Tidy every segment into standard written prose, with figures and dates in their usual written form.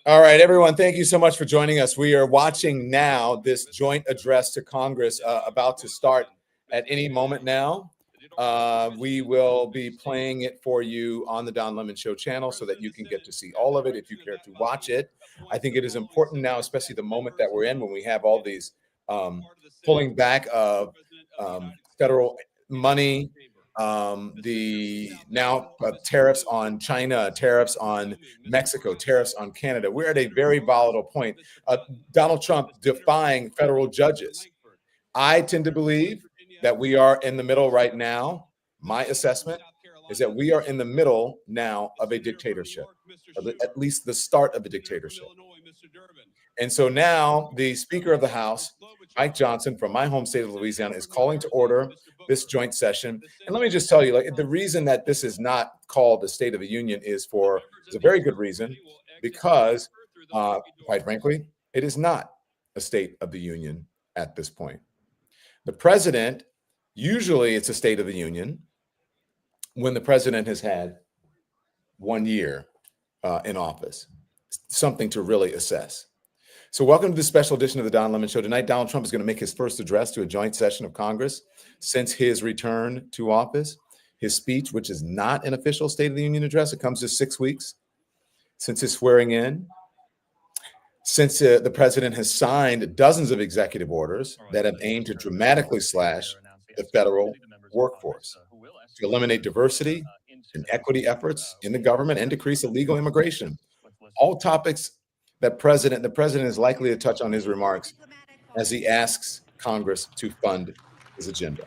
All right, everyone, thank you so much for joining us. We are watching now this joint address to Congress about to start at any moment now. We will be playing it for you on the Don Lemon Show channel so that you can get to see all of it if you care to watch it. I think it is important now, especially the moment that we're in when we have all these pulling back of federal money, the now tariffs on China, tariffs on Mexico, tariffs on Canada. We're at a very volatile point. Donald Trump defying federal judges. I tend to believe that we are in the middle right now. My assessment is that we are in the middle now of a dictatorship, or at least the start of a dictatorship. And so now the Speaker of the House, Mike Johnson, from my home state of Louisiana, is calling to order this joint session. And let me just tell you, like, the reason that this is not called the State of the Union is a very good reason, because quite frankly, it is not a State of the Union at this point. The president, usually it's a State of the Union when the president has had 1 year in office, something to really assess. So welcome to this special edition of the Don Lemon Show. Tonight, Donald Trump is going to make his first address to a joint session of Congress since his return to office. His speech, which is not an official State of the Union address, it comes just 6 weeks since his swearing in. Since the president has signed dozens of executive orders that have aimed to dramatically slash the federal workforce, to eliminate diversity and equity efforts in the government, and decrease illegal immigration. All topics that the president is likely to touch on his remarks as he asks Congress to fund his agenda.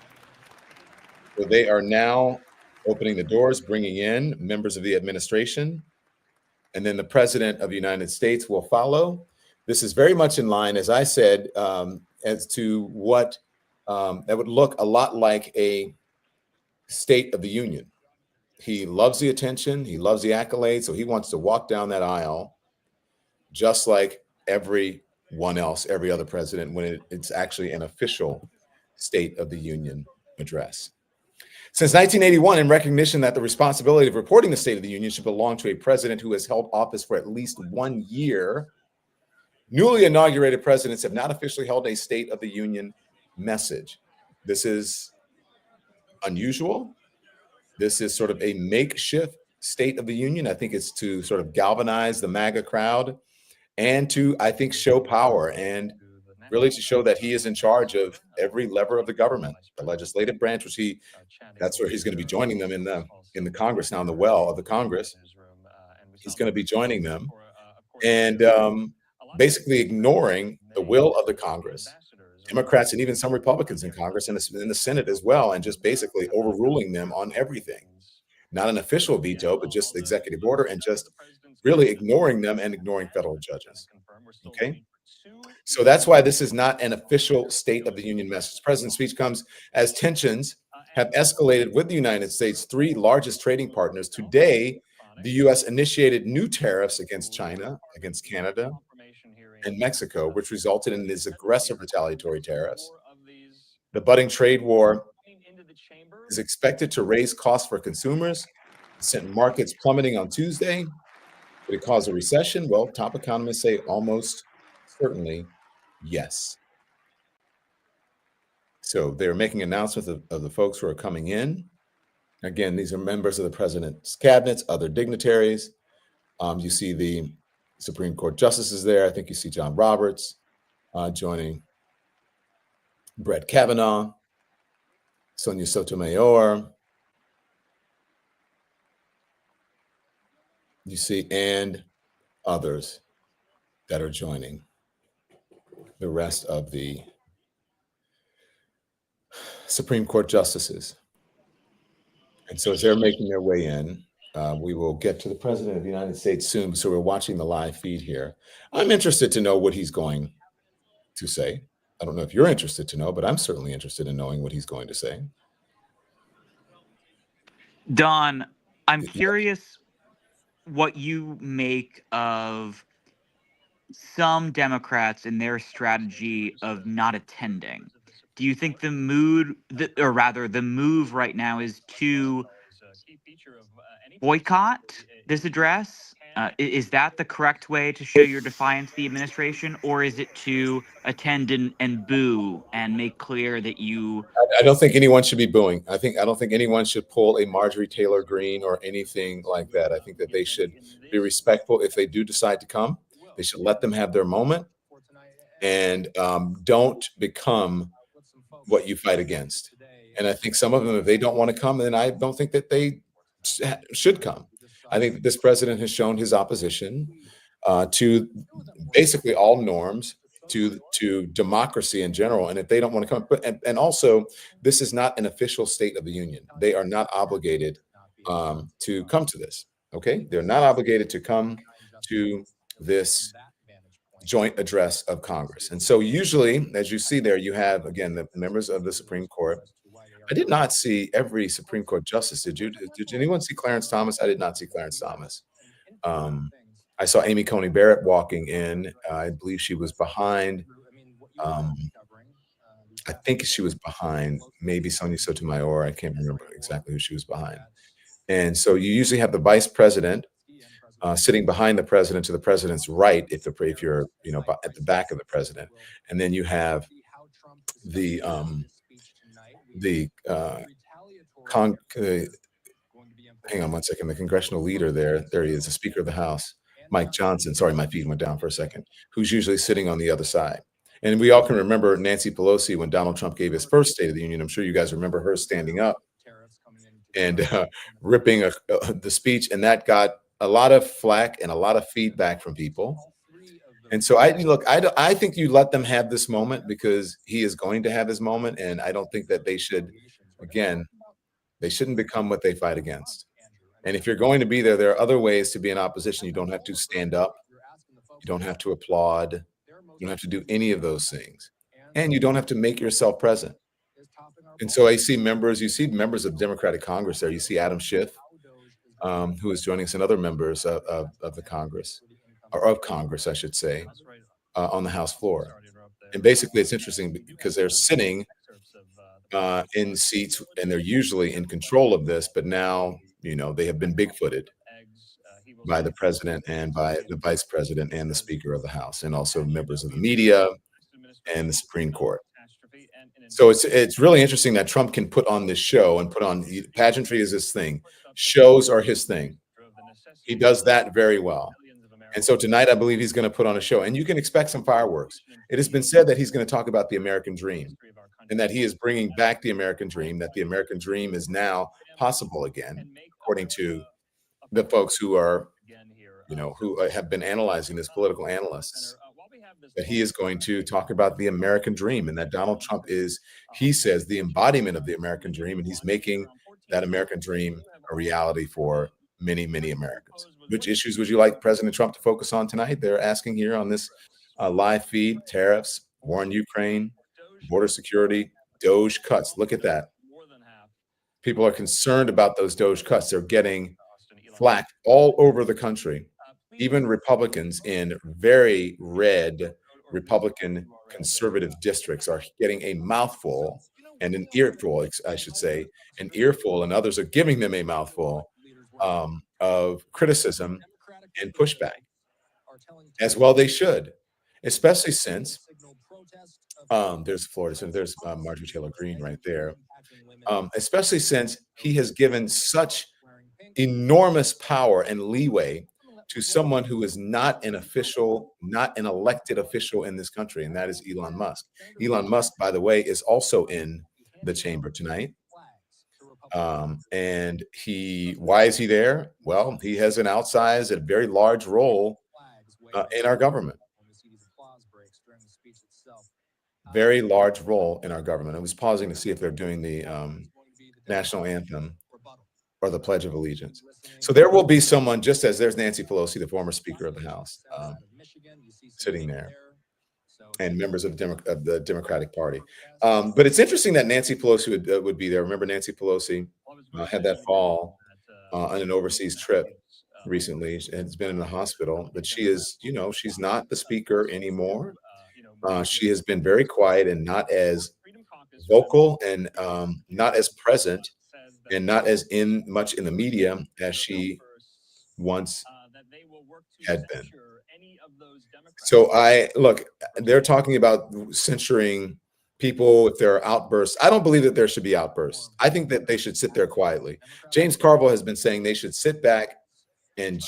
So they are now opening the doors, bringing in members of the administration, and then the president of the United States will follow. This is very much in line, as I said, as to what that would look a lot like a State of the Union. He loves the attention, he loves the accolades, so he wants to walk down that aisle just like everyone else, every other president, when it's actually an official State of the Union address. Since 1981, in recognition that the responsibility of reporting the State of the Union should belong to a president who has held office for at least 1 year, newly inaugurated presidents have not officially held a State of the Union message. This is unusual. This is sort of a makeshift State of the Union. I think it's to sort of galvanize the MAGA crowd and to, I think, show power and really to show that he is in charge of every lever of the government, the legislative branch, which that's where he's going to be joining them in the Congress now, in the well of the Congress. He's going to be joining them and basically ignoring the will of the Congress, Democrats, and even some Republicans in Congress and in the Senate as well, and just basically overruling them on everything. Not an official veto, but just the executive order, and just really ignoring them and ignoring federal judges. Okay? So that's why this is not an official State of the Union message. The president's speech comes as tensions have escalated with the United States' 3 largest trading partners. Today, the U.S. initiated new tariffs against China, against Canada, and Mexico, which resulted in these aggressive retaliatory tariffs. The budding trade war is expected to raise costs for consumers, sent markets plummeting on Tuesday. Could it cause a recession? Well, top economists say almost certainly yes. So they're making announcements of the folks who are coming in. Again, these are members of the president's cabinets, other dignitaries. You see the Supreme Court justices there. I think you see John Roberts joining Brett Kavanaugh, Sonia Sotomayor. You see, and others that are joining the rest of the Supreme Court justices. And so as they're making their way in, we will get to the president of the United States soon. So we're watching the live feed here. I'm interested to know what he's going to say. I don't know if you're interested to know, but I'm certainly interested in knowing what he's going to say. Don, I'm curious what you make of some Democrats and their strategy of not attending. Do you think the move right now is to boycott this address Is that the correct way to show your defiance to the administration, or is it to attend and boo and make clear that you? I don't think anyone should be booing. I don't think anyone should pull a Marjorie Taylor Greene or anything like that. I think that they should be respectful. If they do decide to come, they should let them have their moment, and don't become what you fight against. And I think some of them, if they don't want to come, then I don't think that they should come. I think that this president has shown his opposition to basically all norms, to democracy in general. And if they don't want to come, and also, this is not an official State of the Union. They are not obligated to come to this. Okay, they're not obligated to come to this joint address of Congress. And so, usually, as you see there, you have again the members of the Supreme Court. I did not see every Supreme Court justice. Did you? Did anyone see Clarence Thomas? I did not see Clarence Thomas. Um, I saw Amy Coney Barrett walking in. I believe she was behind. Um, I think she was behind maybe Sonia Sotomayor. I can't remember exactly who she was behind. And so you usually have the vice president sitting behind the president to the president's right, if you're at the back of the president, and then you have the the con- uh, hang on one second, the congressional leader there. There he is, the Speaker of the House, Mike Johnson. Sorry, my feed went down for a second. Who's usually sitting on the other side. And we all can remember Nancy Pelosi when Donald Trump gave his first State of the Union. I'm sure you guys remember her standing up and ripping the speech, and that got a lot of flack and a lot of feedback from people. And so I think you let them have this moment because he is going to have his moment, and I don't think that they should. Again, they shouldn't become what they fight against. And if you're going to be there, there are other ways to be in opposition. You don't have to stand up. You don't have to applaud. You don't have to do any of those things. And you don't have to make yourself present. And so you see members of Democratic Congress there. You see Adam Schiff, who is joining us, and other members of the Congress, or of Congress, I should say, on the House floor. And basically, it's interesting because they're sitting in seats, and they're usually in control of this, but now, they have been bigfooted by the president and by the vice president and the Speaker of the House, and also members of the media and the Supreme Court. So it's really interesting that Trump can put on this show and pageantry is his thing. Shows are his thing. He does that very well. And so tonight, I believe he's going to put on a show, and you can expect some fireworks. It has been said that he's going to talk about the American dream, and that he is bringing back the American dream, that the American dream is now possible again, according to the folks who are, who have been analyzing this, political analysts, that he is going to talk about the American dream, and that Donald Trump is, he says, the embodiment of the American dream, and he's making that American dream a reality for many, many Americans. Which issues would you like President Trump to focus on tonight? They're asking here on this live feed: tariffs, war in Ukraine, border security, Doge cuts. Look at that. People are concerned about those Doge cuts. They're getting flack all over the country. Even Republicans in very red Republican conservative districts are getting a mouthful and an earful, I should say, an earful, and others are giving them a mouthful of criticism and pushback. As well they should, especially since there's Florida, so there's Marjorie Taylor Greene right there, especially since he has given such enormous power and leeway to someone who is not an official, not an elected official in this country, and that is Elon Musk. Elon Musk, by the way, is also in the chamber tonight. And why is he there? Well, he has an outsized, a very large role in our government. Very large role in our government. I was pausing to see if they're doing the national anthem or the Pledge of Allegiance. So there will be someone, just as there's Nancy Pelosi, the former Speaker of the House, sitting there, and members of the Democratic Party. But it's interesting that Nancy Pelosi would be there. Remember, Nancy Pelosi had that fall on an overseas trip recently, and has been in the hospital. But she is, she's not the Speaker anymore. She has been very quiet and not as vocal and not as present and not as much in the media as she once had been. So they're talking about censoring people if there are outbursts. I don't believe that there should be outbursts. I think that they should sit there quietly. James Carville has been saying they should sit back and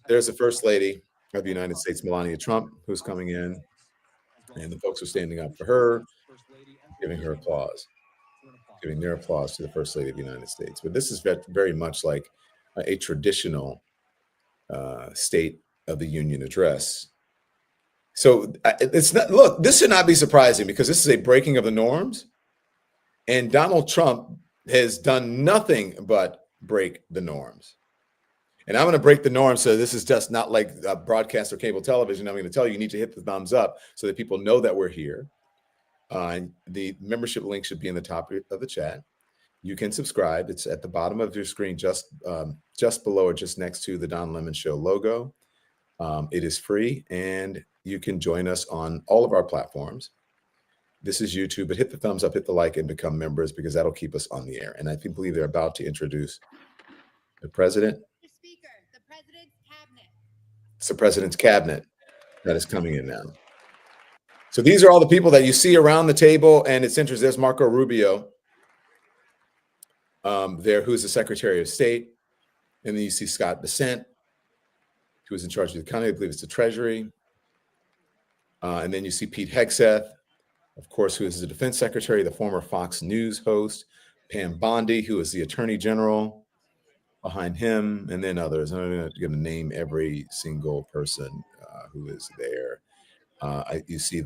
there's the First Lady of the United States, Melania Trump, who's coming in, and the folks are standing up for her, giving her applause, giving their applause to the First Lady of the United States. But this is very much like a traditional State of the Union address. So it's not, look, this should not be surprising because this is a breaking of the norms. And Donald Trump has done nothing but break the norms. And I'm going to break the norm. So this is just not like broadcast or cable television. I'm going to tell you, you need to hit the thumbs up so that people know that we're here. The membership link should be in the top of the chat. You can subscribe. It's at the bottom of your screen, just below or just next to the Don Lemon Show logo. It is free, and you can join us on all of our platforms. This is YouTube, but hit the thumbs up, hit the like, and become members because that'll keep us on the air. And I believe they're about to introduce the president. Mr. Speaker, the president's cabinet. It's the president's cabinet that is coming in now. So these are all the people that you see around the table, and it's interesting. There's Marco Rubio there, who's the Secretary of State. And then you see Scott Bessent, who is in charge of the county. I believe it's the Treasury. And then you see Pete Hegseth, of course, who is the Defense Secretary, the former Fox News host. Pam Bondi, who is the Attorney General behind him, and then others. I'm not going to name every single person who is there. You see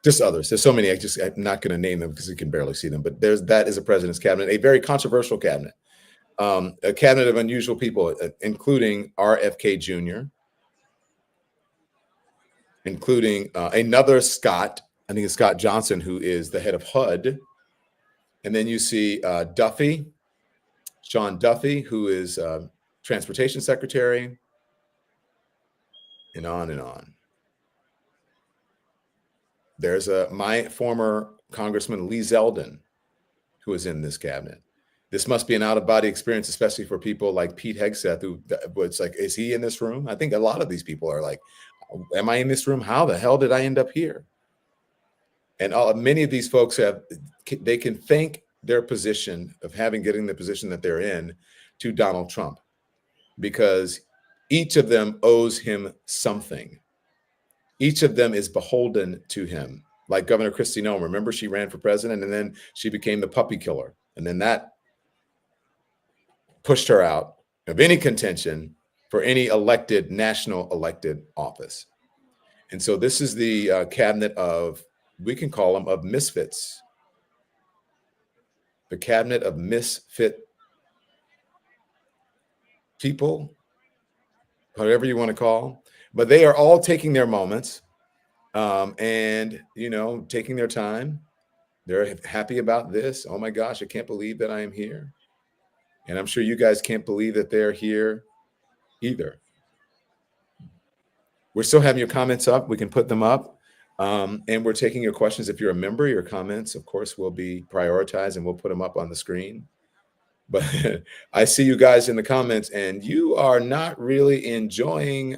just others. There's so many. I'm not going to name them because you can barely see them. But that is a president's cabinet, a very controversial cabinet, a cabinet of unusual people, including RFK Jr., including another Scott. I think it's Scott Johnson, who is the head of HUD. And then you see Sean Duffy, who is Transportation Secretary, and on and on. There's my former Congressman Lee Zeldin, who is in this cabinet. This must be an out-of-body experience, especially for people like Pete Hegseth, who it's like, is he in this room? I think a lot of these people are like, am I in this room? How the hell did I end up here? And many of these folks they can thank their position of getting the position that they're in to Donald Trump, because each of them owes him something. Each of them is beholden to him. Like Governor Kristi Noem, remember she ran for president and then she became the puppy killer. And then that pushed her out of any contention for any national elected office. And so this is the cabinet we can call them of misfits. The cabinet of misfit people, whatever you want to call. But they are all taking their moments and, taking their time. They're happy about this. Oh, my gosh, I can't believe that I am here. And I'm sure you guys can't believe that they're here either. We're still having your comments up. We can put them up. And we're taking your questions. If you're a member, your comments, of course, will be prioritized and we'll put them up on the screen. But I see you guys in the comments and you are not really enjoying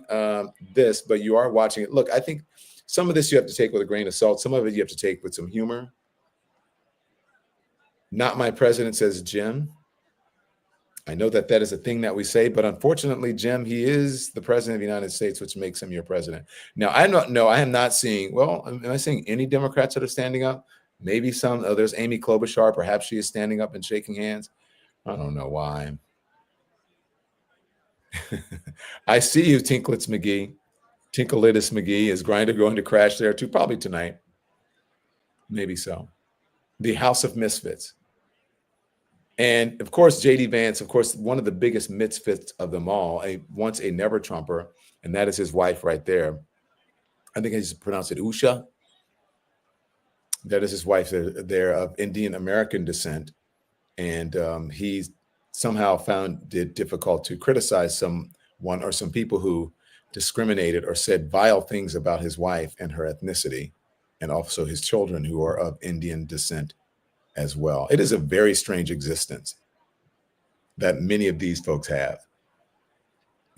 this, but you are watching it. Look, I think some of this you have to take with a grain of salt. Some of it you have to take with some humor. Not my president, says Jim. I know that is a thing that we say, but unfortunately, Jim, he is the president of the United States, which makes him your president. Now, I am not seeing, am I seeing any Democrats that are standing up? Maybe some. There's Amy Klobuchar. Perhaps she is standing up and shaking hands. I don't know why. I see you, Tinklitz McGee. Tinkleitis McGee. Is Grindr going to crash there too? Probably tonight. Maybe so. The House of Misfits. And of course, J.D. Vance, of course, one of the biggest misfits of them all, once a never Trumper, and that is his wife right there. I think I just pronounced it Usha. That is his wife there of Indian American descent. And he somehow found it difficult to criticize someone or some people who discriminated or said vile things about his wife and her ethnicity, and also his children who are of Indian descent as well. It is a very strange existence that many of these folks have.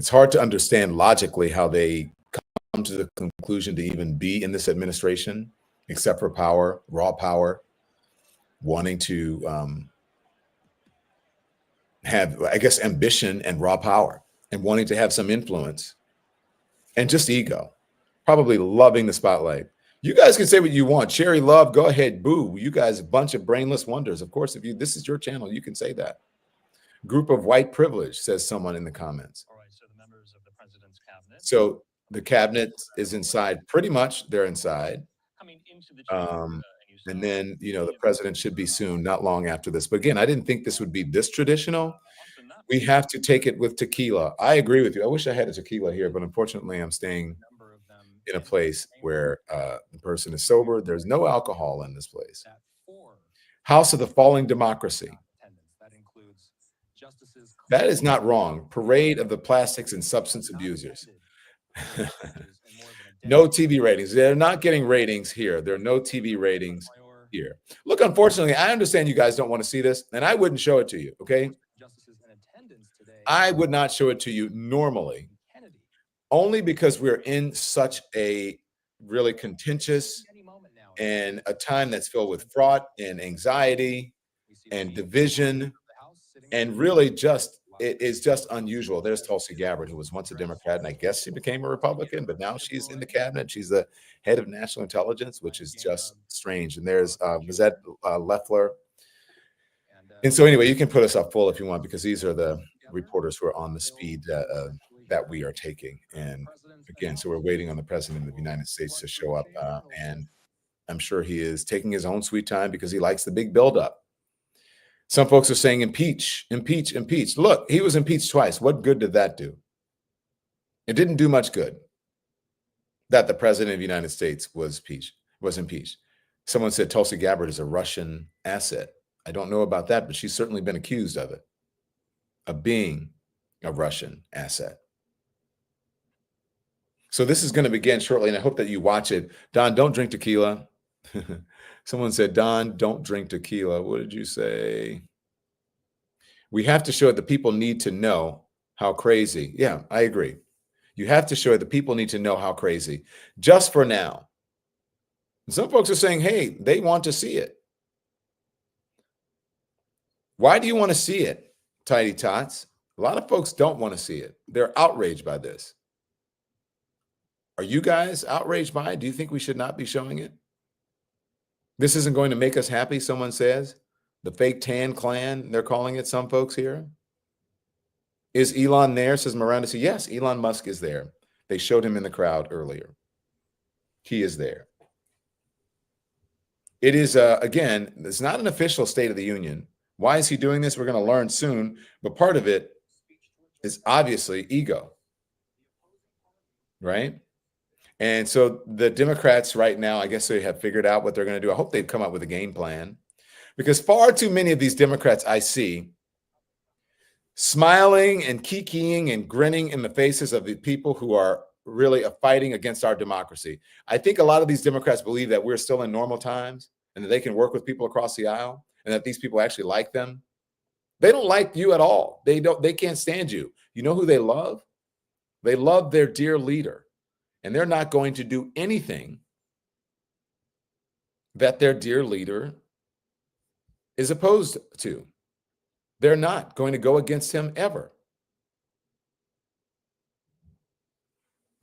It's hard to understand logically how they come to the conclusion to even be in this administration, except for power, raw power, wanting to have, I guess, ambition and raw power, and wanting to have some influence, and just ego, probably loving the spotlight. You guys can say what you want. Cherry love, go ahead, boo. You guys, a bunch of brainless wonders. Of course, if this is your channel, you can say that. Group of white privilege, says someone in the comments. All right, so the members of the president's cabinet. So the cabinet is inside, pretty much they're inside. Coming into the chamber, And then, the president should be soon, not long after this. But again, I didn't think this would be this traditional. We have to take it with tequila. I agree with you. I wish I had a tequila here, but unfortunately, I'm staying in a place where the person is sober. There's no alcohol in this place. House of the Falling Democracy. That is not wrong. Parade of the plastics and substance abusers. No TV ratings. They're not getting ratings here. There are no TV ratings here. Look, unfortunately, I understand you guys don't want to see this, and I wouldn't show it to you, okay? I would not show it to you normally, only because we're in such a really contentious and a time that's filled with fraud and anxiety and division, and really just it is just unusual. There's Tulsi Gabbard, who was once a Democrat, and I guess she became a Republican, but now she's in the cabinet. She's the head of national intelligence, which is just strange. And there's Lizette Loeffler. And so anyway, you can put us up full if you want, because these are the reporters who are on the speed that we are taking. And again, so we're waiting on the president of the United States to show up. And I'm sure he is taking his own sweet time because he likes the big buildup. Some folks are saying impeach, impeach, impeach. Look, he was impeached twice. What good did that do? It didn't do much good that the president of the United States was impeached. Someone said Tulsi Gabbard is a Russian asset. I don't know about that, but she's certainly been accused of it, of being a Russian asset. So this is going to begin shortly, and I hope that you watch it. Don, don't drink tequila. Someone said, Don, don't drink tequila. What did you say? We have to show it. The people need to know how crazy. Yeah, I agree. You have to show it. The people need to know how crazy, just for now. And some folks are saying, hey, they want to see it. Why do you want to see it, Tidy Tots? A lot of folks don't want to see it. They're outraged by this. Are you guys outraged by it? Do you think we should not be showing it? This isn't going to make us happy, someone says. The fake tan clan, they're calling it, some folks here. Is Elon there, says Miranda? So yes, Elon Musk is there. They showed him in the crowd earlier. He is there. It is, again, it's not an official State of the Union. Why is he doing this? We're going to learn soon. But part of it is obviously ego, right? And so the Democrats right now, I guess they have figured out what they're going to do. I hope they've come up with a game plan, because far too many of these Democrats I see smiling and kikiing and grinning in the faces of the people who are really fighting against our democracy. I think a lot of these Democrats believe that we're still in normal times and that they can work with people across the aisle and that these people actually like them. They don't like you at all. They can't stand you. You know who they love? They love their dear leader. And they're not going to do anything that their dear leader is opposed to. They're not going to go against him ever.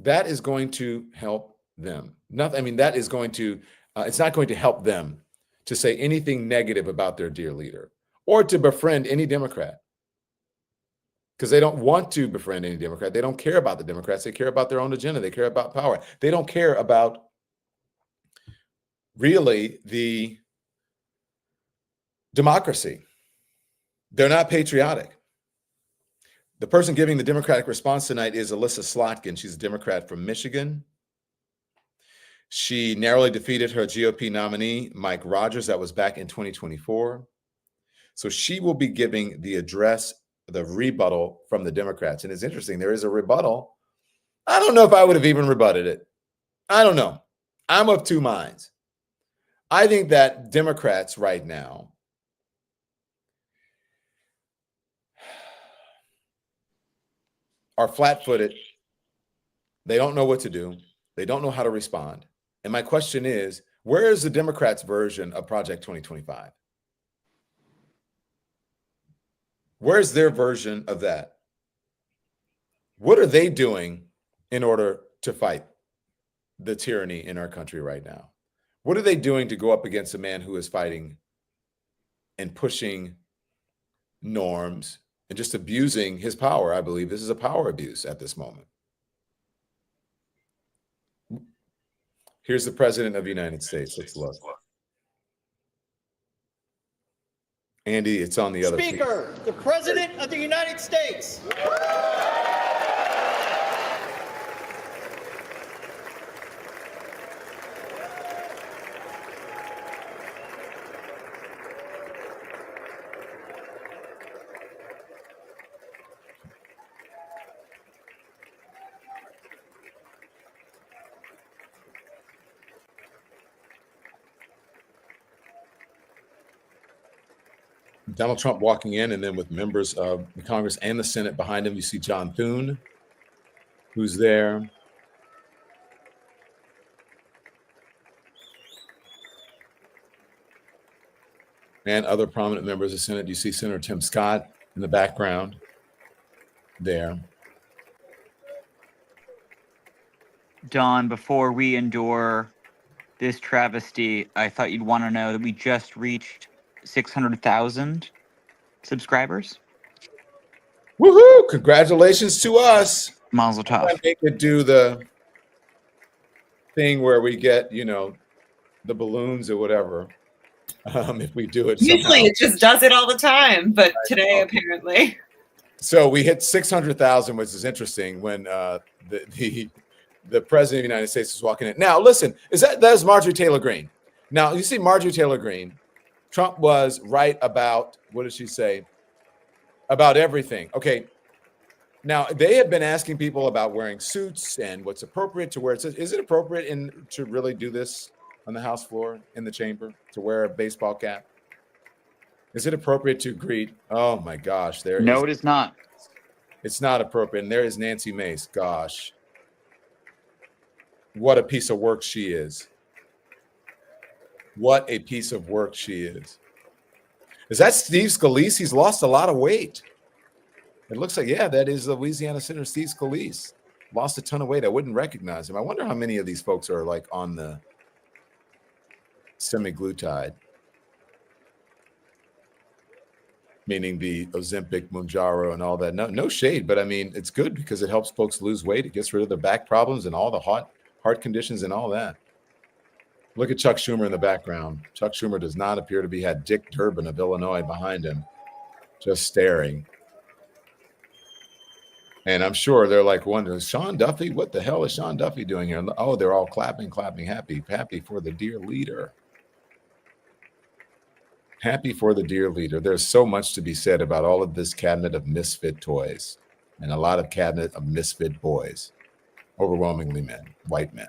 That is going to help them. Nothing. I mean, that is going to, it's not going to help them to say anything negative about their dear leader or to befriend any Democrat, because they don't want to befriend any Democrat. They don't care about the Democrats. They care about their own agenda. They care about power. They don't care about really the democracy. They're not patriotic. The person giving the Democratic response tonight is Alyssa Slotkin. She's a Democrat from Michigan. She narrowly defeated her GOP nominee, Mike Rogers. That was back in 2024. So she will be giving the address, the rebuttal from the Democrats. And it's interesting, there is a rebuttal. I don't know if I would have even rebutted it. I don't know. I'm of two minds. I think that Democrats right now are flat-footed. They don't know what to do. They don't know how to respond. And my question is, where is the Democrats' version of Project 2025? Where's their version of that? What are they doing in order to fight the tyranny in our country right now? What are they doing to go up against a man who is fighting and pushing norms and just abusing his power? I believe this is a power abuse at this moment. Here's the president of the United States. Let's look. Andy, it's on the other. Speaker, the President of the United States. Donald Trump walking in, and then with members of the Congress and the Senate behind him, you see John Thune, who's there. And other prominent members of the Senate. You see Senator Tim Scott in the background there. Don, before we endure this travesty, I thought you'd want to know that we just reached 600,000 subscribers. Woohoo! Congratulations to us. Mazel tov. They could do the thing where we get, you know, the balloons or whatever. If we do it Usually somehow. it just does it all the time, but today apparently. So we hit 600,000, which is interesting when the president of the United States is walking in. Now, listen, that's Marjorie Taylor Greene. Now, you see Marjorie Taylor Greene, Trump was right about, what did she say? About everything. Okay. Now, they have been asking people about wearing suits and what's appropriate to wear. Is it appropriate to really do this on the House floor, in the chamber, to wear a baseball cap? Is it appropriate to greet? Oh, my gosh. No, it is not. It's not appropriate. And there is Nancy Mace. Gosh. What a piece of work she is. What a piece of work she is. Is that Steve Scalise? He's lost a lot of weight. It looks like, yeah, that is Louisiana Senator Steve Scalise. Lost a ton of weight. I wouldn't recognize him. I wonder how many of these folks are like on the semaglutide, meaning the Ozempic, Mounjaro, and all that. No shade, but I mean, it's good because it helps folks lose weight. It gets rid of their back problems and all the heart conditions and all that. Look at Chuck Schumer in the background. Chuck Schumer does not appear to be had Dick Durbin of Illinois behind him, just staring. And I'm sure they're like wondering, Sean Duffy, what the hell is Sean Duffy doing here? Oh, they're all clapping, happy for the dear leader. Happy for the dear leader. There's so much to be said about all of this cabinet of misfit toys and a lot of cabinet of misfit boys, overwhelmingly men, white men.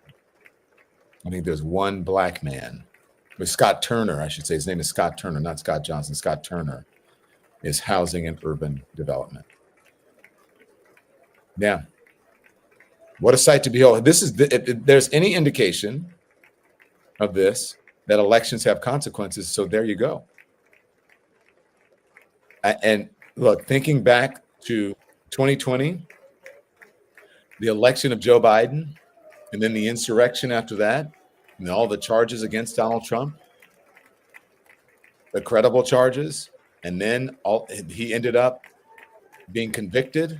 I think there's one black man, with Scott Turner, I should say. His name is Scott Turner, not Scott Johnson. Scott Turner is housing and urban development. Yeah. What a sight to behold. This is if there's any indication of this, that elections have consequences. So there you go. And look, thinking back to 2020, the election of Joe Biden, and then the insurrection after that, and all the charges against Donald Trump, the credible charges, and then he ended up being convicted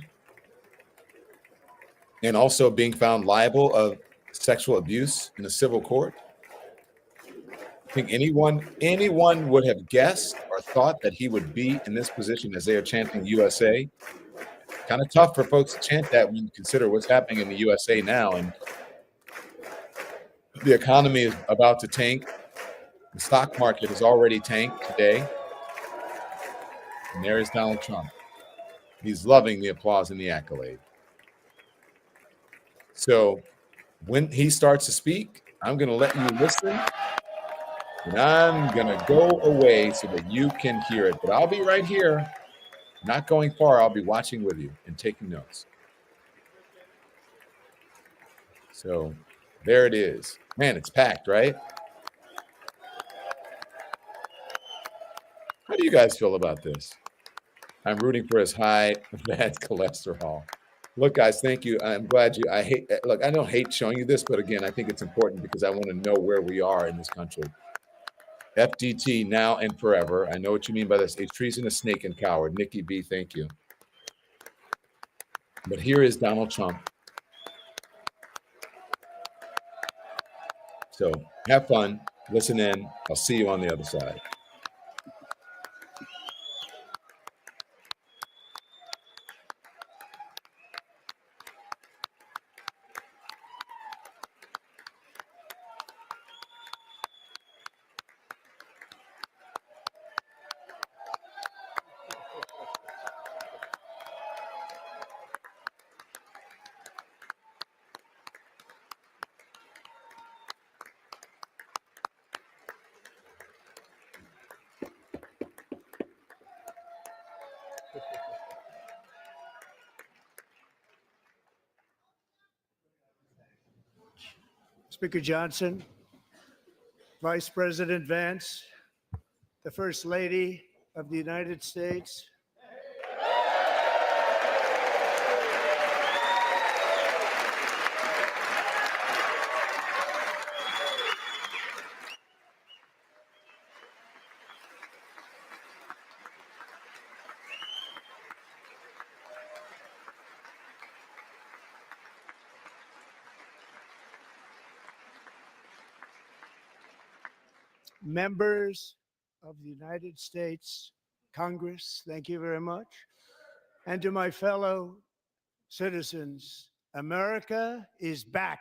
and also being found liable of sexual abuse in a civil court. I think anyone would have guessed or thought that he would be in this position as they are chanting USA. Kind of tough for folks to chant that when you consider what's happening in the USA now. And the economy is about to tank. The stock market has already tanked today. And there is Donald Trump. He's loving the applause and the accolade. So when he starts to speak, I'm going to let you listen. And I'm going to go away so that you can hear it. But I'll be right here, not going far. I'll be watching with you and taking notes. So there it is. Man, it's packed, right? How do you guys feel about this? I'm rooting for his high bad cholesterol. Look, guys, thank you. I'm glad you. Look, I don't hate showing you this, but again, I think it's important because I want to know where we are in this country. FDT now and forever. I know what you mean by this. A treasonous snake and coward. Nikki B, thank you. But here is Donald Trump. So have fun. Listen in. I'll see you on the other side. Speaker Johnson, Vice President Vance, the First Lady of the United States, 'members of the United States Congress, thank you very much. And to my fellow citizens, America is back.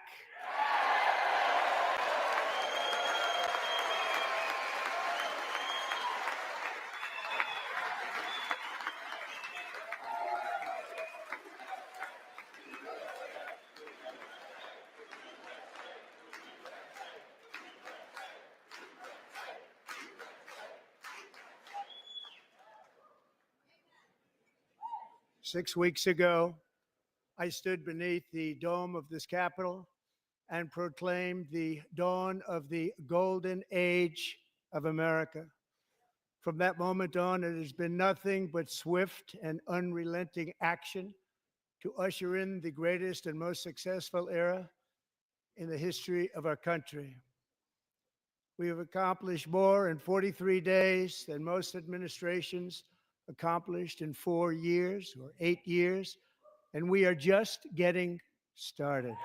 Six weeks ago, I stood beneath the dome of this Capitol and proclaimed the dawn of the golden age of America. From that moment on, it has been nothing but swift and unrelenting action to usher in the greatest and most successful era in the history of our country. We have accomplished more in 43 days than most administrations accomplished in 4 years or 8 years, and we are just getting started.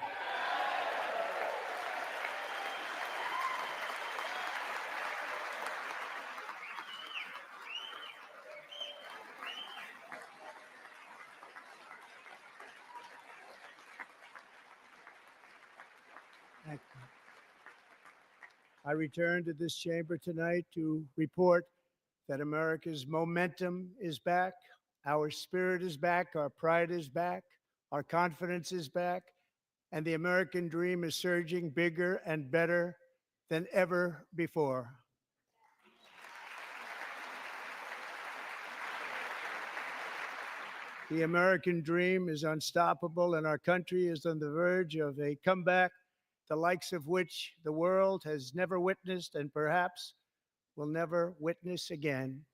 Thank you. I return to this chamber tonight to report that America's momentum is back, our spirit is back, our pride is back, our confidence is back, and the American dream is surging bigger and better than ever before. The American dream is unstoppable, and our country is on the verge of a comeback, the likes of which the world has never witnessed and perhaps will never witness again.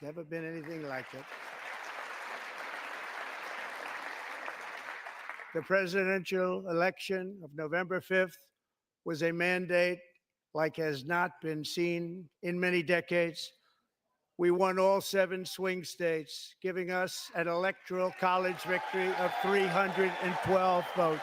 There's never been anything like it. The presidential election of November 5th was a mandate like has not been seen in many decades. We won all 7 swing states, giving us an electoral college victory of 312 votes.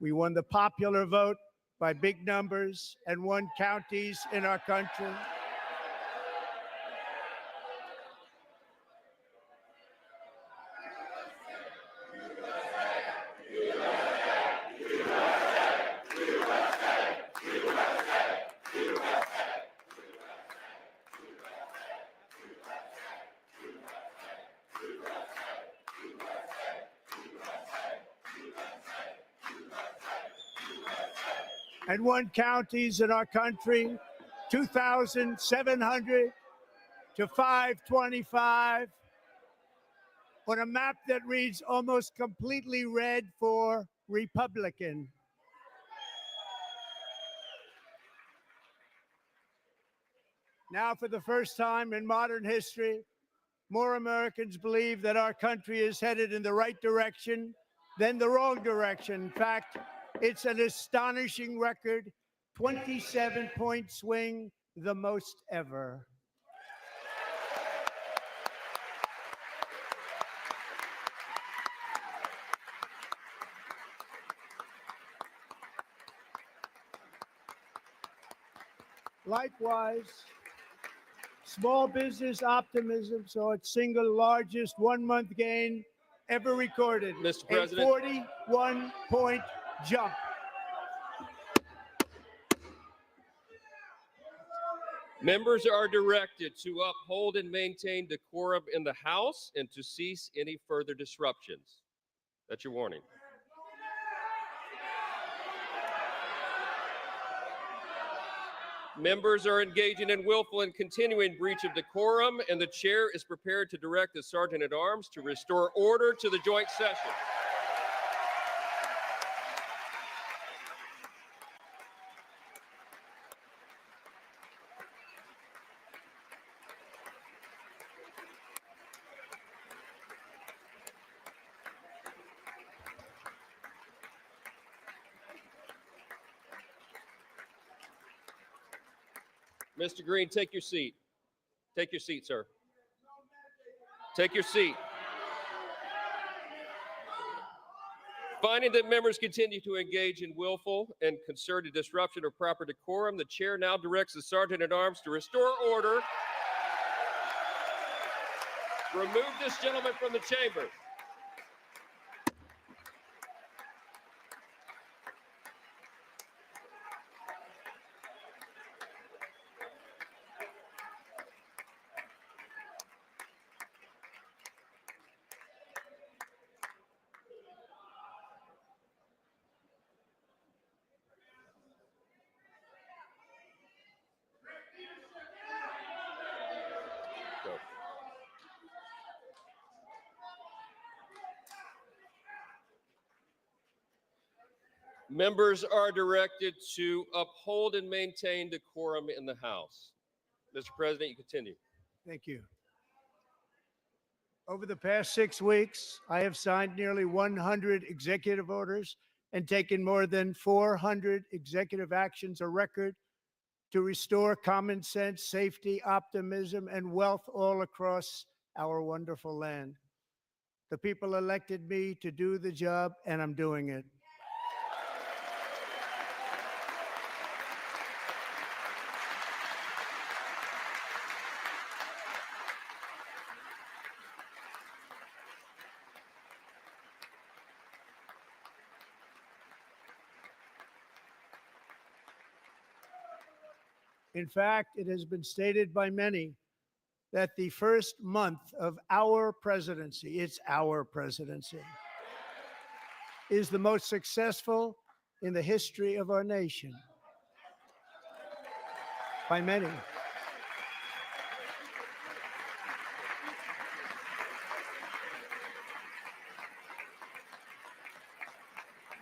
We won the popular vote by big numbers and won counties in our country. and won counties in our country, 2,700 to 525, on a map that reads almost completely red for Republican. Now, for the first time in modern history, more Americans believe that our country is headed in the right direction than the wrong direction. In fact, it's an astonishing record, 27-point swing, the most ever. Likewise, small business optimism saw its single largest one-month gain ever recorded. Mr. President. A 41-point jump. Members are directed to uphold and maintain decorum in the House and to cease any further disruptions. That's your warning. Members are engaging in willful and continuing breach of decorum, and the chair is prepared to direct the Sergeant at Arms to restore order to the joint session. Mr. Green, take your seat. Take your seat, sir. Take your seat. Finding that members continue to engage in willful and concerted disruption of proper decorum, the chair now directs the Sergeant at Arms to restore order. Remove this gentleman from the chamber. Members are directed to uphold and maintain decorum in the House. Mr. President, you continue. Thank you. Over the past 6 weeks, I have signed nearly 100 executive orders and taken more than 400 executive actions, a record, to restore common sense, safety, optimism, and wealth all across our wonderful land. The people elected me to do the job, and I'm doing it. In fact, it has been stated by many that the first month of our presidency, it's our presidency, is the most successful in the history of our nation. By many.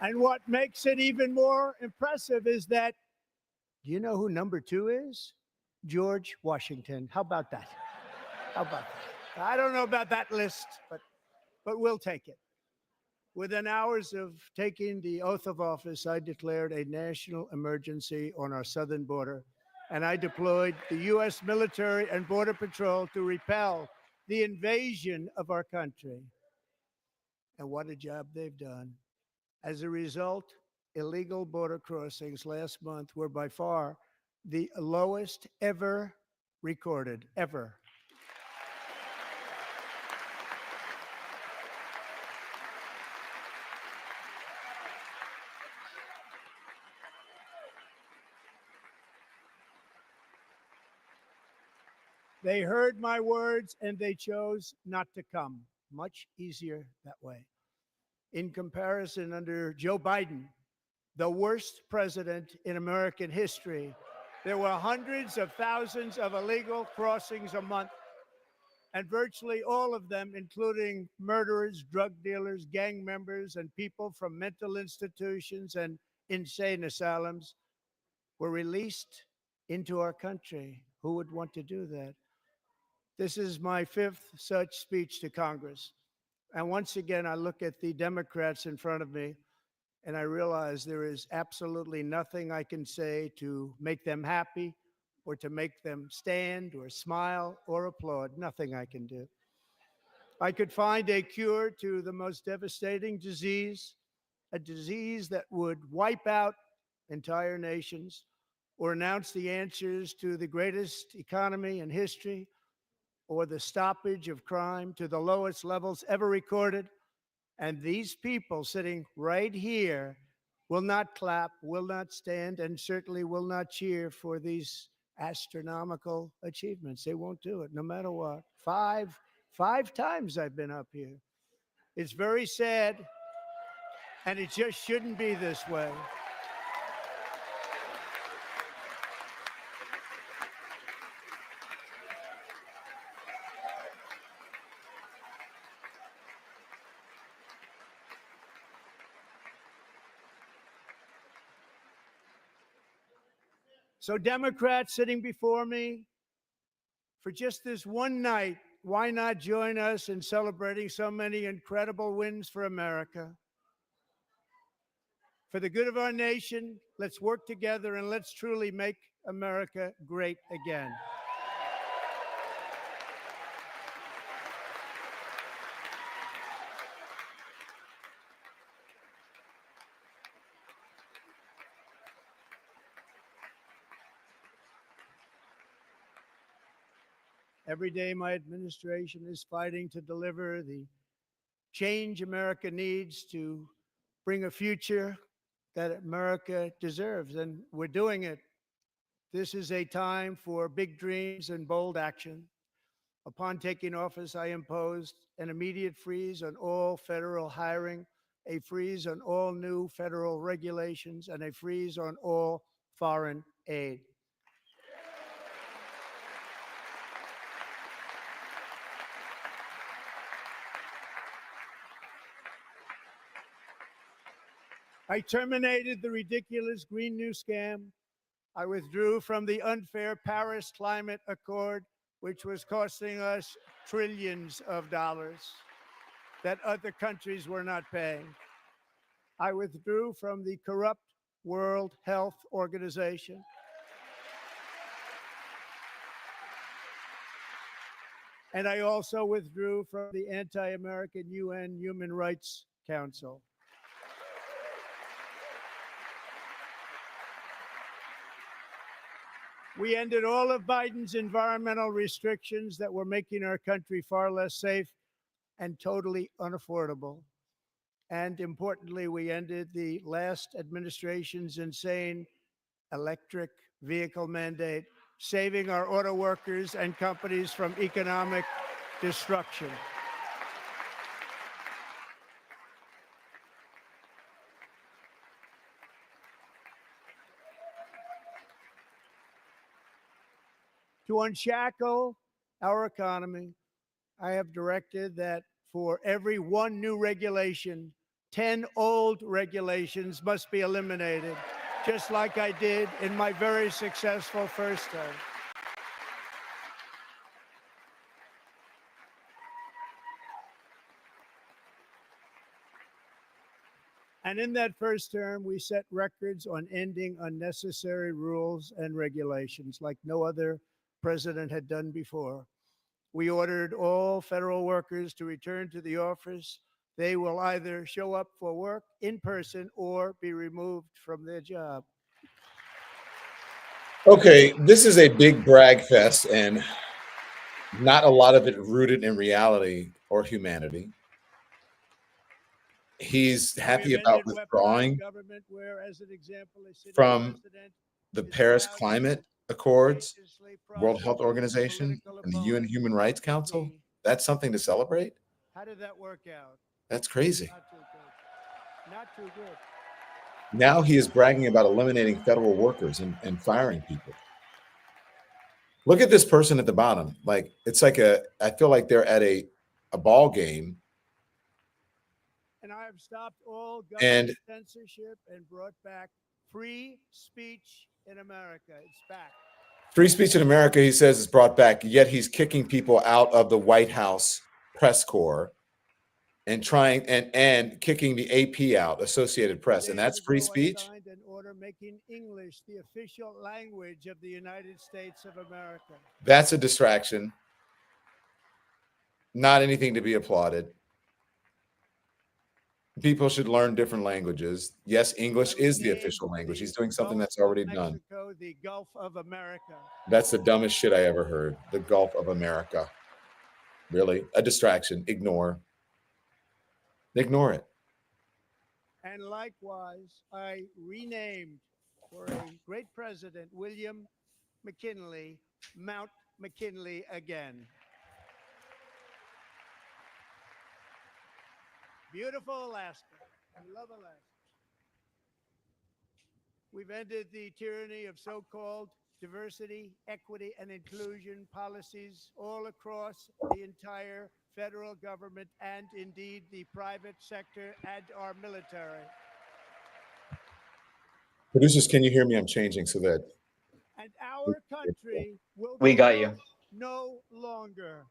And what makes it even more impressive is that, do you know who number 2 is? George Washington. How about that? How about that? I don't know about that list, but we'll take it. Within hours of taking the oath of office, I declared a national emergency on our southern border, and I deployed the U.S. military and Border Patrol to repel the invasion of our country. And what a job they've done. As a result, illegal border crossings last month were by far the lowest ever recorded, ever. They heard my words and they chose not to come. Much easier that way. In comparison, under Joe Biden, the worst president in American history. There were hundreds of thousands of illegal crossings a month, and virtually all of them, including murderers, drug dealers, gang members, and people from mental institutions and insane asylums, were released into our country. Who would want to do that? This is my fifth such speech to Congress. And once again, I look at the Democrats in front of me, and I realize there is absolutely nothing I can say to make them happy or to make them stand or smile or applaud. Nothing I can do. I could find a cure to the most devastating disease, a disease that would wipe out entire nations, or announce the answers to the greatest economy in history, or the stoppage of crime to the lowest levels ever recorded. And these people sitting right here will not clap, will not stand, and certainly will not cheer for these astronomical achievements. They won't do it, no matter what. Five times I've been up here. It's very sad, and it just shouldn't be this way. So Democrats sitting before me, for just this one night, why not join us in celebrating so many incredible wins for America? For the good of our nation, let's work together and let's truly make America great again. Every day, my administration is fighting to deliver the change America needs to bring a future that America deserves, and we're doing it. This is a time for big dreams and bold action. Upon taking office, I imposed an immediate freeze on all federal hiring, a freeze on all new federal regulations, and a freeze on all foreign aid. I terminated the ridiculous Green New Scam. I withdrew from the unfair Paris Climate Accord, which was costing us trillions of dollars that other countries were not paying. I withdrew from the corrupt World Health Organization. And I also withdrew from the anti-American UN Human Rights Council. We ended all of Biden's environmental restrictions that were making our country far less safe and totally unaffordable. And importantly, we ended the last administration's insane electric vehicle mandate, saving our auto workers and companies from economic destruction. To unshackle our economy, I have directed that for every one new regulation, 10 old regulations must be eliminated, just like I did in my very successful first term. And in that first term, we set records on ending unnecessary rules and regulations like no other president had done before. We ordered all federal workers to return to the office. They will either show up for work in person or be removed from their job. Okay, this is a big brag fest, and not a lot of it rooted in reality or humanity. He's happy about withdrawing from the Paris Climate Accords, World Health Organization, and the UN Human Rights Council. That's something to celebrate? How did that work out? That's crazy. Not too good. Not too good. Now he is bragging about eliminating federal workers and firing people. Look at this person at the bottom. Like, it's like I feel like they're at a ball game. And I have stopped all And- government censorship and brought back free speech in America. It's back. Free speech in America, he says, is brought back, yet he's kicking people out of the White House press corps and trying and kicking the AP out, Associated Press, and that's free speech. I signed an order making English the official language of the United States of America. That's a distraction. Not anything to be applauded. People should learn different languages. Yes, English is the official language. He's doing something that's already done. Mexico, the Gulf of America. That's the dumbest shit I ever heard. The Gulf of America. Really? A distraction. Ignore it. And likewise, I renamed for a great president, William McKinley, Mount McKinley again. Beautiful Alaska. I love Alaska. We've ended the tyranny of so-called diversity, equity, and inclusion policies all across the entire federal government and indeed the private sector and our military. Producers, can you hear me? I'm changing so that. And our country will We got go you. no longer.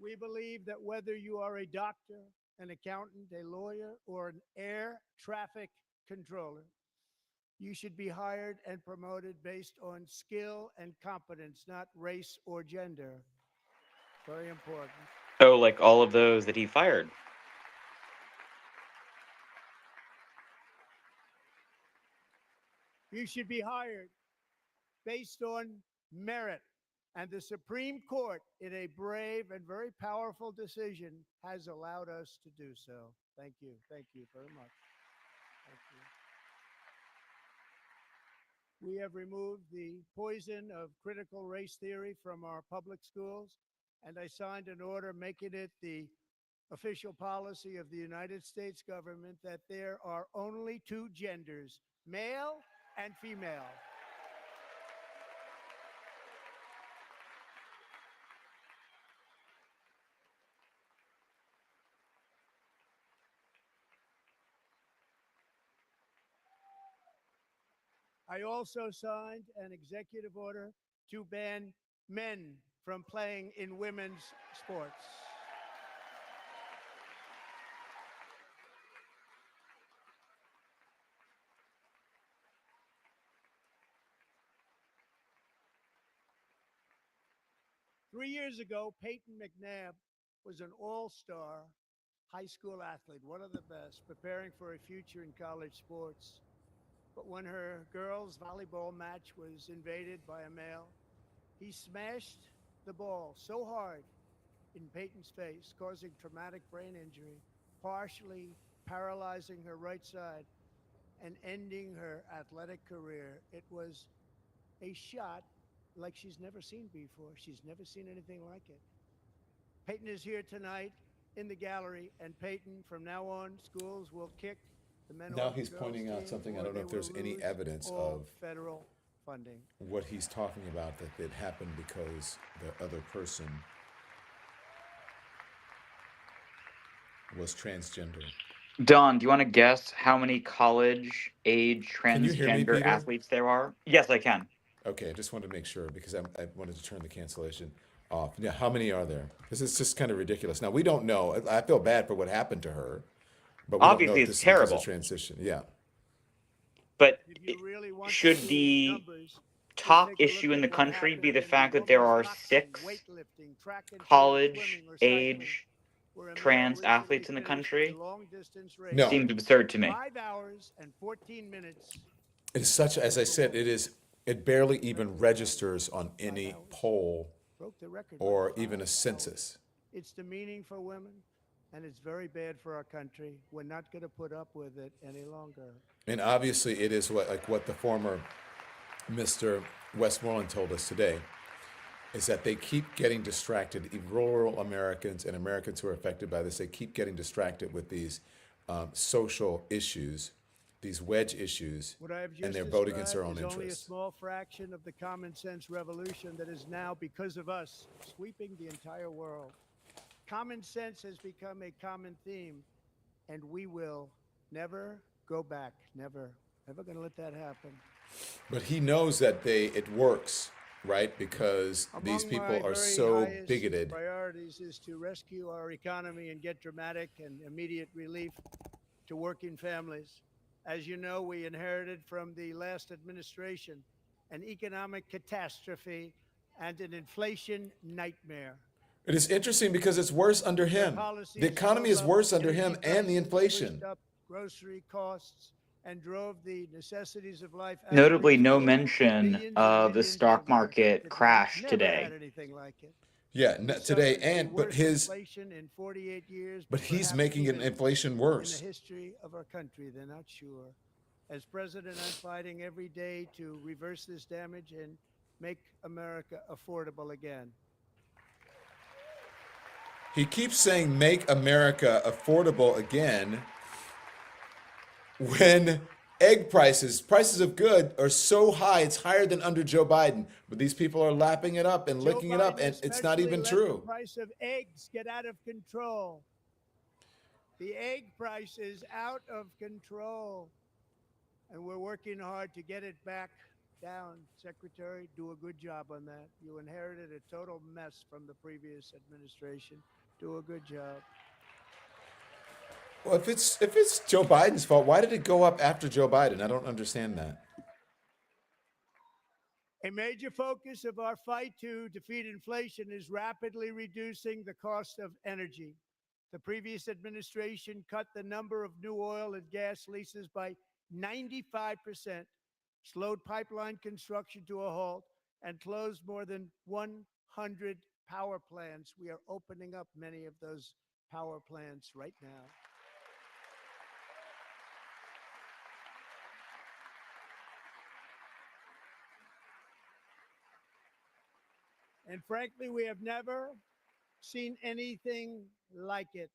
We believe that whether you are a doctor, an accountant, a lawyer, or an air traffic controller, you should be hired and promoted based on skill and competence, not race or gender. Very important. Oh, like all of those that he fired. You should be hired based on merit. And the Supreme Court, in a brave and very powerful decision, has allowed us to do so. Thank you. Thank you very much. Thank you. We have removed the poison of critical race theory from our public schools, and I signed an order making it the official policy of the United States government that there are only two genders, male and female. I also signed an executive order to ban men from playing in women's sports. Three years ago, Peyton McNabb was an all-star high school athlete, one of the best, preparing for a future in college sports. But when her girls' volleyball match was invaded by a male, he smashed the ball so hard in Peyton's face, causing traumatic brain injury, partially paralyzing her right side, and ending her athletic career. It was a shot like she's never seen before. She's never seen anything like it. Peyton is here tonight in the gallery, and Peyton, from now on, schools will kick the men. Now he's pointing out something. I don't know if there's any evidence of federal funding. What he's talking about, that it happened because the other person was transgender. Don, do you want to guess how many college-age Can you hear me, transgender Peter? athletes there are? Yes, I can. Okay, I just wanted to make sure because I wanted to turn the cancellation off. Yeah, how many are there? This is just kind of ridiculous. Now, we don't know. I feel bad for what happened to her, but we Obviously, don't know if it's this is because terrible. of transition. Yeah. But If you really want to should see the numbers, top just take a issue look in the at what country be the happened fact in that there are women's boxing, 6 weightlifting, track and field, swimming, or cycling, college-age where a male trans recently athletes in the finished country? a long-distance race. No. Seems absurd to me. 5 hours and 14 minutes. It is such, as I said, it barely even registers on any poll Broke the record by or 5 even a hours. census. It's demeaning for women, and it's very bad for our country. We're not going to put up with it any longer. And obviously, it is what the former Mr. Westmoreland told us today. is that they keep getting distracted. Rural Americans and Americans who are affected by this, they keep getting distracted with these social issues, these wedge issues, What I have and just they vote against their described own is only a interests. small fraction of the common sense revolution that is now, because of us, sweeping the entire world. Common sense has become a common theme, and we will never go back. Never. Never going to let that happen. But he knows that it works, right? Because these Among my people are very so highest bigoted. priorities is to rescue our economy and get dramatic and immediate relief to working families. As you know, we inherited from the last administration an economic catastrophe and an inflation nightmare. It is interesting because it's worse under Their him. policies The economy drove is up worse under energy him and the prices, inflation. pushed up grocery costs, and drove the necessities of life out of Notably, reach no for mention millions and of the millions stock of Americans market that crash never had today. anything like it. Yeah, We today, suffered the and but worst his, inflation in 48 years, but he's perhaps making even inflation in worse. the history of our country. They're not sure. As president, I'm fighting every day to reverse this damage and make America affordable again. He keeps saying make America affordable again when prices of good are so high, it's higher than under Joe Biden. But these people are lapping it up and Joe licking it up, Biden and it's not especially even let true. the price of eggs get out of control. The egg price is out of control, and we're working hard to get it back down. Secretary, do a good job on that. You inherited a total mess from the previous administration. Do a good job. Well, if it's Joe Biden's fault, why did it go up after Joe Biden? I don't understand that. A major focus of our fight to defeat inflation is rapidly reducing the cost of energy. The previous administration cut the number of new oil and gas leases by 95%, slowed pipeline construction to a halt, and closed more than 100 power plants. We are opening up many of those power plants right now. And frankly, we have never seen anything like it.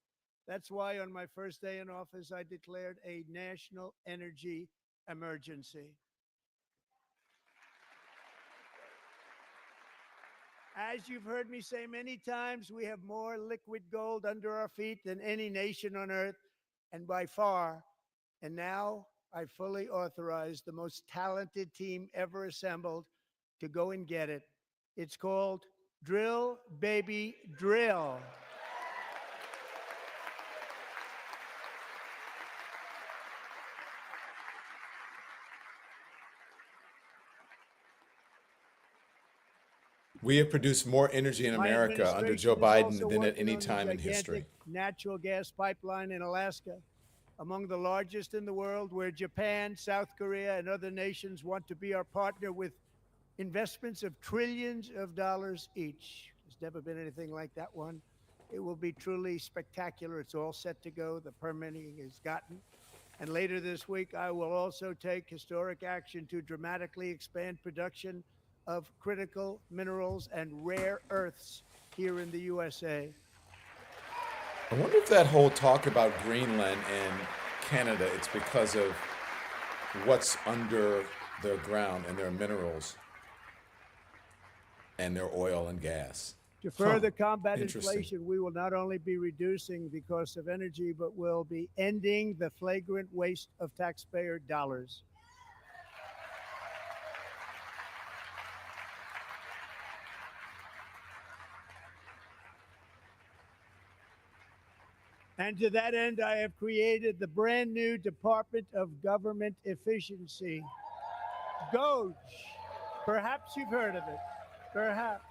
That's why on my first day in office, I declared a national energy emergency. As you've heard me say many times, we have more liquid gold under our feet than any nation on earth, and by far. And now I fully authorize the most talented team ever assembled to go and get it. It's called Drill, Baby, Drill. We have produced more energy in My America under Joe administration is Biden also than at working any on the time in gigantic history. Natural gas pipeline in Alaska, among the largest in the world, where Japan, South Korea, and other nations want to be our partner with investments of trillions of dollars each. There's never been anything like that one. It will be truly spectacular. It's all set to go. The permitting is gotten. And later this week, I will also take historic action to dramatically expand production of critical minerals and rare earths here in the USA. I wonder if that whole talk about Greenland and Canada, it's because of what's under the ground and their minerals and their oil and gas. To further combat Interesting. inflation, we will not only be reducing the cost of energy, but will be ending the flagrant waste of taxpayer dollars. And to that end, I have created the brand new Department of Government Efficiency, GOGE. Perhaps you've heard of it. Perhaps.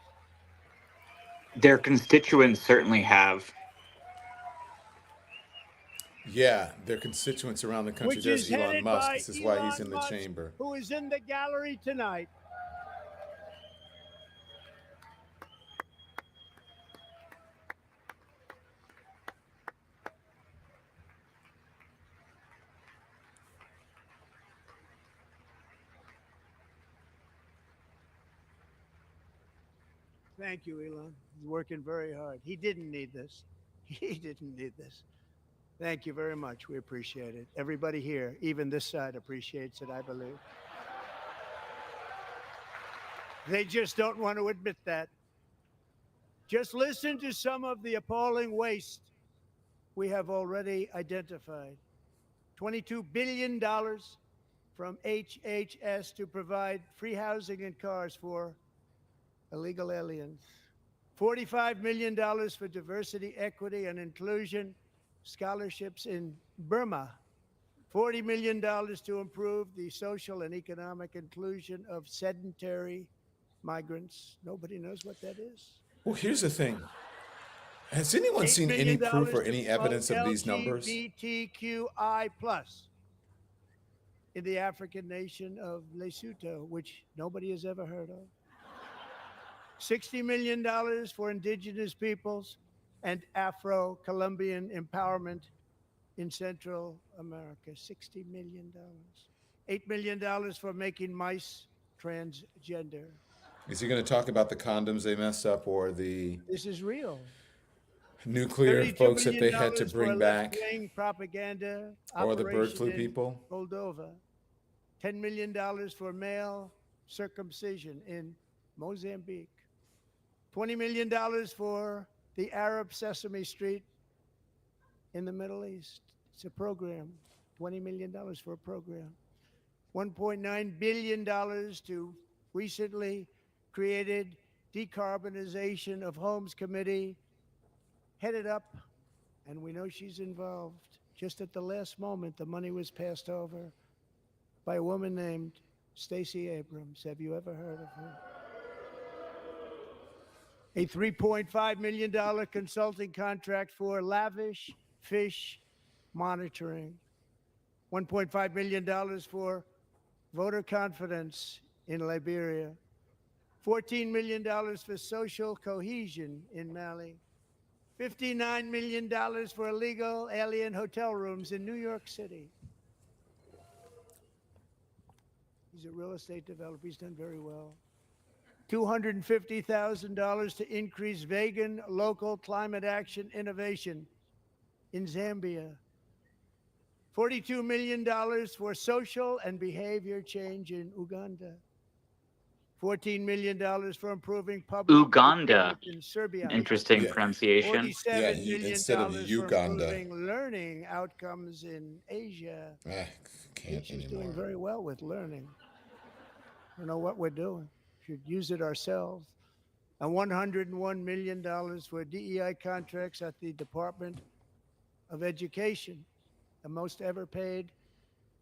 Their constituents certainly have. Yeah, their constituents around the country. Which There's is Elon headed Musk. by This is why he's Elon in the Musk, chamber. who is in the gallery tonight. Thank you, Elon. He's working very hard. He didn't need this. He didn't need this. Thank you very much. We appreciate it. Everybody here, even this side, appreciates it, I believe. They just don't want to admit that. Just listen to some of the appalling waste we have already identified. $22 billion from HHS to provide free housing and cars for illegal aliens. $45 million for diversity, equity, and inclusion scholarships in Burma. $40 million to improve the social and economic inclusion of sedentary migrants. Nobody knows what that is. Well, here's the thing. Has anyone seen any proof or any evidence of these numbers? LGBTQI+ in the African nation of Lesotho, which nobody has ever heard of. $60 million for indigenous peoples and Afro-Colombian empowerment in Central America. $60 million. $8 million for making mice transgender. Is he going to talk about the condoms they messed up or the This is real. nuclear $32 folks that they million had to for bring back, left-wing propaganda or the bird operation flu in people? Moldova. $10 million for male circumcision in Mozambique. $20 million for the Arab Sesame Street in the Middle East. It's a program. $20 million for a program. $1.9 billion to recently created Decarbonization of Homes Committee, headed up, and we know she's involved. Just at the last moment, the money was passed over by a woman named Stacey Abrams. Have you ever heard of her? A $3.5 million consulting contract for lavish fish monitoring. $1.5 million for voter confidence in Liberia. $14 million for social cohesion in Mali. $59 million for illegal alien hotel rooms in New York City. He's a real estate developer. He's done very well. $250,000 to increase vegan local climate action innovation in Zambia. $42 million for social and behavior change in Uganda. $14 million for improving public Uganda. in Serbia. Interesting Yeah. pronunciation. $47 Yeah, million instead of for Uganda. improving learning outcomes in Asia. Can't She's anymore. doing very well with learning. I don't know what we're doing. Should use it ourselves. And $101 million for DEI contracts at the Department of Education, the most ever paid,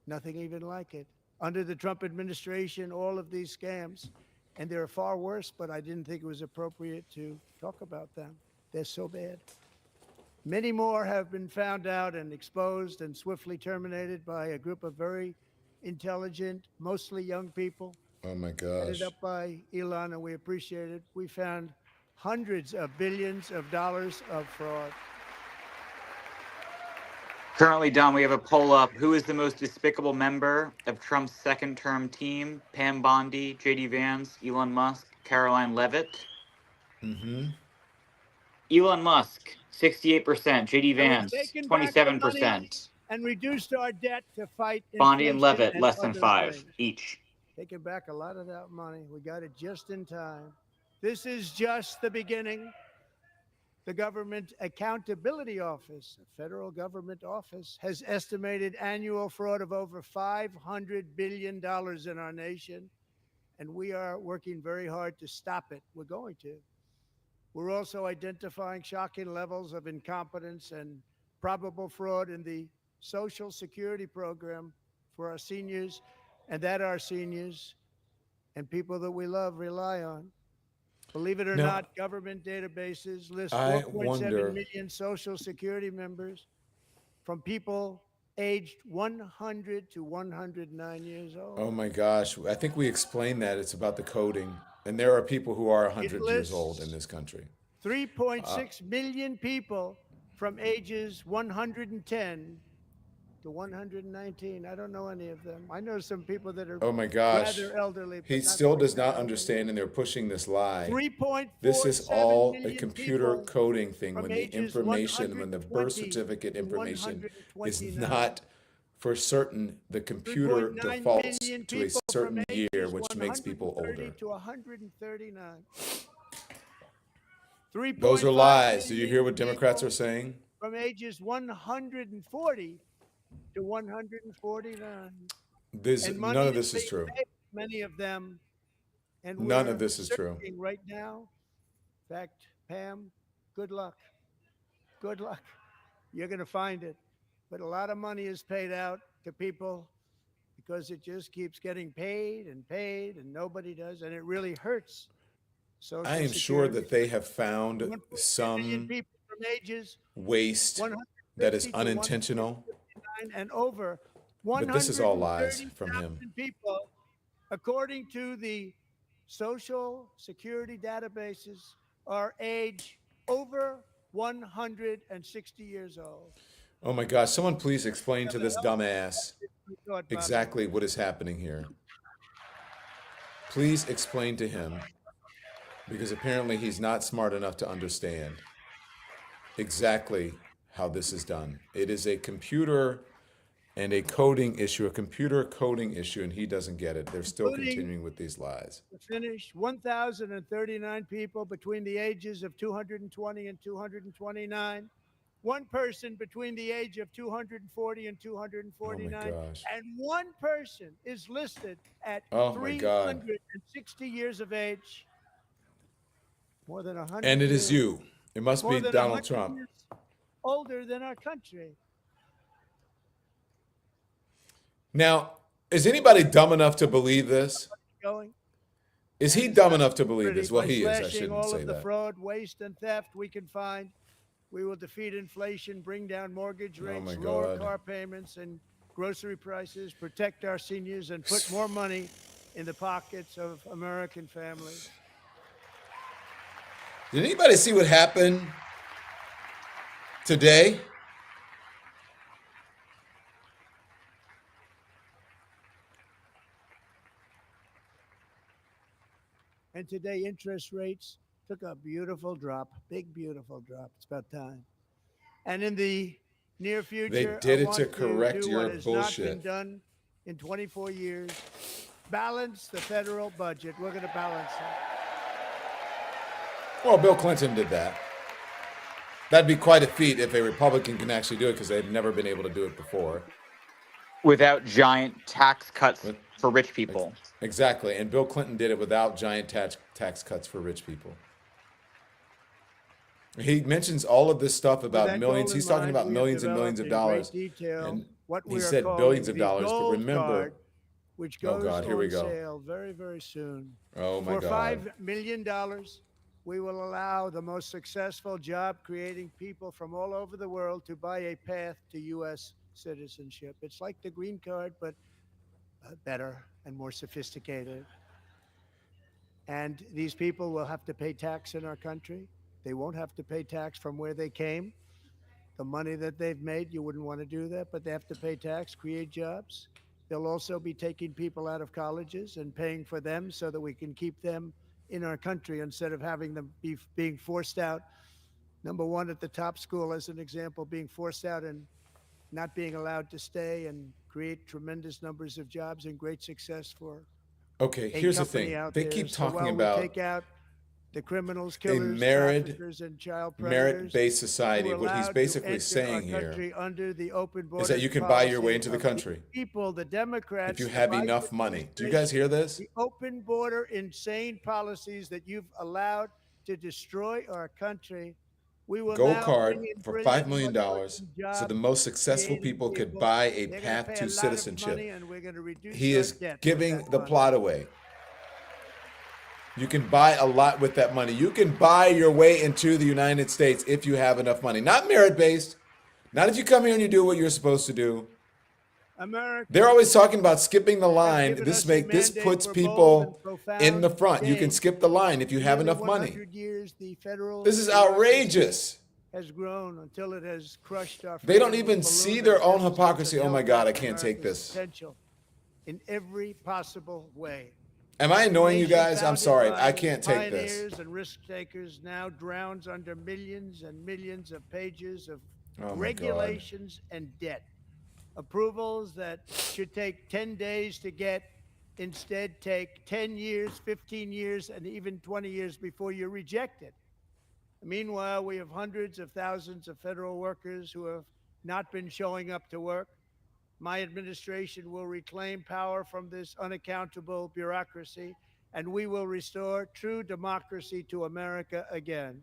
nothing even like it. Under the Trump administration, all of these scams, and they're far worse, but I didn't think it was appropriate to talk about them. They're so bad. Many more have been found out and exposed and swiftly terminated by a group of very intelligent, mostly young people, Oh my headed gosh. up by Elon, and we appreciate it. We found hundreds of billions of dollars of fraud. Currently, Don, we have a poll up. Who is the most despicable member of Trump's second-term team? Pam Bondi, J.D. Vance, Elon Musk, Caroline Leavitt. Mm-hmm. Elon Musk, 68%. J.D. And we've Vance, taken back the money 27%. and reduced our debt to fight Bondi and inflation Leavitt, less than other 5 things. each. Taking back a lot of that money. We got it just in time. This is just the beginning. The Government Accountability Office, a federal government office, has estimated annual fraud of over $500 billion in our nation, and we are working very hard to stop it. We're going to. We're also identifying shocking levels of incompetence and probable fraud in the Social Security program for our seniors, and that our seniors and people that we love rely on. Believe it or Now, not, government databases list I 4.7 wonder- million Social Security members from people aged 100 to 109 years old. Oh my gosh. I think we explained that. It's about the coding. And there are people who are 100 years old in this country. 3.6 million people from ages 110 to 119. I don't know any of them. I know some people that are Oh my gosh. rather elderly. He but not still quite does that not elderly. understand, and they're pushing this lie. 3.47 This is all a million computer people coding thing from when the ages information, when the birth 120 certificate to information is 129. not for certain. The computer 3.9 defaults million to a people from certain year, ages which makes people 130 older. to 139. Those are 3.5 lies. Do you million hear what Democrats people are saying? from ages 140 to 149. And money None of this is being true. paid, many of them. And None we're of this is true. searching right now. In fact, Pam, good luck. Good luck. You're going to find it. But a lot of money is paid out to people because it just keeps getting paid and nobody does. And it really hurts. Social I am sure Security. that they have found 1.2 million some people from ages waste that is 150 to unintentional. 159 and over. But this is all lies from him. 130,000 people, according to the Social Security databases, are age over 160 years old. Oh my gosh, someone please explain to this dumbass exactly what is happening here. Please explain to him, because apparently he's not smart enough to understand exactly how this is done. It is a computer and a coding issue, and he doesn't get it. They're still continuing with these lies. To finish, 1,039 people between the ages of 220 and 229. One person between the age of 240 and 249. Oh my gosh. And one person is listed at Oh my God. 360 years of age. More than 100 And it is years. you. It must More be than Donald 100 Trump. years older than our country. Now, is anybody dumb enough to believe this? Going. Is he dumb enough to believe this? Well, By he is. I slashing shouldn't all say of the that. fraud, waste, and theft we can find. We will defeat inflation, bring down mortgage rates, my lower God. car payments and grocery prices, protect our seniors, and put more money in the pockets of American families. Did anybody see what happened today? And today, interest rates took a beautiful drop, big, beautiful drop. It's about time. And in the near future, They did it to correct do your what has not been bullshit. done in 24 years. Balance the federal budget. We're going to balance it. Well, Bill Clinton did that. That'd be quite a feat if a Republican can actually do it, because they've never been able to do it before. Without giant tax cuts With- for rich people. Exactly. And Bill Clinton did it without giant tax cuts for rich people. He mentions all of this stuff With about that millions. goal He's in talking mind, about we have millions and millions developed of in great dollars. detail And what he we are said calling billions of the dollars, but Gold remember, Card, which Oh, goes God, here we on go. sale very, very soon. oh my For God. $5 million, we will allow the most successful job-creating people from all over the world to buy a path to U.S. citizenship. It's like the green card, but better and more sophisticated. And these people will have to pay tax in our country. They won't have to pay tax from where they came. The money that they've made, you wouldn't want to do that, but they have to pay tax, create jobs. They'll also be taking people out of colleges and paying for them so that we can keep them in our country instead of having them being forced out. Number one, at the top school, as an example, being forced out and not being allowed to stay and create tremendous numbers of jobs and great success for Okay, a here's the company thing. out They there. keep So talking while about we take out the criminals, killers, merit- traffickers, and child predators, merit-based society. we're What he's allowed to basically enter saying our here country under the open is that you can buy your way into the country People, the Democrats, if you have the Biden enough money. Do you guys hear this? the open border, insane policies that you've allowed to destroy our country. We will Gold now card bring in for brilliant, $5 million hardworking, so the most successful job-creating people could people. buy a They're gonna path pay a to lot of citizenship. money, and we're gonna reduce He our is debt with giving that the money. plot away. You can buy a lot with that money. You can buy your way into the United States if you have enough money. Not merit-based. Not if you come here and you do what you're supposed to do. America, They're always talking about skipping the line. given This us a this mandate puts for people bold and profound in the front. You can change. skip the line if you have Nearly enough money. 100 years, the federal This is bureaucracy outrageous. has grown until it has crushed our They don't freedom even with see balloon their and own deficits hypocrisy. and Oh my held God, back I can't take America's this. potential in every possible way. Am I annoying you Nation guys? I'm founded sorry. by I can't take this. pioneers and risk takers now drowns under millions and millions of pages of Oh my God. regulations and debt. Approvals that should take 10 days to get instead take 10 years, 15 years, and even 20 years before you're rejected. Meanwhile, we have hundreds of thousands of federal workers who have not been showing up to work. My administration will reclaim power from this unaccountable bureaucracy, and we will restore true democracy to America again.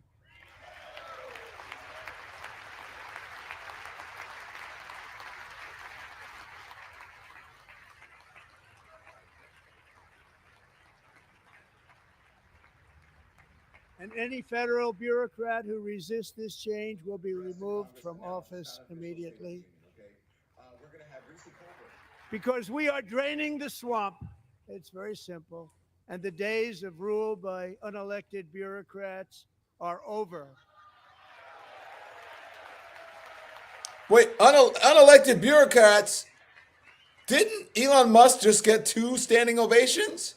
And any federal bureaucrat who resists this change will be removed from office immediately. We're going to have Reecie Colbert. Because we are draining the swamp. It's very simple. And the days of rule by unelected bureaucrats are over. Wait, unelected bureaucrats? Didn't Elon Musk just get 2 standing ovations?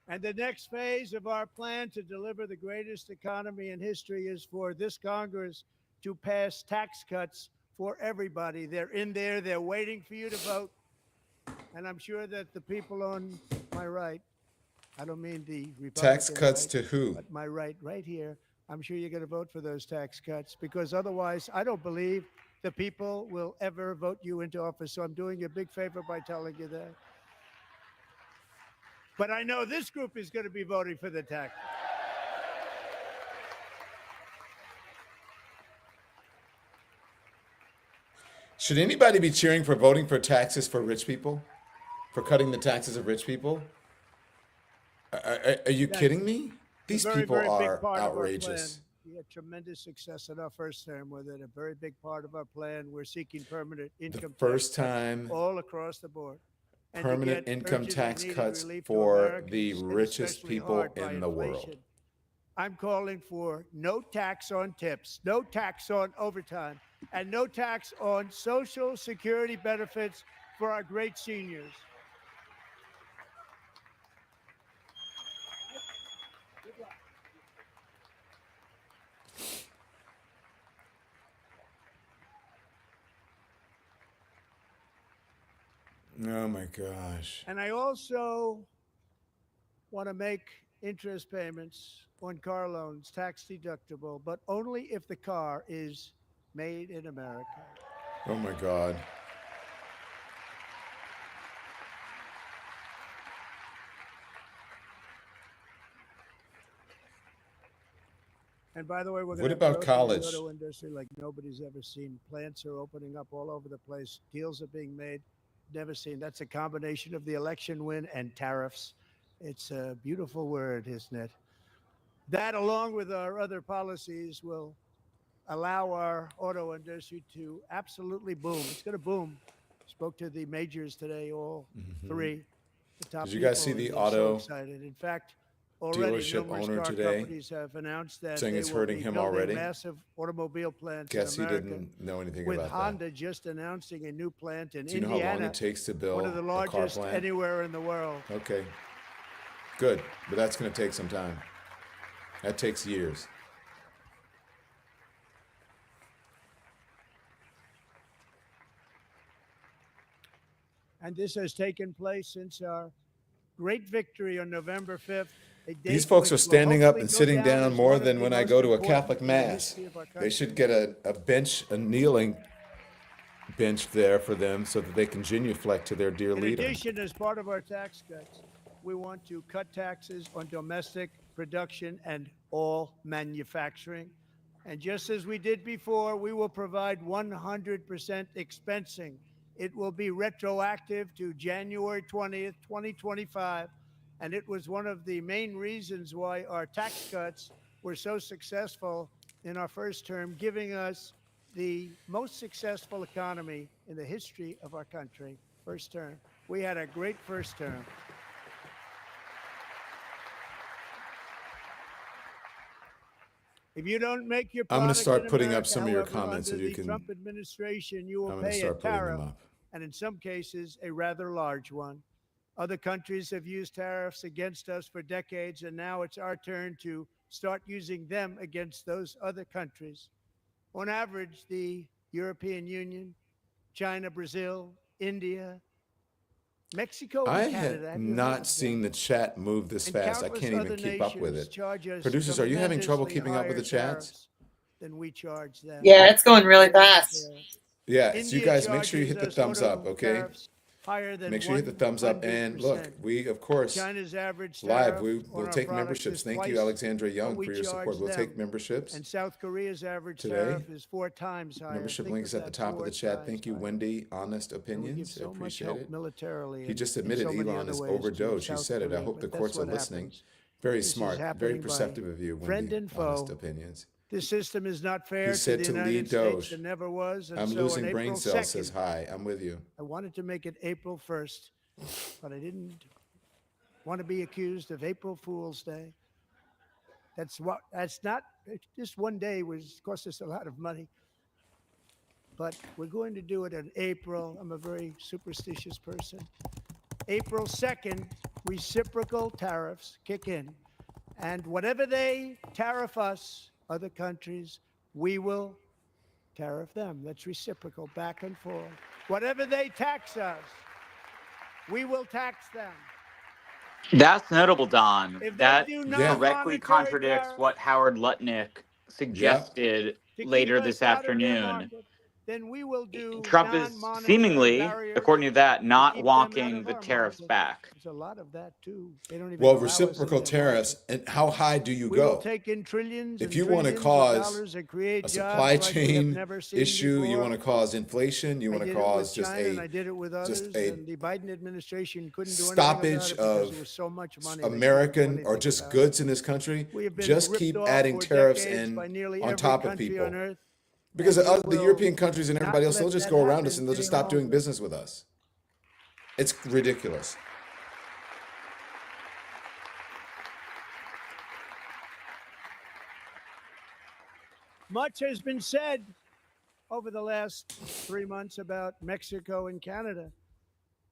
And the next phase of our plan to deliver the greatest economy in history is for this Congress to pass tax cuts for everybody. They're in there, they're waiting for you to vote. And I'm sure that the people on my right, I don't mean the Republican Tax cuts right, to who? but my right here, I'm sure you're going to vote for those tax cuts, because otherwise I don't believe the people will ever vote you into office. So I'm doing you a big favor by telling you that. But I know this group is going to be voting for the tax. Should anybody be cheering for voting for taxes for rich people? For cutting the taxes of rich people? Are you kidding me? These people are outrageous. We had tremendous success in our first term with it. A very big part of our plan. We're seeking permanent income The first tax cuts time all across the board. And to permanent get income urgent tax and needed cuts relief to for the Americans, and richest especially people hard by in the world. inflation. I'm calling for no tax on tips, no tax on overtime, and no tax on Social Security benefits for our great seniors. Oh my gosh. And I also want to make interest payments on car loans tax deductible, but only if the car is made in America. Oh my God. And by the way, we're What going to about college? the auto industry like nobody's ever seen. Plants are opening up all over the place. Deals are being made. Never seen. That's a combination of the election win and tariffs. It's a beautiful word, isn't it? That, along with our other policies, will allow our auto industry to absolutely boom. It's going to boom. Spoke to the majors today, all three. The top Did you guys see people, the and they're auto so excited. In fact, already dealership numerous owner car today companies have announced that saying they it's will hurting be him building already? massive automobile plants Guess in he America, didn't know anything with about Honda just announcing a new plant in that. Do you know how long Indiana, it takes to build one of the a car largest plant? anywhere in the world. Okay. Good. But that's going to take some time. That takes years. And this has taken place since our great victory on November 5th. These folks are standing up and sitting down more than when I go to a Catholic mass. They should get a bench, a kneeling bench there for them so that they can genuflect to their dear In leader. addition, as part of our tax cuts, we want to cut taxes on domestic production and all manufacturing. And just as we did before, we will provide 100% expensing. It will be retroactive to January 20th, 2025. And it was one of the main reasons why our tax cuts were so successful in our first term, giving us the most successful economy in the history of our country, first term. We had a great first term. If you don't make your I'm going to product start in putting up America, some of your however, comments so under you the can. Trump administration, you will I'm going to pay a start putting tariff, them up. and in some cases, a rather large one. Other countries have used tariffs against us for decades, and now it's our turn to start using them against those other countries. On average, the European Union, China, Brazil, India, Mexico, I and Canada. have Have you heard not of seen the them? chat move this And fast. I countless can't even other keep up with nations it. charge us Producers, are you having trouble tremendously keeping up with the higher chats? tariffs than we charge them. Yeah, it's going really They don't fast. care. Yeah, so you India guys make sure you hit the charges thumbs us up, auto okay? tariffs higher than Make sure you hit the thumbs up. And look, 100%. we, of course, China's average live, tariff we on will our take products memberships. is Thank you, twice Alexandra what Young, we for your support. charge We'll take them. memberships. And South Korea's average Today, tariff is 4 times higher. Membership Think link of is at the that, top of 4 the chat. times Thank you, higher. Wendy. Honest And we give opinions. I so much appreciate help it. militarily. He just and admitted so many Elon other is ways to overdosed. He South said it. I Korea, hope the but that's courts are what listening. happens. Very This is smart, very happening by perceptive of you, friend Wendy. and foe. Honest opinions. This system is not fair to said the to United lead States Doge. and never was. And I'm so losing on brain April cells, 2nd, says hi. I'm with you. I wanted to make it April 1st, but I didn't want to be accused of April Fool's Day. That's not, just one day was cost us a lot of money. But we're going to do it in April. I'm a very superstitious person. April 2nd, reciprocal tariffs kick in. And whatever they tariff us, other countries, we will tariff them. That's reciprocal, back and forth. Whatever they tax us, we will tax them. That's notable, Don. If they That do Yeah. directly non-monetary contradicts tariffs what Howard Lutnick suggested to later keep this us out of their afternoon. market, then we will do Trump is non-monetary seemingly, barriers according to that, to not keep them out walking of the our tariffs market. back. There's a lot of that too. They don't even Well, allow us in reciprocal their tariffs, market. and how high do you We will go? take in trillions If and you want to trillions of cause dollars and create a jobs supply like we have chain never seen issue, you before. want to cause inflation, you I want to did it with cause just China, and I did it with others, just a and the Biden administration couldn't do anything stoppage about it because of there was so much money. they couldn't do American or anything just about it. goods in this country. We have been Just ripped keep off adding for tariffs decades in by nearly on every top of country people. on earth. Because And we the will European countries and everybody not else, they'll let just that go around us happen and they'll just any stop doing longer. business with us. It's ridiculous. Much has been said over the last 3 months about Mexico and Canada,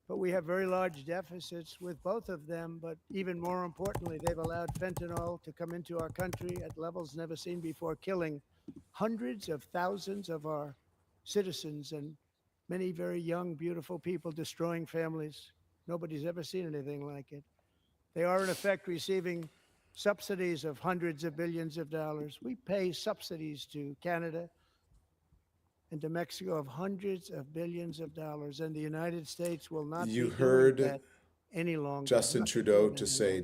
but we have very large deficits with both of them. But even more importantly, they've allowed fentanyl to come into our country at levels never seen before, killing hundreds of thousands of our citizens and many very young, beautiful people, destroying families. Nobody's ever seen anything like it. They are, in effect, receiving subsidies of hundreds of billions of dollars. We pay subsidies to Canada and to Mexico of hundreds of billions of dollars, and the United States will not You be doing heard that any longer. Justin Not Trudeau doing to it any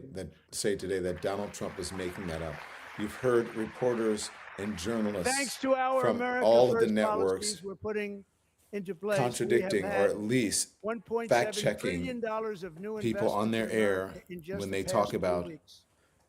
say longer. today that Donald Trump is making that up. You've heard reporters and journalists Thanks to our from America all of the First networks policies we're putting into place, contradicting we or have at least had $1.7 fact-checking trillion of new people on their investments in air America in just when the they past talk 2 about weeks.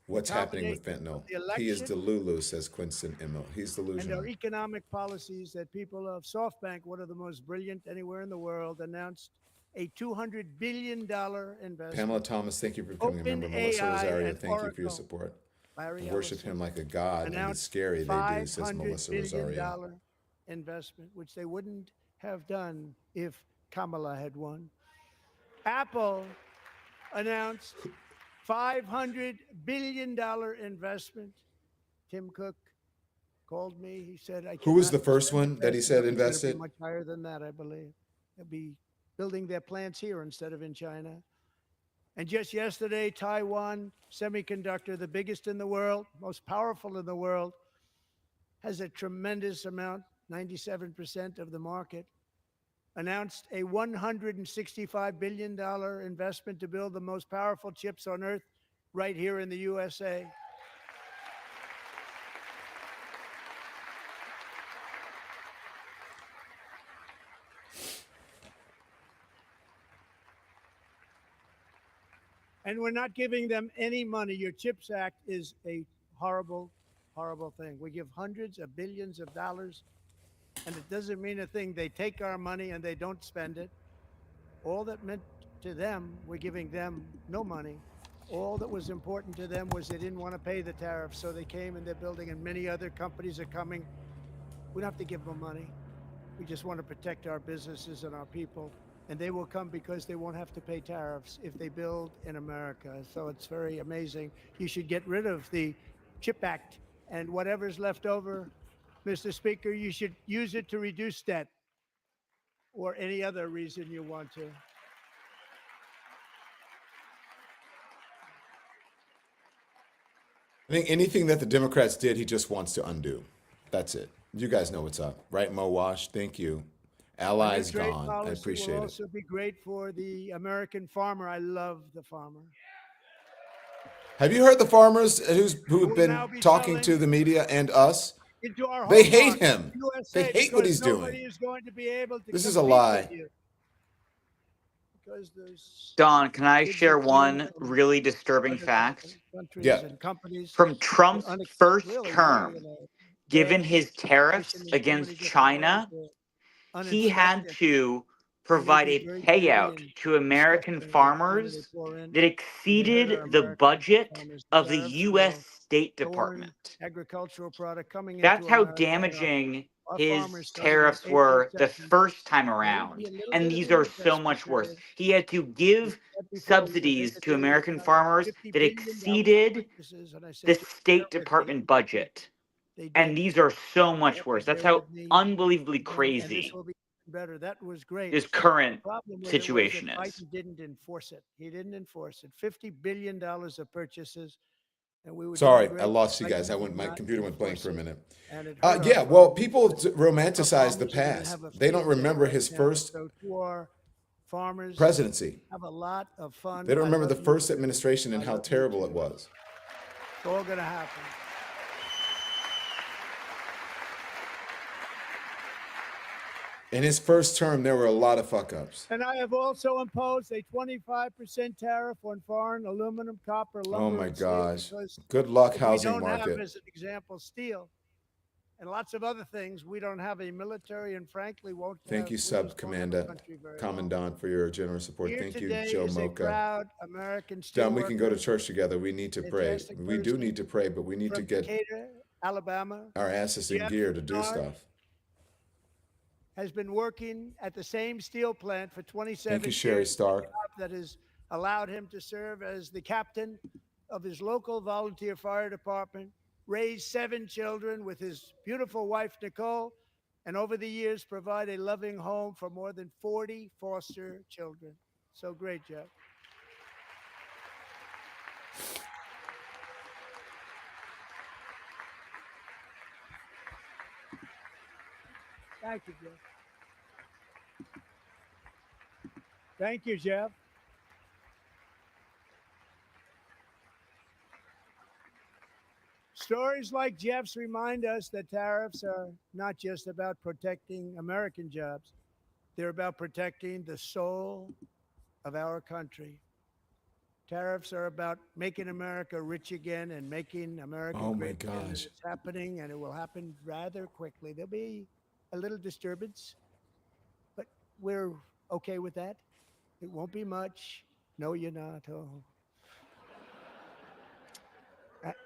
what's happening with Combination fentanyl. of the He is election delulu, says Quinston Immel. He's and delusional. our economic policies that people of SoftBank, one of the most brilliant anywhere in the world, announced a $200 billion investment. Pamela Thomas, thank you for becoming a member. Melissa OpenAI Rosario, and thank you for your Oracle. support. Larry We worship Ellison him like a god, and it's announced scary they do, says $500 Melissa billion Rosario. investment, which they wouldn't have done if Kamala had won. Apple announced $500 billion investment. Tim Cook called me. He said, Who was the cannot first spend one that he fast said enough. It's gonna invested? be much higher than that, I believe. They'll be building their plants here instead of in China. And just yesterday, Taiwan Semiconductor, the biggest in the world, most powerful in the world, has a tremendous amount, 97% of the market, announced a $165 billion investment to build the most powerful chips on earth right here in the USA. And we're not giving them any money. Your CHIPS Act is a horrible, horrible thing. We give hundreds of billions of dollars, and it doesn't mean a thing. They take our money and they don't spend it. All that meant to them, we're giving them no money. All that was important to them was they didn't want to pay the tariffs, so they came and they're building, and many other companies are coming. We don't have to give them money. We just want to protect our businesses and our people, and they will come because they won't have to pay tariffs if they build in America. So it's very amazing. You should get rid of the CHIP Act, and whatever's left over, Mr. Speaker, you should use it to reduce debt or any other reason you want to. I think anything that the Democrats did, he just wants to undo. That's it. You guys know what's up, right, Mo Wash? Thank you. Allies gone. I appreciate will it. also be great for the American farmer. I love the farmer. Have you heard the farmers who have will been now be talking selling to the media and us? Into our They home hate market, him. USA, They hate what because he's nobody doing. is going to be able to This is a compete lie. with you. Because there's Don, can I kids share that came one from really disturbing other fact? countries Yeah. and companies From that Trump's are first really term, in a given bad his tariffs position in so many against different ways. China, They're he had uninspected. to They provide be a very payout greedy to American and disgusting every time they farmers pour in. that We hurt exceeded our the American budget farmers. of the Tariffs U.S. will State thorn Department. agricultural product coming That's into how America. damaging Our his farmers starting on tariffs April were the 2nd, first time there will be around. a little And bit of these an are so adjustment much worse. period. He had to give Before we subsidies had to do American farmers $50 that billion exceeded purchases, and I said, the "Just bear State with me." Department budget. They And did. these are so You much have worse. to That's bear how with me. unbelievably And this crazy will be better. That was great. his current The problem with situation it was is. that Biden didn't enforce it. He didn't enforce it. $50 billion of purchases. And we were Sorry, doing I great. lost you Biden guys. did My not computer went blank enforce for a it, minute. and it hurt our Yeah, well, farmers. people Our romanticize the farmers are gonna past. have a They don't field day remember right his now. first So to our farmers, presidency. have a lot of fun. They don't I remember the love you. first administration and I how love you terrible it too. was. It's all going to happen. In his first term, there were a lot of fuck ups. And I have also imposed a 25% tariff on foreign aluminum, copper, lumber, Oh my and steel, gosh. because Good luck if we housing don't have, market. as an example, steel and lots of other things, we don't have a military, and frankly won't Thank have, you, we Sub just won't have a Commandant, country very long. Commandant, for your generous support. Here Thank you, today Joe is a Mocha. proud American John, we can go to steelworker, church together. We need to pray. fantastic We do person need to pray, but we need to from get Decatur, Alabama. our asses in Jeff gear to do Bernard stuff. has been working at the same steel plant for 27 Thank you, Sherry years. Stark. That has allowed him to serve as the captain of his local volunteer fire department, raise 7 children with his beautiful wife, Nicole, and over the years provide a loving home for more than 40 foster children. So great, Jeff. Thank you, Jeff. Thank you, Jeff. Stories like Jeff's remind us that tariffs are not just about protecting American jobs. They're about protecting the soul of our country. Tariffs are about making America rich again and making America Oh my great again. And gosh. it's happening, and it will happen rather quickly. There'll be a little disturbance, but we're okay with that. It won't be much. No, you're not. Oh.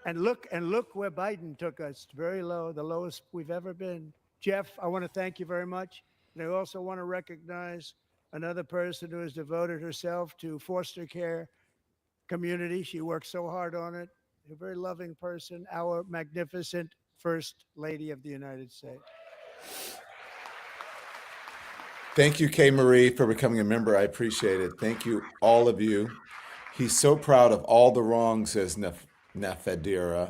And look where Biden took us. Very low, the lowest we've ever been. Jeff, I want to thank you very much. And I also want to recognize another person who has devoted herself to foster care community. She works so hard on it. A very loving person, our magnificent First Lady of the United States. Thank you, Kay Marie, for becoming a member. I appreciate it. Thank you, all of you. He's so proud of all the wrongs, says Nafadifra.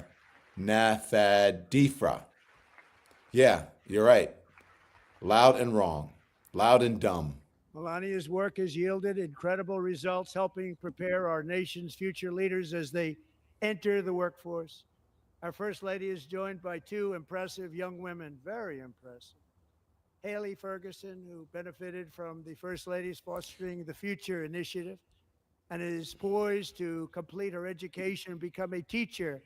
Yeah, you're right. Loud and wrong. Loud and dumb. Melania's work has yielded incredible results, helping prepare our nation's future leaders as they enter the workforce. Our First Lady is joined by 2 impressive young women, very impressive. Haley Ferguson, who benefited from the First Lady's Fostering the Future initiative and is poised to complete her education and become a teacher.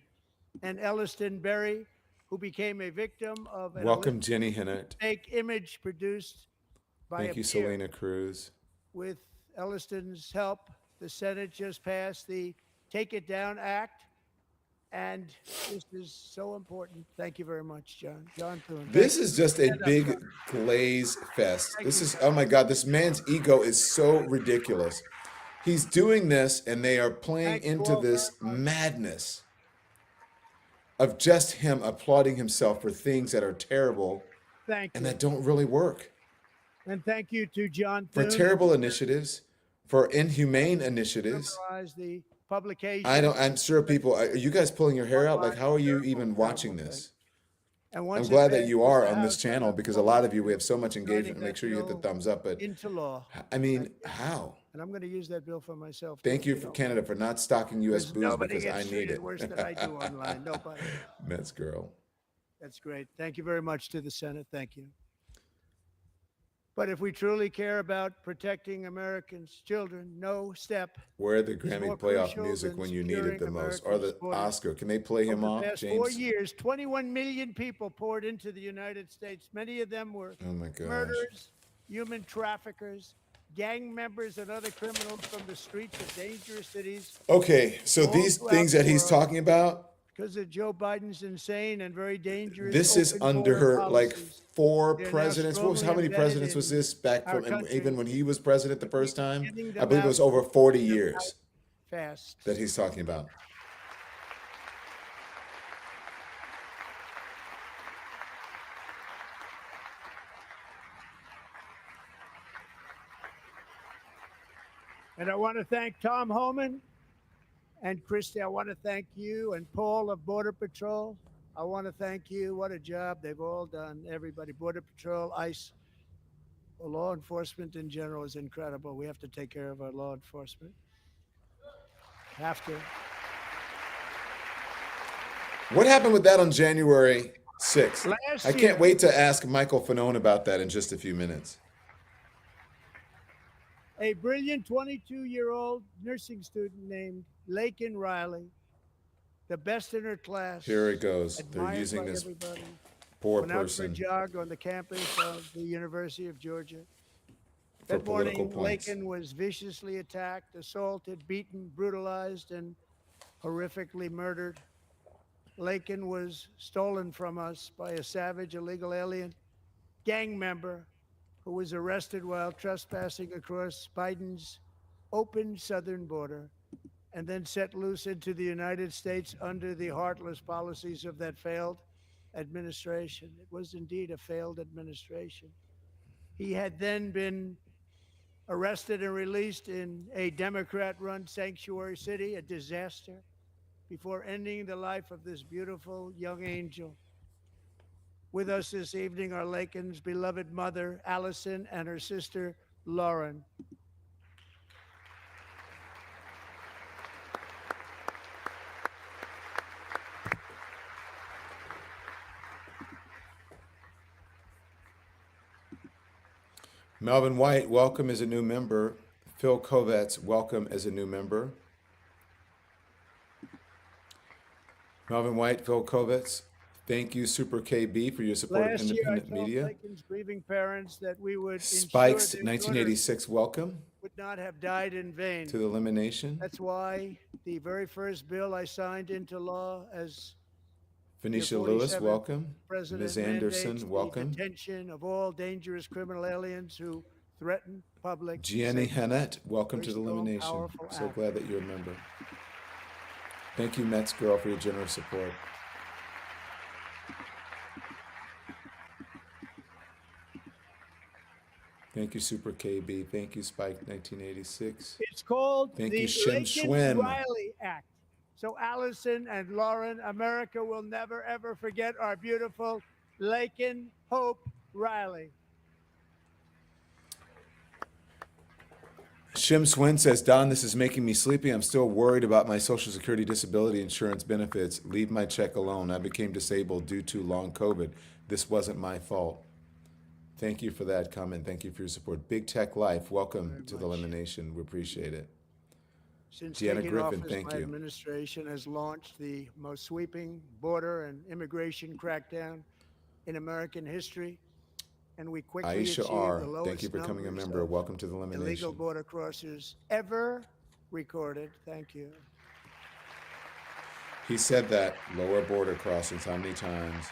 And Elliston Berry, who became a victim of an Welcome, Jenny Hinnant. fake image produced by Thank you, a peer Selena Cruz. with Elliston's help, the Senate just passed the Take It Down Act. And this is so important. Thank you very much, John. John Thune. This is just a big glaze fest. This is, oh my God, this man's ego is so ridiculous. He's doing this and they are playing into this madness of just him applauding himself for things that are terrible and that don't really work. And thank you to John For Thune terrible initiatives, for inhumane initiatives. The publication. I'm sure people, are you guys pulling your hair out? Like, how are you even watching this? I'm glad that you are on this channel because a lot of you, we have so much engagement. Make sure you hit the thumbs up. But into law. I mean, how? And I'm going to use that bill for myself. Thank you for Canada for not stocking U.S. booze because I need it. Worse than I do online. Nobody. Mets girl. That's great. Thank you very much to the Senate. Thank you. But if we truly care about protecting Americans' children, no step. Where the Grammy playoff music when you need it the most, or the Oscar? Can they play him off, James? For 4 years, 21 million people poured into the United States. Many of them were murderers, human traffickers, gang members, and other criminals from the streets of dangerous cities. Okay, so these things that he's talking about, because of Joe Biden's insane and very dangerous. This is under like 4 presidents. How many presidents was this back from, even when he was president the first time? I believe it was over 40 years that he's talking about. And I want to thank Tom Homan. And Christy, I want to thank you and Paul of Border Patrol. I want to thank you. What a job they've all done. Everybody, Border Patrol, ICE, law enforcement in general is incredible. We have to take care of our law enforcement. Have to. What happened with that on January 6th? I can't wait to ask Michael Fanone about that in just a few minutes. A brilliant 22-year-old nursing student named Laken Riley, the best in her class. Here it goes. They're using this poor person. Went out for a jog on the campus of the University of Georgia. That morning, Laken was viciously attacked, assaulted, beaten, brutalized, and horrifically murdered. Laken was stolen from us by a savage illegal alien gang member who was arrested while trespassing across Biden's open southern border and then set loose into the United States under the heartless policies of that failed administration. It was indeed a failed administration. He had then been arrested and released in a Democrat-run sanctuary city, a disaster, before ending the life of this beautiful young angel. With us this evening are Laken's beloved mother, Allison, and her sister, Lauren. Melvin White, welcome as a new member. Phil Kovats, welcome as a new member. Melvin White, Phil Kovats, thank you, Super KB, for your support of independent media. Laken's grieving parents that we would Spikes, 1986, welcome. Would not have died in vain. To the elimination. That's why the very first bill I signed into law as Phoenicia Lewis, welcome. Ms. Anderson, welcome. The detention of all dangerous criminal aliens who threaten public Gianni Hannett, welcome to the elimination. I'm so glad that you're a member. Thank you, Mets girl, for your generous support. Thank you, Super KB. Thank you, Spike 1986. It's called the Laken Riley Act. So Allison and Lauren, America will never, ever forget our beautiful Laken Hope Riley. Shim Swin says, Don, this is making me sleepy. I'm still worried about my Social Security disability insurance benefits. Leave my check alone. I became disabled due to long COVID. This wasn't my fault. Thank you for that comment. Thank you for your support. Big Tech Life, welcome to the elimination. We appreciate it. Since Deanna taking Griffin, office, thank my you. administration has launched the most sweeping border and immigration crackdown in American history. and we quickly Aisha achieved R., the lowest thank you for becoming a numbers member. of Welcome to the illegal elimination. border crossers ever recorded. Thank you. He said that lower border crossings, how many times?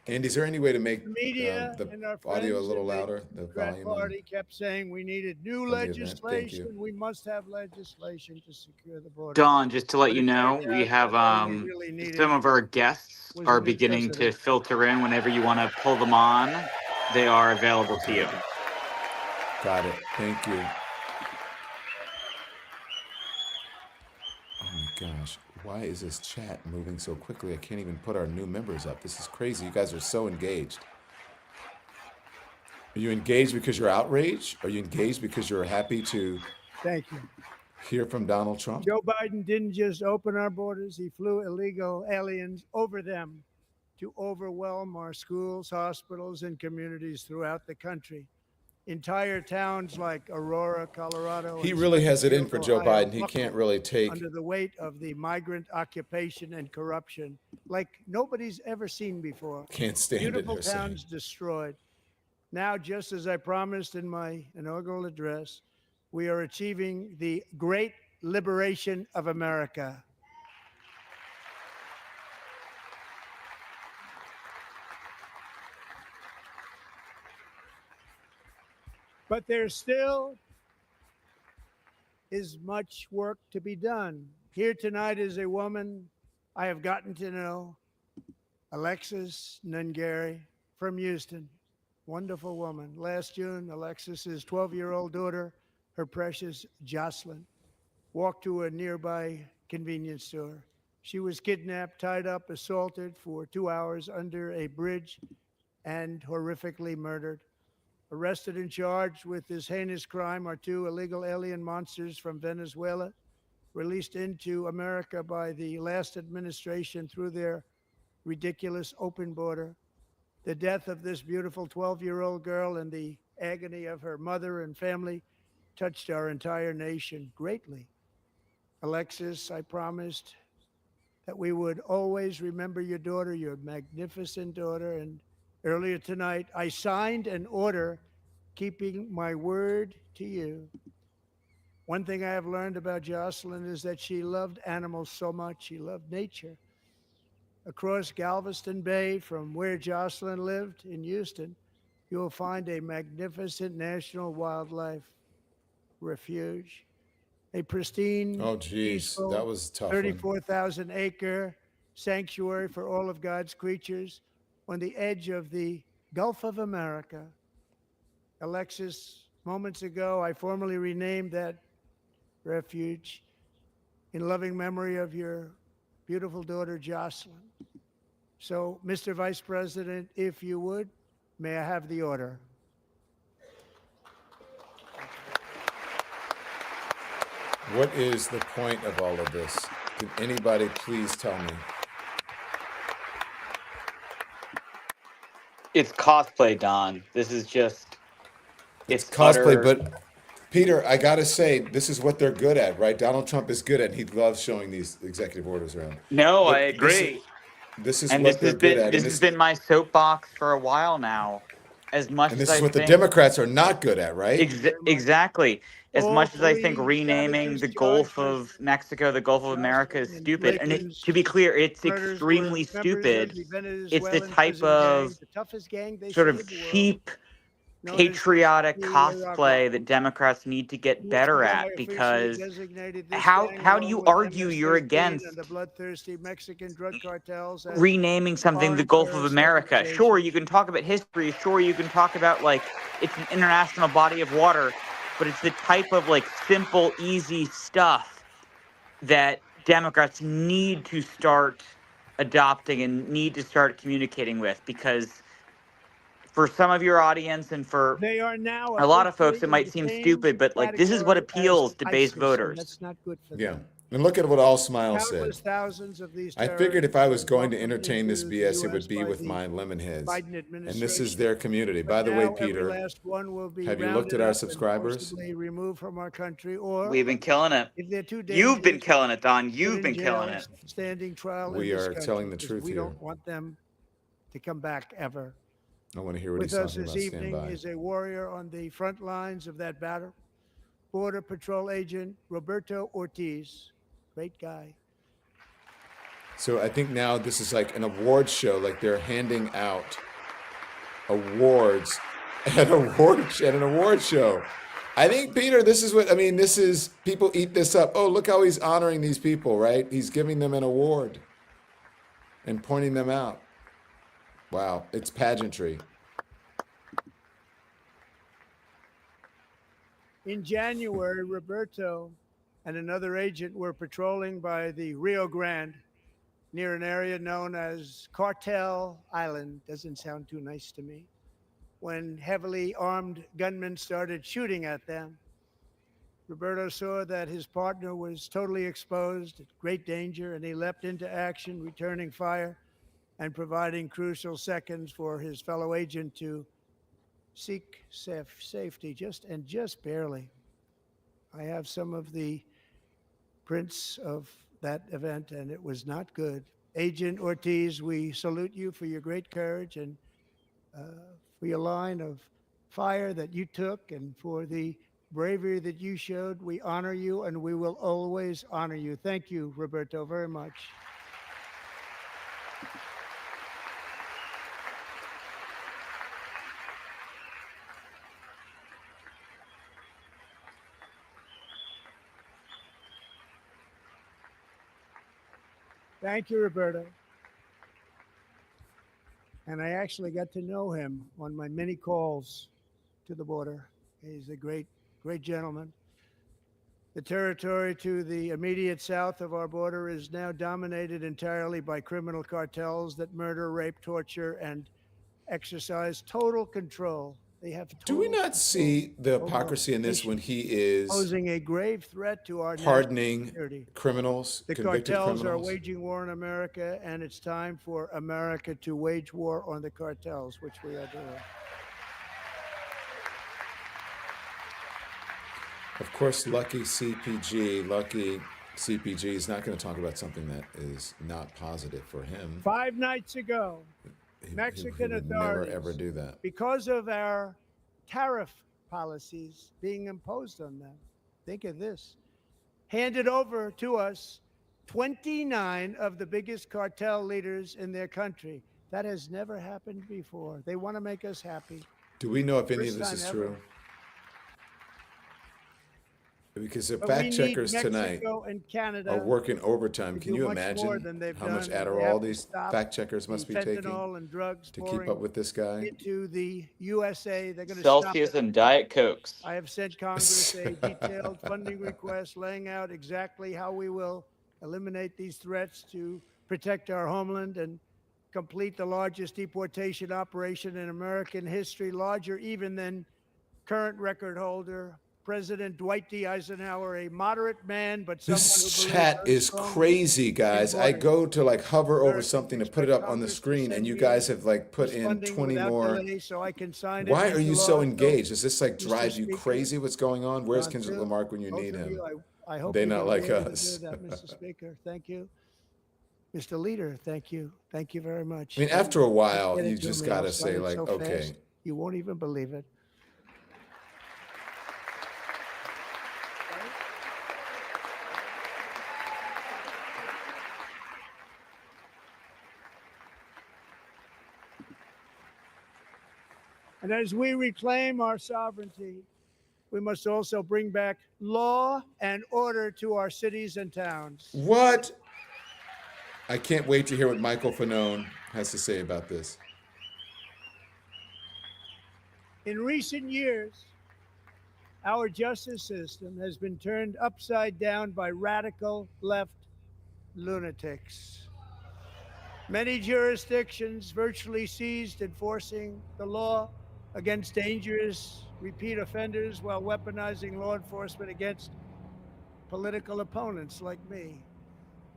Andy, is there any way to make The media the and our audio a friends little in the louder, the Democrat volume? Party kept saying we needed new the event? Thank you. legislation. We must have legislation to secure the border. Don, just to let But you it know, turned we out have that all we really needed some of our guests was are a new beginning to president. filter in. Whenever you want to pull them on, they are available to you. Got it. Thank you. Oh my gosh. Why is this chat moving so quickly? I can't even put our new members up. This is crazy. You guys are so engaged. Are you engaged because you're outraged? Are you engaged because you're happy to Thank you. hear from Donald Trump? Joe Biden didn't just open our borders, he flew illegal aliens over them to overwhelm our schools, hospitals, and communities throughout the country. Entire towns like Aurora, Colorado. He and really has it in for Springfield, Joe Ohio, Biden. He buckled can't really take. under the weight of the migrant occupation and corruption like nobody's ever seen before. Can't stand it. Beautiful they're saying. towns destroyed. Now, just as I promised in my inaugural address, we are achieving the great liberation of America. But there still is much work to be done. Here tonight is a woman I have gotten to know, Alexis Nungary from Houston. Wonderful woman. Last June, Alexis's 12-year-old daughter, her precious Jocelyn, walked to a nearby convenience store. She was kidnapped, tied up, assaulted for 2 hours under a bridge, and horrifically murdered. Arrested and charged with this heinous crime are 2 illegal alien monsters from Venezuela, released into America by the last administration through their ridiculous open border. The death of this beautiful 12-year-old girl and the agony of her mother and family touched our entire nation greatly. Alexis, I promised that we would always remember your daughter, your magnificent daughter, and earlier tonight, I signed an order keeping my word to you. One thing I have learned about Jocelyn is that she loved animals so much. She loved nature. Across Galveston Bay, from where Jocelyn lived in Houston, you will find a magnificent national wildlife refuge, a pristine, Oh, geez. peaceful, That was a tough. 34,000-acre sanctuary for all of God's creatures on the edge of the Gulf of America. Alexis, moments ago, I formally renamed that refuge in loving memory of your beautiful daughter, Jocelyn. So, Mr. Vice President, if you would, may I have the order? What is the point of all of this? Can anybody please tell me? It's cosplay, Don. This is just It's cosplay, utter- but Peter, I gotta say, this is what they're good at, right? Donald Trump is good at. He loves showing these executive orders around. No, But I agree. This is And what they're good at. This has been my soapbox for a while now. As much And as this is I what the think Democrats are not good at, right? exactly. As All much as I think 3 renaming senators the Gulf charged of Mexico the Gulf of America is Jocelyn and stupid, and Lakeland's to be clear, it's murders extremely were members of stupid. the It's the Venezuelan type prison of gang, the toughest gang they sort say of in the world, cheap known as patriotic the cosplay that Democrats need to get better I at, officially because designated this how gang, do along you with argue you're MS-13 against and the bloodthirsty Mexican drug cartels as renaming something the foreign Gulf of terrorist America? Sure, organizations? you can talk about history. Sure, you can talk about like it's an international body of water, but it's the type of like simple, easy stuff that Democrats need to start adopting and need to start communicating with, because for some of your audience and for They are now a lot of folks, officially it in might the seem same stupid, but like this is what category as appeals to base ISIS, and voters. that's not good for Yeah. them. And look at what All Smiles said. Countless thousands of these I figured if I was terrorists going to welcomed entertain this into the BS, it US would be by with the my lemon heads. Biden And this is administration. their community. By But the way, now every Peter, last one will be have you looked at rounded our up and subscribers? forcibly removed from our country, or We've been killing it. if they're too You've been dangerous, killing it, Don. put You've in been killing jail, it. standing trial We in this are country, telling the 'cause truth we here. don't want them to come back ever. I want to hear what With he's us talking this about. Stand evening by. is a warrior on the front lines of that battle, Border Patrol Agent Roberto Ortiz. Great guy. So I think now this is like an award show, like they're handing out awards at an award show. I think, Peter, this is what I mean. This is, people eat this up. Oh, look how he's honoring these people, right? He's giving them an award and pointing them out. Wow, it's pageantry. In January, Roberto and another agent were patrolling by the Rio Grande near an area known as Cartel Island. Doesn't sound too nice to me. When heavily armed gunmen started shooting at them, Roberto saw that his partner was totally exposed, at great danger, and he leapt into action, returning fire and providing crucial seconds for his fellow agent to seek safety, just barely. I have some of the prints of that event, and it was not good. Agent Ortiz, we salute you for your great courage and for your line of fire that you took and for the bravery that you showed. We honor you, and we will always honor you. Thank you, Roberto, very much. Thank you, Roberto. And I actually got to know him on my many calls to the border. He's a great, great gentleman. The territory to the immediate south of our border is now dominated entirely by criminal cartels that murder, rape, torture, and exercise total control. They have Do we total not see the over hypocrisy in this nation, when he is posing a grave threat to our national pardoning security? criminals, The convicted cartels are criminals? waging war in America, and it's time for America to wage war on the cartels, which we are doing. Of course, Lucky CPG is not going to talk about something that is not positive for him. 5 nights ago, He Mexican would never authorities, ever do that. because of our tariff policies being imposed on them, think of this, handed over to us 29 of the biggest cartel leaders in their country. That has never happened before. They want to make us happy. Do we know if any First of this time is ever. true? Because the But we fact need checkers tonight Mexico and Canada are working overtime. to Can do you much more imagine than they've how much done. They have Adderall to these stop fact checkers must the be taking fentanyl and drugs to keep up with this guy? into the USA. They're going to stop Celsius it. and Diet Cokes. I have sent Congress a detailed funding request laying out exactly how we will eliminate these threats to protect our homeland and complete the largest deportation operation in American history, larger even than current record holder President Dwight D. Eisenhower, a moderate man, but someone who This believes chat very is strongly crazy, in guys. I borders. go to like hover over Americans something to put it up expect on the Congress to screen, send and you me guys have like put this in funding 20 without more. delay so I can sign it Why into are you law. so engaged? Does this like Mr. drive you Speaker, crazy? What's going on? Where's John Kendrick Phil, Lamar when you both need of him? you, I hope They you're not gonna be like able to us. do that, Mr. Speaker. Thank you. Mr. Leader, thank you. Thank you very much. I mean, after a Just while, get it you to just me. got I'll to sign say it like, so okay, fast, you won't even believe it. And as we reclaim our sovereignty, we must also bring back law and order to our cities and towns. what? I can't wait to hear what Michael Fanone has to say about this. In recent years, our justice system has been turned upside down by radical left lunatics. Many jurisdictions virtually ceased enforcing the law against dangerous repeat offenders while weaponizing law enforcement against political opponents like me.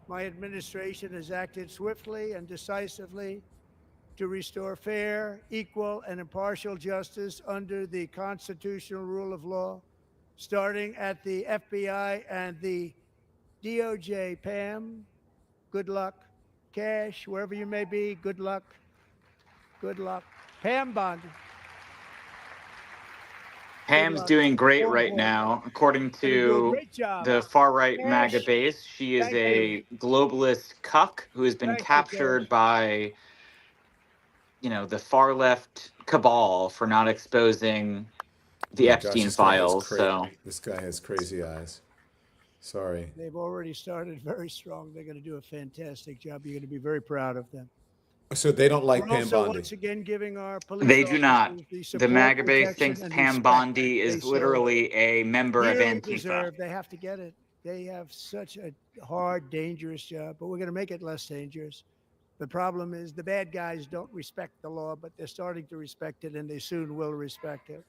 My administration has acted swiftly and decisively to restore fair, equal, and impartial justice under the constitutional rule of law, starting at the FBI and the DOJ. Pam, good luck. Cash, wherever you may be, good luck. Good luck. Pam Bondi. Pam's luck. doing great Forward. right now, according Gonna do a to great job. the far right Cash. MAGA base. She is Thank a globalist cuck who has been Thank you, captured Cash. by, the far left cabal for not exposing the Oh my Epstein this guy has files. So this guy has crazy eyes. Sorry. They've already started very strong. They're going to do a fantastic job. You're going to be very proud of them. So they don't like We're Pam also Bondi. once again giving our police they do not. officers the The support, MAGA base protection, thinks and Pam respect Bondi they is so literally a member of dearly Antifa. deserve. They have to get it. They have such a hard, dangerous job, but we're going to make it less dangerous. The problem is the bad guys don't respect the law, but they're starting to respect it, and they soon will respect it.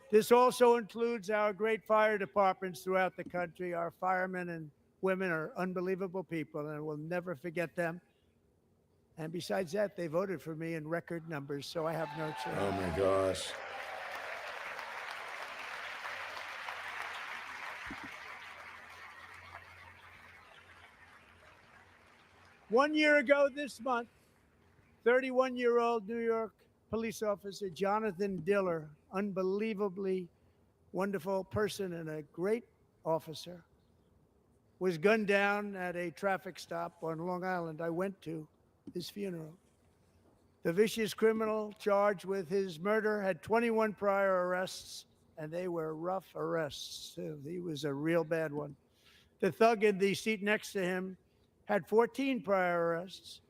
This also includes our great fire departments throughout the country. Our firemen and women are unbelievable people, and we'll never forget them. And besides that, they voted for me in record numbers, so I have no choice. Oh my gosh. One year ago this month, 31-year-old New York police officer Jonathan Diller, unbelievably wonderful person and a great officer, was gunned down at a traffic stop on Long Island. I went to his funeral. The vicious criminal charged with his murder had 21 prior arrests, and they were rough arrests, too. He was a real bad one. The thug in the seat next to him had 14 prior arrests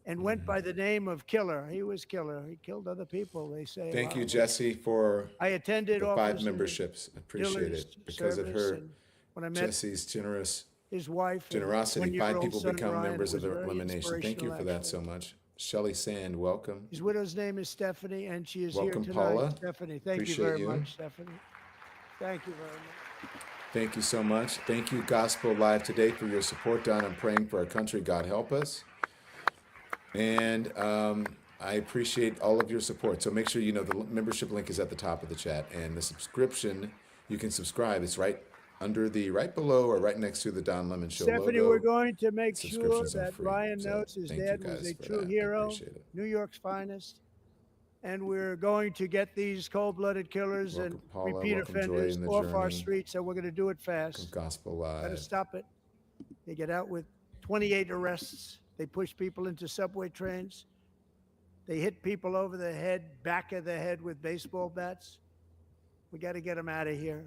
and went by the name of Killer. He was Killer. He killed other people, they say. Thank you, Jesse, for I attended the 5 Officer memberships. I appreciate Diller's it. Because of service, her, and when I met Jesse's generous his wife, and generosity, 5 one-year-old people son, become Ryan, members it of the was very elimination. Thank you for that so inspirational, much. Shelly Sand, welcome. His widow's name is Stephanie, and she is Welcome, here tonight. Paula. Stephanie, thank Appreciate you very you. much, Stephanie. Thank you very much. Thank you so much. Thank you, Gospel Live Today, for your support, Don. I'm praying for our country. God help us. And I appreciate all of your support. So make sure you know the membership link is at the top of the chat. And the subscription, you can subscribe. It's right below or right next to the Don Lemon Show Stephanie, logo. we're going to make sure Subscriptions are that free. Ryan So knows his thank you dad was guys a for true that. I hero, appreciate it. New York's finest. And we're going to get these cold-blooded killers Welcome, and Paula. repeat Welcome, Joy, offenders in the off our journey. streets, and we're going to do it fast. Welcome, Gospel Got to Live. stop it. They get out with 28 arrests. They push people into subway trains. They hit people over the head, back of the head with baseball bats. We got to get them out of here.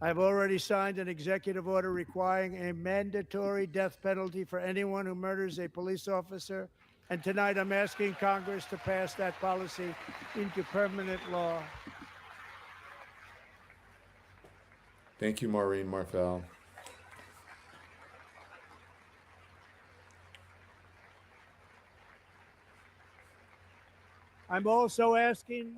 I've already signed an executive order requiring a mandatory death penalty for anyone who murders a police officer. And tonight I'm asking Congress to pass that policy into permanent law. Thank you, Maureen Marfell. I'm also asking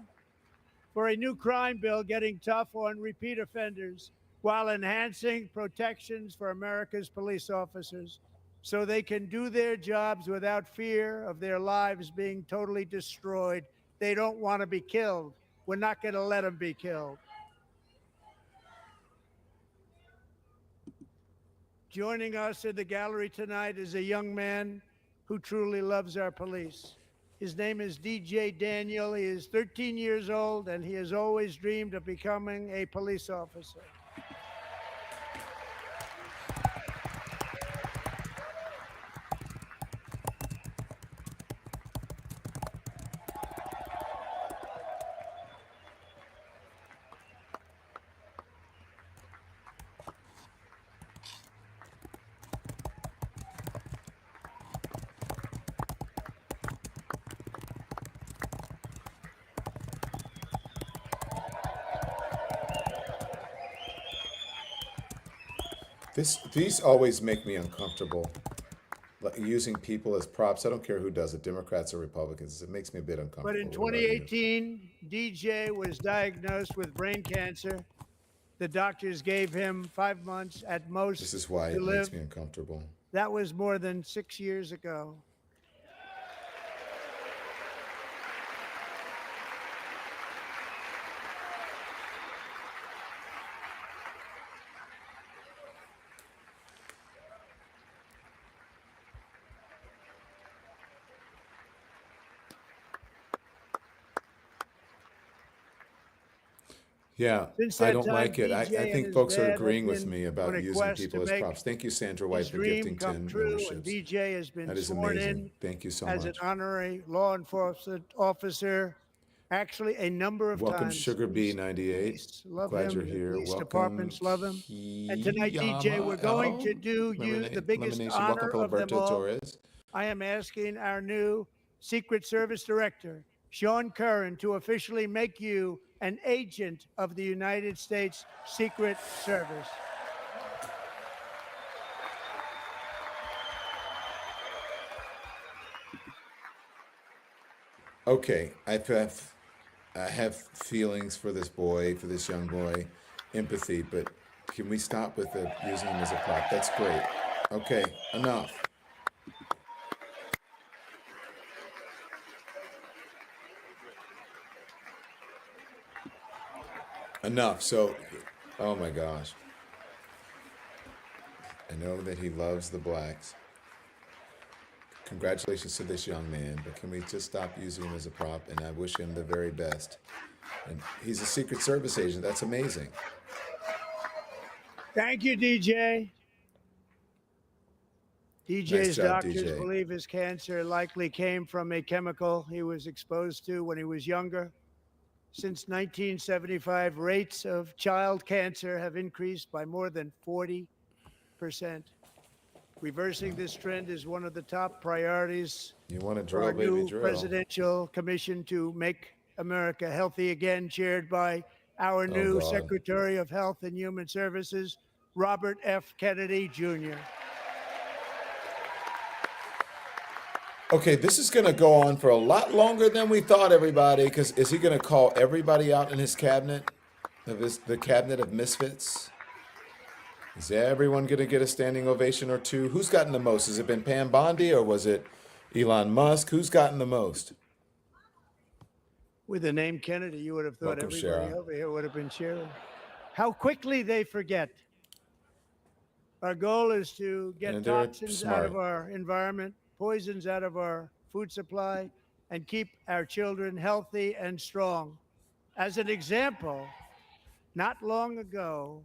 for a new crime bill getting tough on repeat offenders while enhancing protections for America's police officers so they can do their jobs without fear of their lives being totally destroyed. They don't want to be killed. We're not going to let them be killed. Joining us in the gallery tonight is a young man who truly loves our police. His name is DJ Daniel. He is 13 years old, and he has always dreamed of becoming a police officer. These always make me uncomfortable. Like using people as props. I don't care who does it, Democrats or Republicans. It makes me a bit uncomfortable. But in What about you? 2018, DJ was diagnosed with brain cancer, The doctors gave him 5 months at most This is why to it live. makes me uncomfortable. That was more than 6 years ago. Yeah, Since I that don't time, like it. I DJ and think his folks are dad agreeing have with been me on about a using quest people to as make props. Thank you, Sandra White, his for dream gifting come 10 true, and memberships. DJ has been That is sworn amazing. in Thank you so as an much. honorary law enforcement officer, actually a number of Welcome, times. Sugar Police B98. love Glad him, you're the here. police Welcome, departments love him. And tonight, DJ, we're going to do you the biggest Elimination. honor Welcome, of them Roberto all. Torres. I am asking our new Secret Service Director, Sean Curran, to officially make you an agent of the United States Secret Service. Okay, I have feelings for this boy, for this young boy, empathy, but can we stop with the using him as a prop? That's great. Okay, enough. Enough. So, oh my gosh. I know that he loves the blacks. Congratulations to this young man, but can we just stop using him as a prop? And I wish him the very best. And he's a Secret Service agent. That's amazing. Thank you, DJ. DJ's Nice job, doctors DJ. believe his cancer likely came from a chemical he was exposed to when he was younger. Since 1975, rates of child cancer have increased by more than 40%. Reversing this trend is one of the top priorities You want to for our drill, baby, new drill. presidential commission to make America healthy again, chaired by our new God. Secretary of Health and Human Services, Robert F. Kennedy Jr. Okay, this is going to go on for a lot longer than we thought, everybody, because is he going to call everybody out in his cabinet, the cabinet of misfits? Is everyone going to get a standing ovation or two? Who's gotten the most? Has it been Pam Bondi or was it Elon Musk? Who's gotten the most? With the name Kennedy, you would have thought Welcome, everybody Shara. over here would have been cheering. How quickly they forget. Our goal is to get And they're toxins out of smart. our environment, poisons out of our food supply, and keep our children healthy and strong. As an example, not long ago,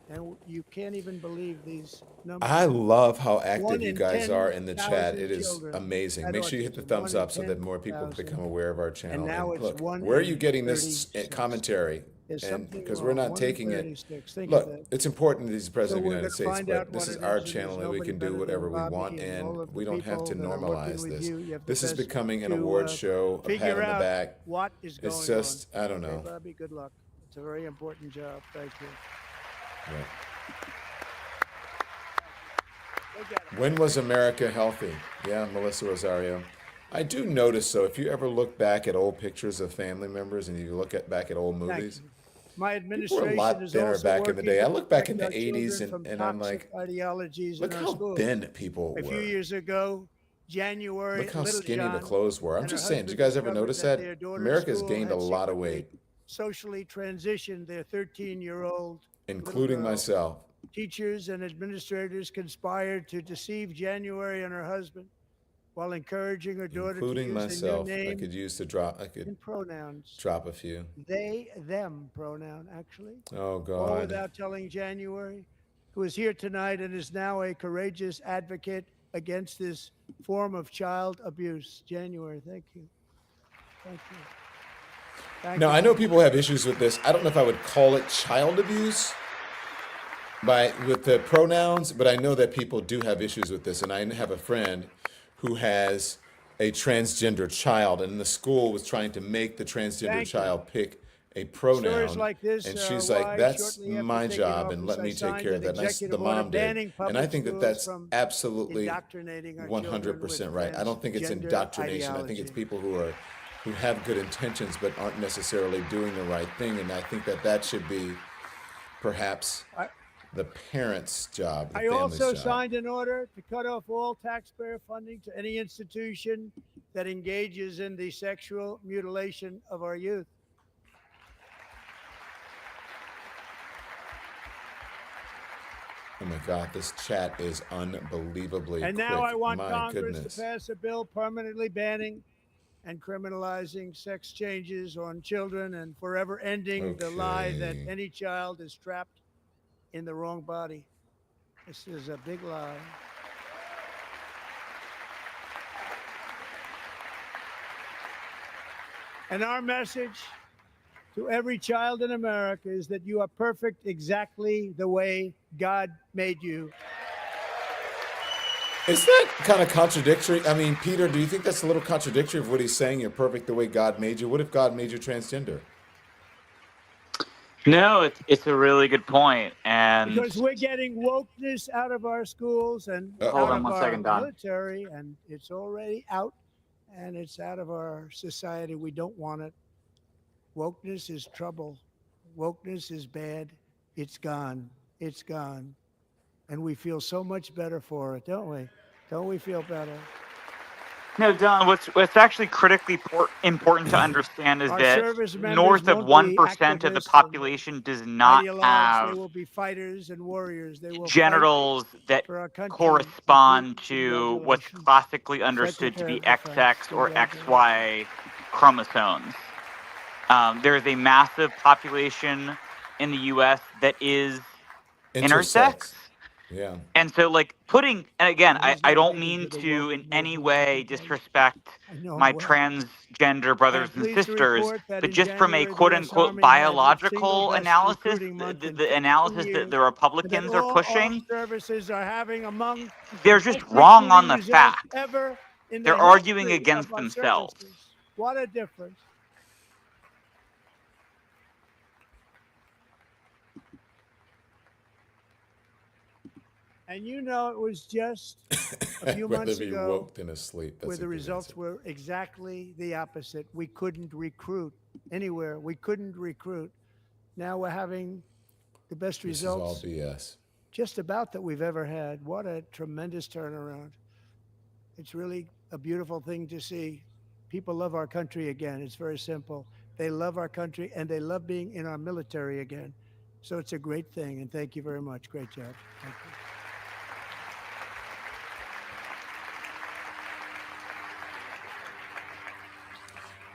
and you can't even believe these numbers. I love how active 1 you in guys are in the chat. 10,000 It is children amazing. had Make sure you hit the autism, thumbs 1 in up so that more people 10,000. become aware of our channel. now And it's look, 1 where are in you getting this 36. commentary? There's And something because wrong. we're not 1 in taking it. 36. Think of Look, that. it's important that he's president So of the we're United gonna States, find but out this what is it our is, and channel there's and we nobody can do better whatever than we Bobby want, and all and of the we don't have to people that are working normalize with this. you. You have the This is best becoming an to, award show, a pat figure on the out back. what is going It's just, on. I don't know. Okay, Bobby, good luck. It's a very important job. Thank you. Right. Look at it. When was America healthy? Yeah, Melissa Rosario. I do notice, though, if you ever look back at old pictures of family members and you look back at old Thank movies, you. My people were administration a lot is thinner also back in the working day. I to look back in protect the our 80s children from and I'm toxic like, ideologies look in our how schools. thin people A few were. years ago, January, Look how little skinny the John clothes were. I'm and her just saying, did you husband guys ever discovered notice that that? their daughter's America's school gained a had lot of secretly weight, socially transitioned their 13-year-old including girl. myself. Teachers and administrators conspired to deceive January and her husband while encouraging her daughter Including to use myself. a new I name could use to drop, I could and pronouns. drop a few. They, them pronoun, actually. Oh, All God. without telling January, who is here tonight and is now a courageous advocate against this form of child abuse. January, thank you. Thank you. Thank Now, you. I know people have issues with this. I don't know if I would call it child abuse with the pronouns, but I know that people do have issues with this. And I have a friend who has a transgender child, and the school was trying to make the transgender Thank you. child pick a pronoun. Stories like this and are she's why, like, that's shortly after my taking job, and office, let I me take signed care of an that. And the executive order mom did. banning And I public think that schools that's from absolutely indoctrinating our 100% right. I don't think it's transgender indoctrination. I think it's ideology. people who have good intentions but aren't necessarily doing the right thing. And I think that should be perhaps the parents' job, the I family's also job. signed an order to cut off all taxpayer funding to any institution that engages in the sexual mutilation of our youth. Oh my God, this chat is unbelievably And quick. now I want My Congress goodness. to pass a bill permanently banning and criminalizing sex changes on children and forever ending the lie that Okay. any child is trapped in the wrong body. This is a big lie. And our message to every child in America is that you are perfect exactly the way God made you. Is that kind of contradictory? I mean, Peter, do you think that's a little contradictory of what he's saying? You're perfect the way God made you. What if God made you transgender? No, it's a really good point. And Because we're getting wokeness out of our schools and Hold out on of one our second, Don. military, and it's already out, and it's out of our society. We don't want it. Wokeness is trouble. Wokeness is bad. It's gone. It's gone. And we feel so much better for it, don't we? Don't we feel better? no, Don, what's actually critically important to understand is Our that service members north of won't be 1% of the activists population does not ideologues. They have will be fighters and warriors. They will fight genitals that for our country. correspond Repeat, to what's congratulations. classically understood to Secretary be of Defense, XX or congratulations. XY chromosomes. There is a massive population in the U.S. that is intersex. Yeah. And so, like, putting, and again, He's I not don't big mean into the to woke in any movement, I way can tell you. disrespect I know him my well. transgender I brothers am and pleased to sisters, report that but in just from a January, the quote U.S. unquote Army had its single biological best analysis, recruiting month in 50 analysis that years, the and Republicans that are all armed pushing, services are having among they're the just best wrong on recruiting the results facts. ever in the They're arguing history against of our themselves. services. What a difference. And you know, it was just a few I'd rather months be ago woke than asleep. That's where a the good results answer. were exactly the opposite. We couldn't recruit anywhere. We couldn't recruit. Now we're having the best This is all results BS. just about that we've ever had. What a tremendous turnaround. It's really a beautiful thing to see. People love our country again. It's very simple. They love our country and they love being in our military again. So it's a great thing. And thank you very much. Great job. Thank you.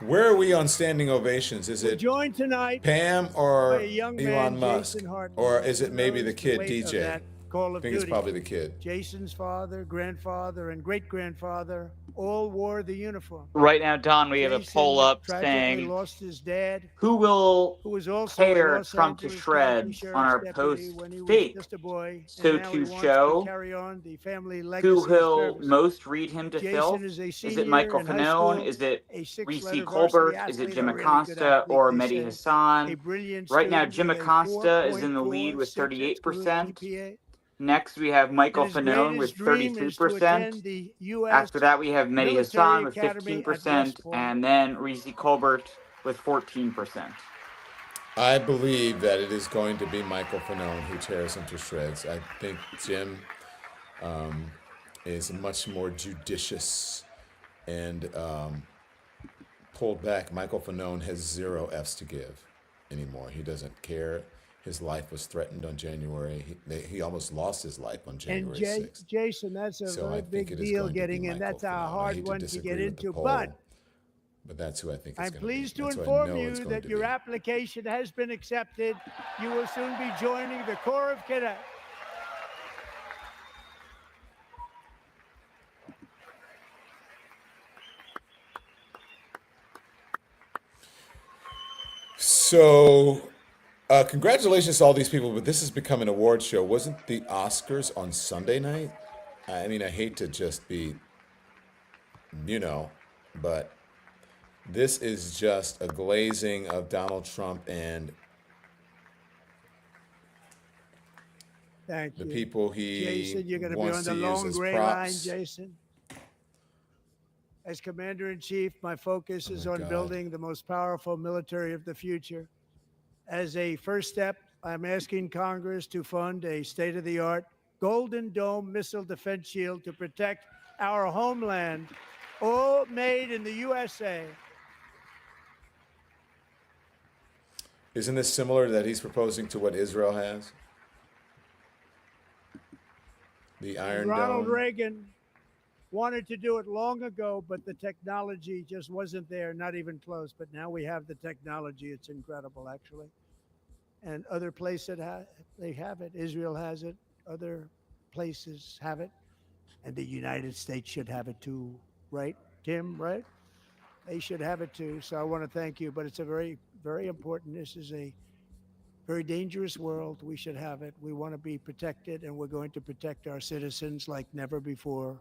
Where are we on standing ovations? Is We're it joined tonight Pam or by a young Elon man, Musk? Jason Hartman, Or is it who maybe knows the kid, weight of DJ? that Call I of think it's Duty. probably the kid. Jason's father, grandfather, and great-grandfather all wore the uniform. Right now, Don, we have a Jason poll up tragically saying lost his dad, who will who was also a tear Los Trump to Angeles County shreds on Sheriff's our deputy post when he was fake. just a boy, So and now he to wants show to carry on the family who legacy of will service. most read him to filth. Jason is a Is senior it Michael in high Fanone? school, Is it a Reecie six-letter varsity Colbert? Is it athlete, Jim a really good Acosta athlete, or they Mehdi say, a Hasan? brilliant Right now, student Jim with a Acosta is in the lead with 4.46 group 38%. GPA. Next, we have Michael And his Fanone with greatest dream is to 32%. attend the U.S. After that, we have Mehdi Military Hasan with Academy at 15%, West Point. and then Reecie Colbert with 14%. I believe that it is going to be Michael Fanone who tears him to shreds. I think Jim is much more judicious and pulled back. Michael Fanone has 0 F's to give anymore. He doesn't care. His life was threatened on January. He almost lost his life on January 6th. Jason, that's a So I very think big it is deal going to be getting in. Michael That's a Fanone. I hard hate one to disagree get with the into. poll, but that's who I think it's I'm going to be. pleased to That's who I inform know you it's going that to your be. application has been accepted. You will soon be joining the Corps of Cadets. So, congratulations to all these people, but this has become an award show. Wasn't the Oscars on Sunday night? I mean, I hate to just be, but this is just a glazing of Donald Trump and Thank the you. people he Jason, you're going to be wants on to the use long as gray line, props. Jason. As Commander-in-Chief, my focus is my on God. building the most powerful military of the future. As a first step I'm asking Congress to fund a state-of-the-art Golden Dome missile defense shield to protect our homeland, all made in the USA. Isn't this similar that he's proposing to what Israel has? The Iron Ronald Dome. Reagan wanted to do it long ago, but the technology just wasn't there, not even close. But now we have the technology. It's incredible, actually. And other places they have it. Israel has it. Other places have it. And the United States should have it too, right, Tim, right? They should have it too. So I want to thank you. But it's a very, very important. This is a very dangerous world. We should have it. We want to be protected, and we're going to protect our citizens like never before.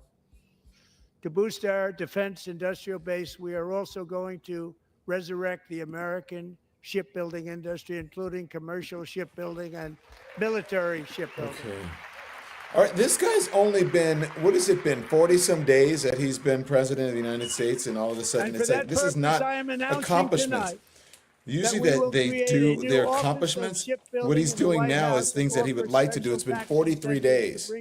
To boost our defense industrial base, we are also going to resurrect the American shipbuilding industry, including commercial shipbuilding and military shipbuilding. Okay. All right, this guy's only been, what has it been, 40-some days that he's been president of the United States, and all of a sudden it's like, this is not accomplishments. Usually that they do their accomplishments. What he's doing now is things that he would like to do. It's been 43 days.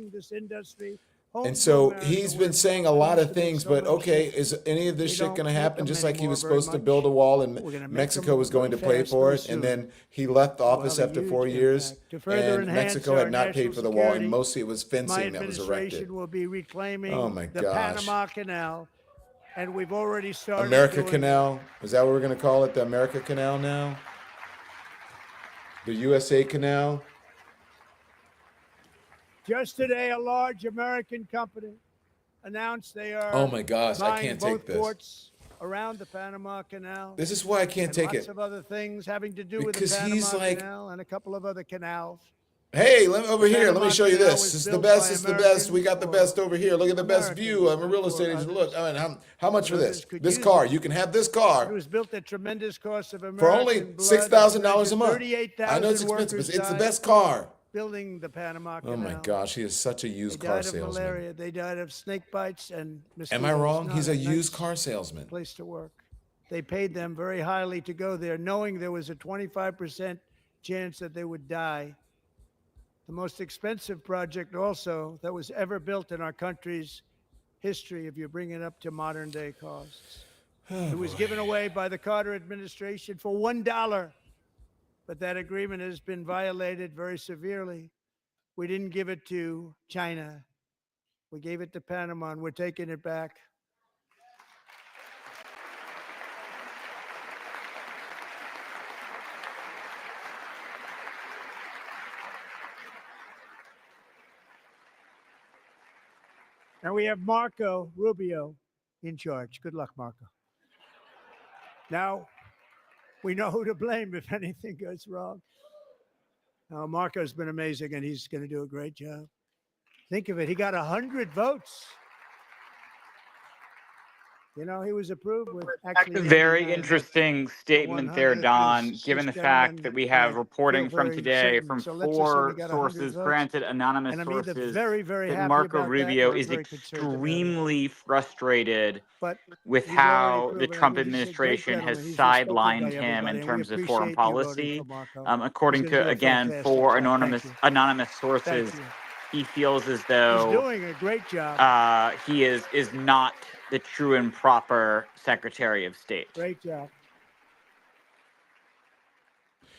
And so he's been saying a lot of things, but okay, is any of this shit going to happen? Just like he was supposed to build a wall and Mexico was going to pay for it, and then he left office after 4 years, and Mexico had not paid for the wall, and mostly it was fencing that was erected. Will be reclaiming Oh my the gosh. Panama Canal, and we've already started. America Canal? Is that what we're going to call it? The America Canal now? The USA Canal? Just today, a large American company announced they are Oh my gosh, I buying can't both take this. ports around the Panama Canal. This is why I can't and take lots it. of other things having to do with the Because Panama he's like, Canal and a couple of other canals. hey, over here, let me Panama show you Canal this. was This is the built best, by this is the best. We got the Americans best over here. Look at the best Americans, view. I'm a not real for estate agent. Look, others. I mean, how much for Others this? could This use car, it. you can have this It car was built at tremendous cost of American for only blood, $6,000 a month. 38,000 I know it's expensive, workers but it's the died best car. building the Panama Canal. Oh my gosh, he is such a They used died car of salesman. malaria. They died of snake bites and mosquitoes. Am I wrong? Not He's a nice used car salesman. place to work. They paid them very highly to go there, knowing there was a 25% chance that they would die. The most expensive project also that was ever built in our country's history, if you bring it up to modern day costs. It was given away by the Carter administration for $1, but that agreement has been violated very severely. We didn't give it to China. We gave it to Panama, and we're taking it back. And we have Marco Rubio in charge. Good luck, Marco. Now, we know who to blame if anything goes wrong. Marco's been amazing, and he's going to do a great job. Think of it. He got 100 votes. You know, he was approved with actually Very 99, interesting statement there, 100 Don, is given the just fact gentlemen, that we have and I reporting feel from very today certain. from So let's assume four he got 100 sources, votes. granted anonymous And I'm either sources, very, very that happy Marco about that Rubio or is very concerned about it. extremely frustrated But with he's already how the proven, Trump he's a great administration has gentleman. He's respected by sidelined him everybody, in and we terms of foreign appreciate you voting policy. for Marco. According He's gonna to, do a again, fantastic four job. Thank you. anonymous sources, Thank you. he feels as He's though doing a great job. he is not the true and proper Secretary of State. Great job.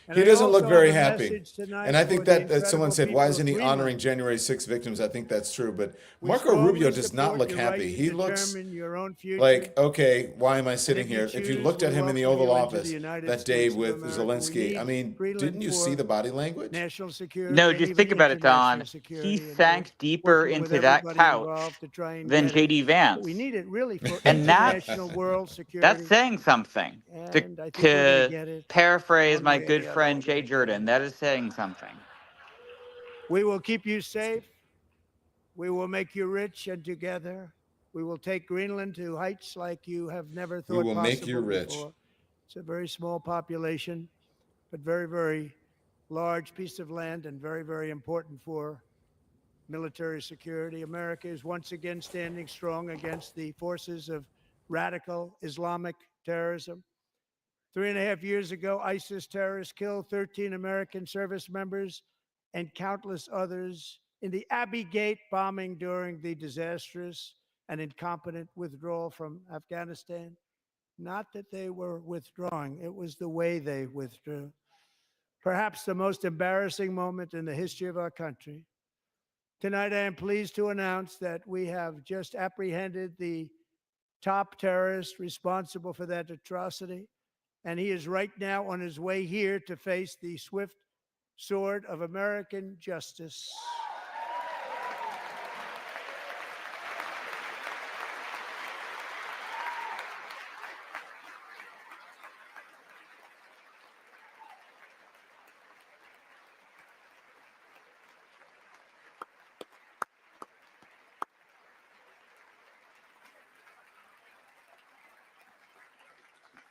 And He I doesn't look also very have a happy. message tonight And I think for the that someone incredible said, why people isn't of he Greenland. honoring January 6 victims? I think that's true. But We Marco strongly Rubio does not support look your right happy. to He looks determine your own future. like, okay, why am I sitting if you here? If you choose, looked at we him in the welcome Oval you into the Office United that day States of with America. We Zelensky, I need mean, Greenland didn't you see for the body language? national security. No, and just even think about it, Don. international security, He and we're sank deeper working with into that everybody couch involved to try and than get it. JD But Vance. we need it really for And international world security. that's saying something. And I think we're To gonna get it paraphrase one my way or good the other, friend we're Jay gonna get Jordan, it. that is saying something. We will keep you safe. We will make you rich, and together we will take Greenland to heights like you have never thought will possible make you rich. before. It's a very small population, but very, very large piece of land and very, very important for military security. America is once again standing strong against the forces of radical Islamic terrorism. 3.5 years ago, ISIS terrorists killed 13 American service members and countless others in the Abbey Gate bombing during the disastrous and incompetent withdrawal from Afghanistan. Not that they were withdrawing, it was the way they withdrew. Perhaps the most embarrassing moment in the history of our country. Tonight, I am pleased to announce that we have just apprehended the top terrorist responsible for that atrocity, and he is right now on his way here to face the swift sword of American justice.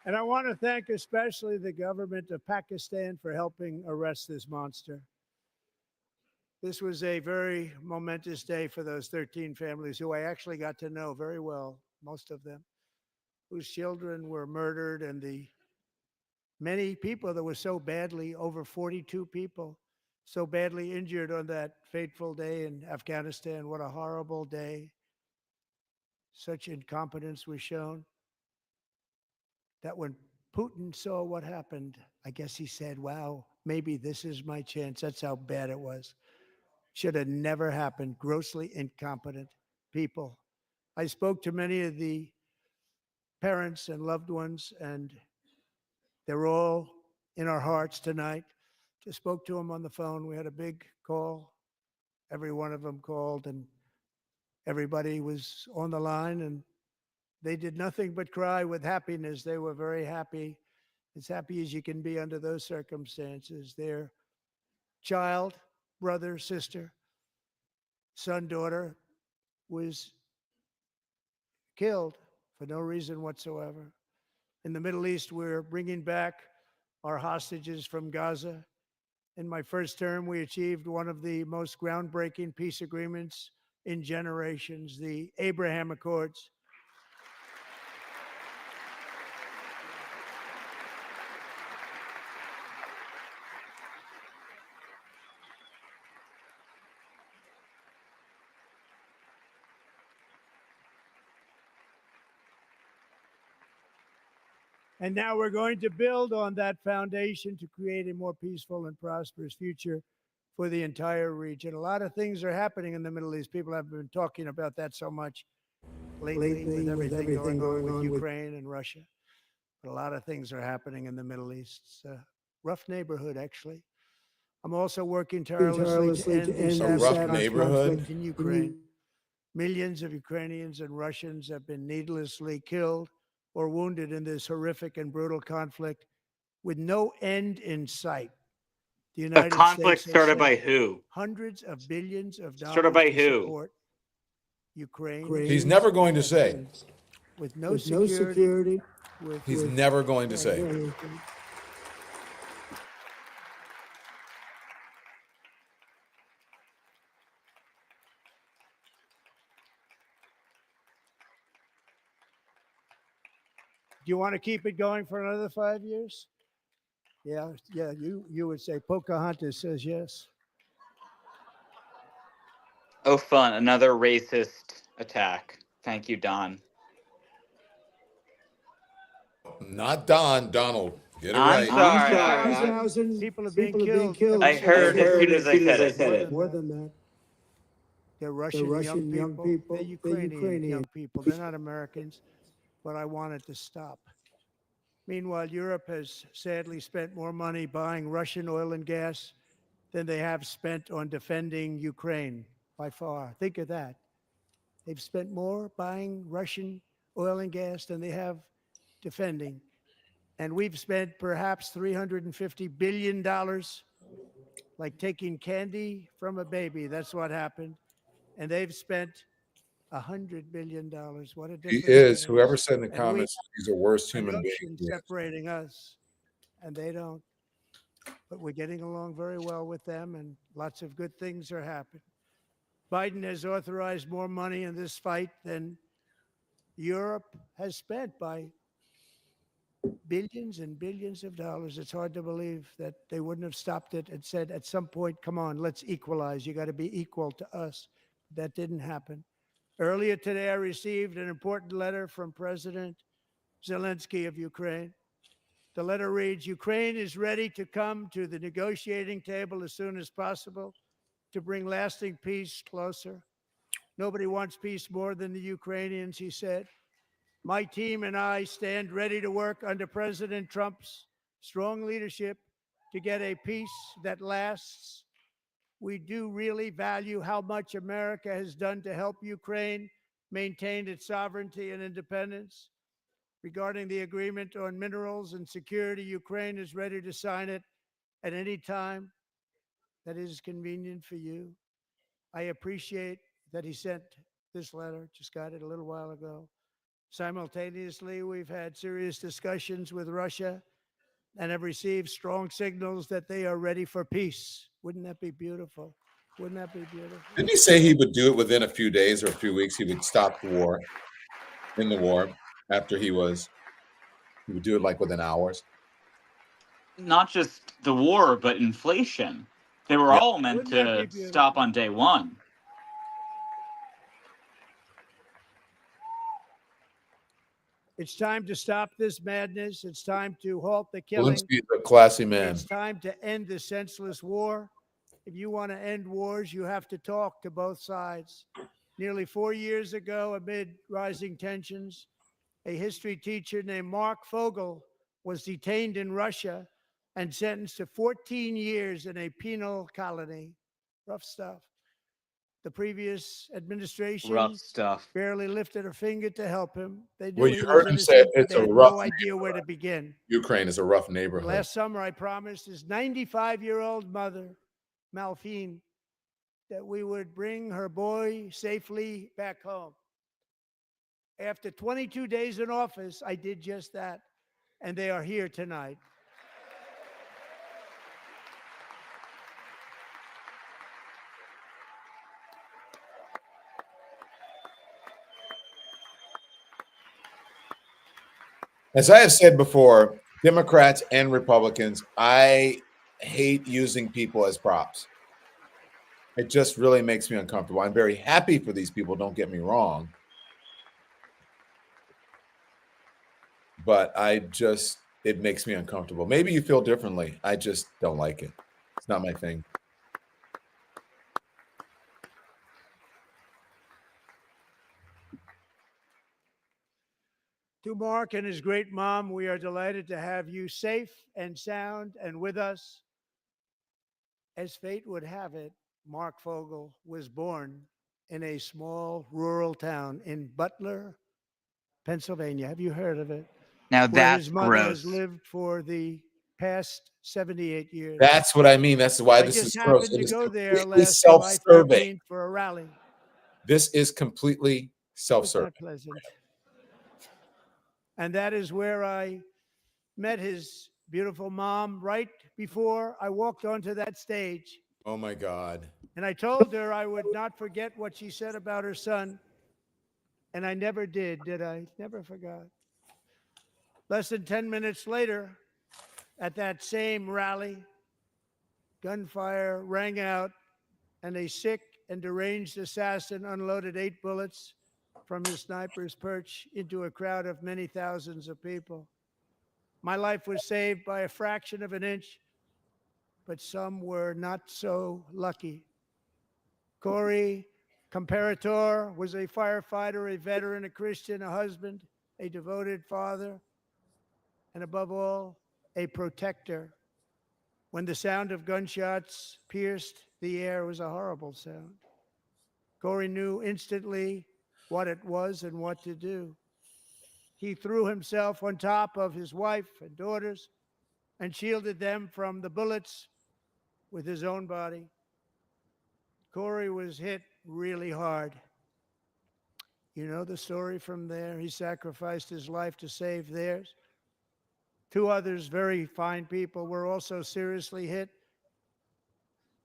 And I want to thank especially the government of Pakistan for helping arrest this monster. This was a very momentous day for those 13 families who I actually got to know very well, most of them, whose children were murdered, and the many people that were so badly, over 42 people, so badly injured on that fateful day in Afghanistan. What a horrible day. Such incompetence was shown that when Putin saw what happened, I guess he said, wow, maybe this is my chance. That's how bad it was. Should have never happened. Grossly incompetent people. I spoke to many of the parents and loved ones, and they're all in our hearts tonight. Just spoke to them on the phone. We had a big call. Every one of them called, and everybody was on the line, and they did nothing but cry with happiness. They were very happy, as happy as you can be under those circumstances. Their child, brother, sister, son, daughter was killed for no reason whatsoever. In the Middle East, we're bringing back our hostages from Gaza. In my first term, we achieved one of the most groundbreaking peace agreements in generations, the Abraham Accords. And now we're going to build on that foundation to create a more peaceful and prosperous future for the entire region. A lot of things are happening in the Middle East. People have been talking about that so much lately with everything going on with Ukraine and Russia. But a lot of things are happening in the Middle East. It's a rough neighborhood, actually. I'm also working tirelessly to end the savage conflict in Ukraine. Millions of Ukrainians and Russians have been needlessly killed or wounded in this horrific and brutal conflict with no end in sight. The United conflict States started by who? Hundreds of billions of dollars Started by to who? support Ukraine. He's never going to say. With no security. He's never going to say. Do you want to keep it going for another 5 years? Yeah, you would say Pocahontas says yes. Oh, fun. Another racist attack. Thank you, Don. Not Don, Donald. Get it I'm right. sorry. People are being killed. I heard as soon as I said it. More than that. They're Russian young people. They're Ukrainian young people. They're not Americans, but I want it to stop. Meanwhile, Europe has sadly spent more money buying Russian oil and gas than they have spent on defending Ukraine by far. Think of that. They've spent more buying Russian oil and gas than they have defending. And we've spent perhaps $350 billion, like taking candy from a baby. That's what happened. And they've spent $100 billion. What a difference. He is. Whoever said in the comments, he's the worst human being. Separating us, and they don't. But we're getting along very well with them, and lots of good things are happening. Biden has authorized more money in this fight than Europe has spent by billions and billions of dollars. It's hard to believe that they wouldn't have stopped it and said at some point, come on, let's equalize. You got to be equal to us. That didn't happen. Earlier today, I received an important letter from President Zelensky of Ukraine. The letter reads, Ukraine is ready to come to the negotiating table as soon as possible to bring lasting peace closer. Nobody wants peace more than the Ukrainians, he said. My team and I stand ready to work under President Trump's strong leadership to get a peace that lasts. We do really value how much America has done to help Ukraine maintain its sovereignty and independence. Regarding the agreement on minerals and security, Ukraine is ready to sign it at any time that is convenient for you. I appreciate that he sent this letter, just got it a little while ago. Simultaneously, we've had serious discussions with Russia and have received strong signals that they are ready for peace. Wouldn't that be beautiful? Wouldn't that be beautiful? Didn't he say he would do it within a few days or a few weeks? He would stop the war, in the war, after he would do it like within hours. Not just the war, but inflation. They were Yeah. all meant Wouldn't that be to beautiful? stop on day one. It's time to stop this madness. It's time to halt the killing. Zelensky's a classy man. It's time to end the senseless war. If you want to end wars, you have to talk to both sides. Nearly 4 years ago, amid rising tensions, a history teacher named Mark Fogel was detained in Russia and sentenced to 14 years in a penal colony. Rough stuff. The previous administration Rough stuff. barely lifted a finger to help him. They knew Well, he you was heard him say innocent, but it's they a had rough no idea where to begin. Ukraine is a rough neighborhood. Last summer, I promised his 95-year-old mother, Malphine, that we would bring her boy safely back home. After 22 days in office, I did just that, and they are here tonight. As I have said before, Democrats and Republicans, I hate using people as props. It just really makes me uncomfortable. I'm very happy for these people, don't get me wrong. But it makes me uncomfortable. Maybe you feel differently. I just don't like it. It's not my thing. To Mark and his great mom, we are delighted to have you safe and sound and with us. As fate would have it, Mark Fogel was born in a small rural town in Butler, Pennsylvania. Have you heard of it? Now Where that's his mother gross. has lived for the past 78 years. That's what I mean. That's why I this just is gross. happened It to is go there completely last July self-serving. 13th for a rally. This is completely It was self-serving. not pleasant. And that is where I met his beautiful mom right before I walked onto that stage. Oh my God. And I told her I would not forget what she said about her son. And I never did I? Never forgot. Less than 10 minutes later, at that same rally, gunfire rang out, and a sick and deranged assassin unloaded 8 bullets from his sniper's perch into a crowd of many thousands of people. My life was saved by a fraction of an inch, but some were not so lucky. Corey Comparator was a firefighter, a veteran, a Christian, a husband, a devoted father, and above all, a protector. When the sound of gunshots pierced the air, it was a horrible sound. Corey knew instantly what it was and what to do. He threw himself on top of his wife and daughters and shielded them from the bullets with his own body. Corey was hit really hard. You know the story from there. He sacrificed his life to save theirs. 2 others, very fine people, were also seriously hit.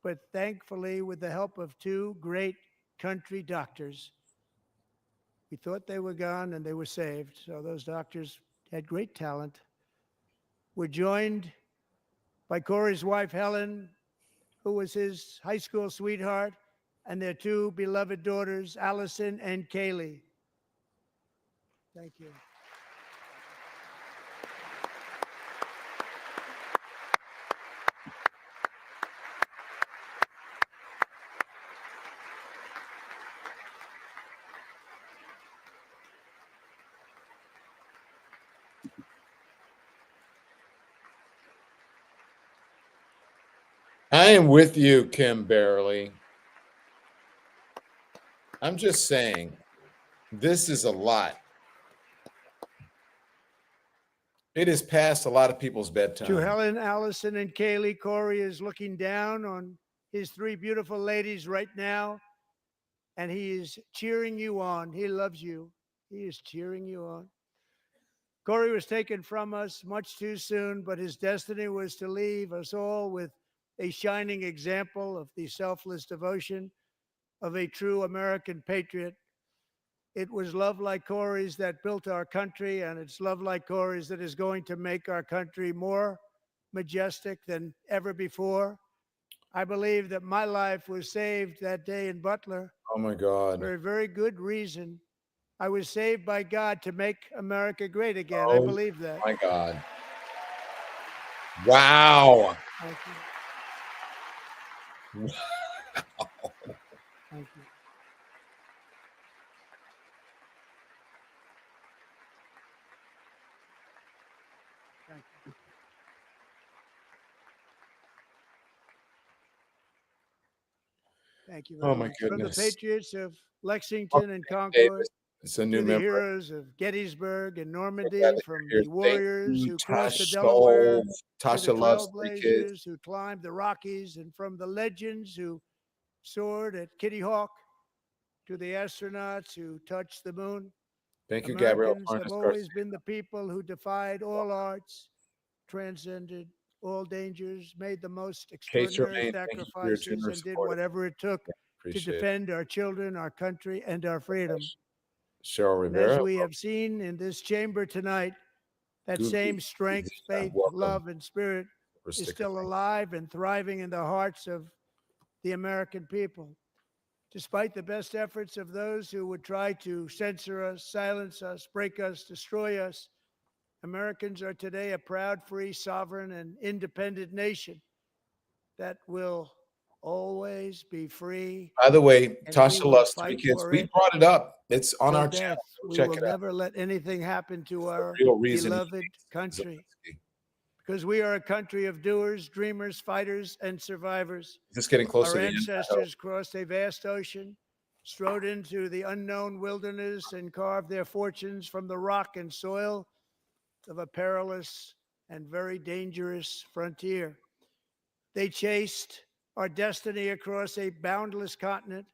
But thankfully, with the help of 2 great country doctors, we thought they were gone and they were saved. So those doctors had great talent. We're joined by Corey's wife, Helen, who was his high school sweetheart, and their two beloved daughters, Allison and Kaylee. Thank you. I am with you, Kim Barely. I'm just saying, this is a lot. It is past a lot of people's bedtime. To Helen, Allison, and Kaylee, Corey is looking down on his three beautiful ladies right now, and he is cheering you on. He loves you. He is cheering you on. Corey was taken from us much too soon, but his destiny was to leave us all with a shining example of the selfless devotion of a true American patriot. It was love like Corey's that built our country, and it's love like Corey's that is going to make our country more majestic than ever before. I believe that my life was saved that day in Butler. Oh my God. For a very good reason. I was saved by God to make America great again. I Oh believe that. my God. Wow. Thank you. Thank you. Thank you. Thank you very Oh my much. From the goodness. Patriots of Lexington and Concord, Davis. It's a to new the member. heroes of Gettysburg and Normandy, Glad that from you're the here. warriors Thank you, who crossed the Tasha Delaware, Stove. to Tasha the loves three kids. trailblazers who climbed the Rockies, and from the legends who soared at Kitty Hawk, to the astronauts who touched the moon. Thank you, Gabrielle. Americans have always been the people who defied all odds, transcended all dangers, made the most Kate extraordinary Germain, thank you for your sacrifices, generous and did support. whatever it took to Appreciate it. defend our children, our country, and our freedom. Cheryl And as Rivera. we have seen in this chamber tonight, that Goofy. same strength, faith, Welcome. love, and spirit For is sticker still thing. alive and thriving in the hearts of the American people. Despite the best efforts of those who would try to censor us, silence us, break us, destroy us, Americans are today a proud, free, sovereign, and independent nation that will always be free. By the way, And Tasha we will loves three fight kids. for We it brought it up. It's on till our death. channel. We Check will it out. never let anything happen to our Real reason he beloved hates country, Zelensky. because we are a country of doers, dreamers, fighters, and survivors. Just getting close Our to the end. ancestors crossed a vast ocean, strode into the unknown wilderness, and carved their fortunes from the rock and soil of a perilous and very dangerous frontier. They chased our destiny across a boundless continent.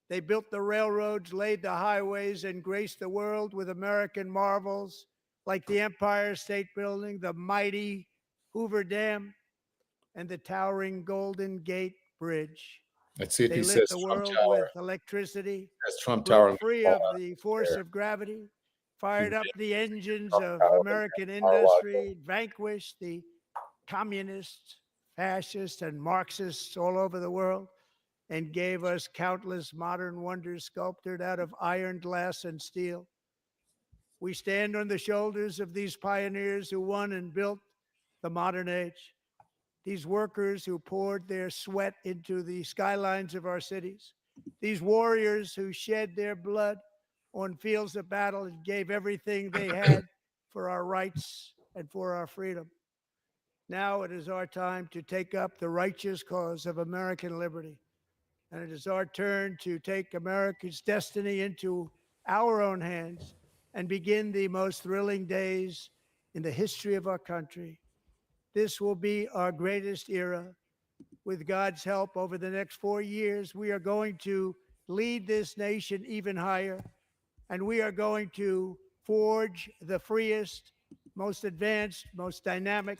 They built the railroads, laid the highways, and graced the world with American marvels like the Empire State Building, the mighty Hoover Dam, and the towering Golden Gate Bridge. Let's see if They he lit says the Trump world Tower. with electricity, Says Trump Tower. broke free of the force of gravity, fired up the engines of American industry, vanquished the communists, fascists, and Marxists all over the world, and gave us countless modern wonders sculptured out of iron, glass, and steel. We stand on the shoulders of these pioneers who won and built the modern age. These workers who poured their sweat into the skylines of our cities. These warriors who shed their blood on fields of battle and gave everything they had for our rights and for our freedom. Now it is our time to take up the righteous cause of American liberty. And it is our turn to take America's destiny into our own hands and begin the most thrilling days in the history of our country. This will be our greatest era. With God's help, over the next 4 years, we are going to lead this nation even higher, and we are going to forge the freest, most advanced, most dynamic,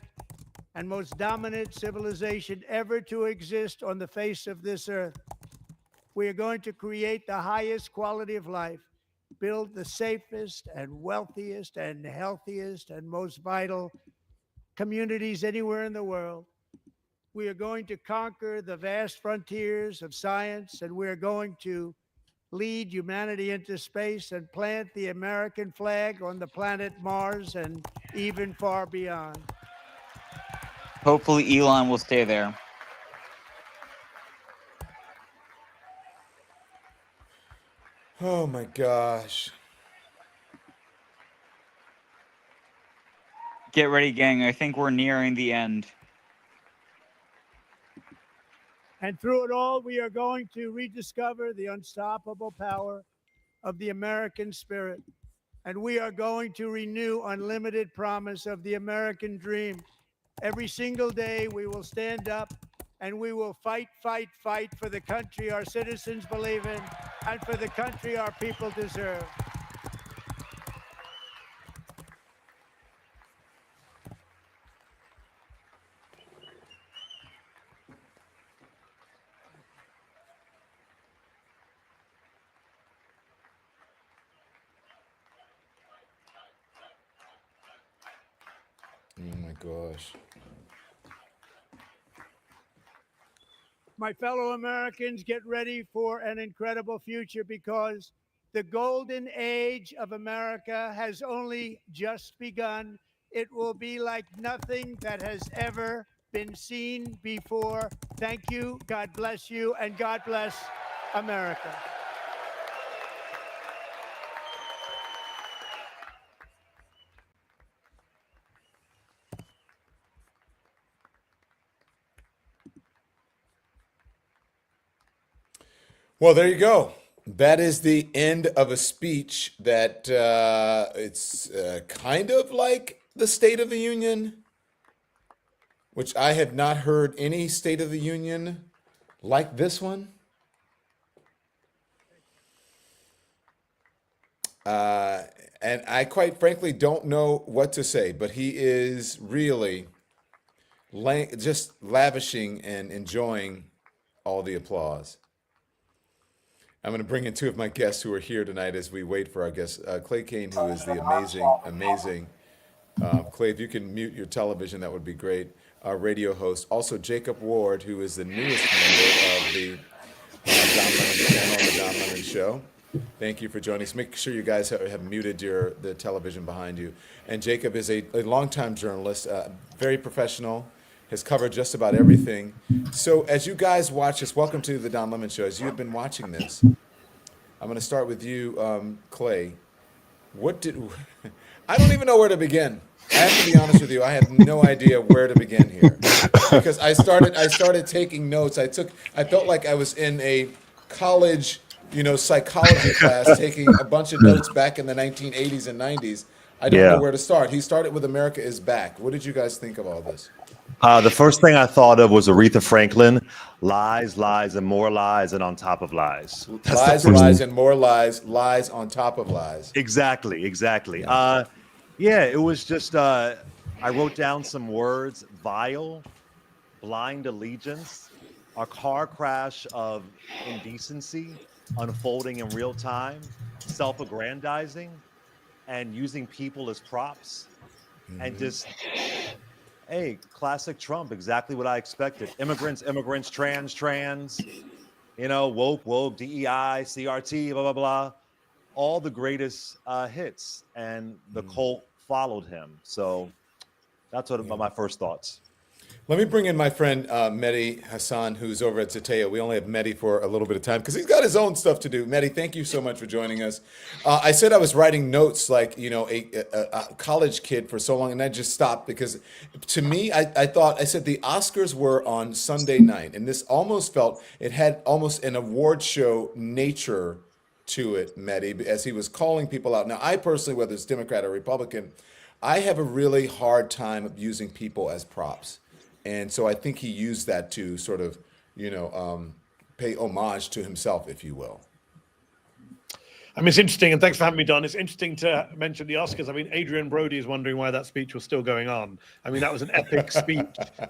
and most dominant civilization ever to exist on the face of this earth. We are going to create the highest quality of life, build the safest and wealthiest and healthiest and most vital communities anywhere in the world. We are going to conquer the vast frontiers of science, and we are going to lead humanity into space and plant the American flag on the planet Mars and even far beyond. Hopefully Elon will stay there. Oh my gosh. Get ready, gang. I think we're nearing the end. And through it all, we are going to rediscover the unstoppable power of the American spirit. And we are going to renew unlimited promise of the American dream. Every single day, we will stand up and we will fight, fight, fight for the country our citizens believe in and for the country our people deserve. Oh my gosh. My fellow Americans, get ready for an incredible future, because the golden age of America has only just begun. It will be like nothing that has ever been seen before. Thank you. God bless you, and God bless America. Well, there you go. That is the end of a speech that it's kind of like the State of the Union, which I had not heard any State of the Union like this one. And I quite frankly don't know what to say, but he is really just lavishing and enjoying all the applause. I'm going to bring in two of my guests who are here tonight as we wait for our guest, Clay Kane, who is the amazing, Clay, if you can mute your television, that would be great, our radio host. Also, Jacob Ward, who is the newest member of the Don Lemon channel on the Don Lemon Show. Thank you for joining us. Make sure you guys have muted the television behind you. And Jacob is a longtime journalist, very professional, has covered just about everything. So as you guys watch this, welcome to the Don Lemon Show. As you have been watching this, I'm going to start with you, Clay. I don't even know where to begin. I have to be honest with you. I have no idea where to begin here, because I started taking notes. I felt like I was in a college, psychology class, taking a bunch of notes back in the 1980s and 90s. I don't know where to start. He started with "America is back." What did you guys think of all this? The first thing I thought of was Aretha Franklin: lies, lies, and more lies, and on top of lies. Lies, lies, and more lies, lies on top of lies. Exactly. It was just, I wrote down some words: vile, blind allegiance, a car crash of indecency unfolding in real time, self-aggrandizing, and using people as props, and just... Hey, classic Trump, exactly what I expected. Immigrants, trans, woke, DEI, CRT, blah, blah, blah. All the greatest hits, and the cult followed him. So that's what my first thoughts. Let me bring in my friend Mehdi Hasan, who's over at Zateo. We only have Mehdi for a little bit of time because he's got his own stuff to do. Mehdi, thank you so much for joining us. I said I was writing notes like, a college kid for so long, and I just stopped because to me, I said the Oscars were on Sunday night, and this almost it had almost an award show nature to it, Mehdi, as he was calling people out. Now, I personally, whether it's Democrat or Republican, I have a really hard time of using people as props. And so I think he used that to sort of, pay homage to himself, if you will. I mean, it's interesting, and thanks for having me, Don. It's interesting to mention the Oscars. I mean, Adrian Brody is wondering why that speech was still going on. I mean, that was an epic speech.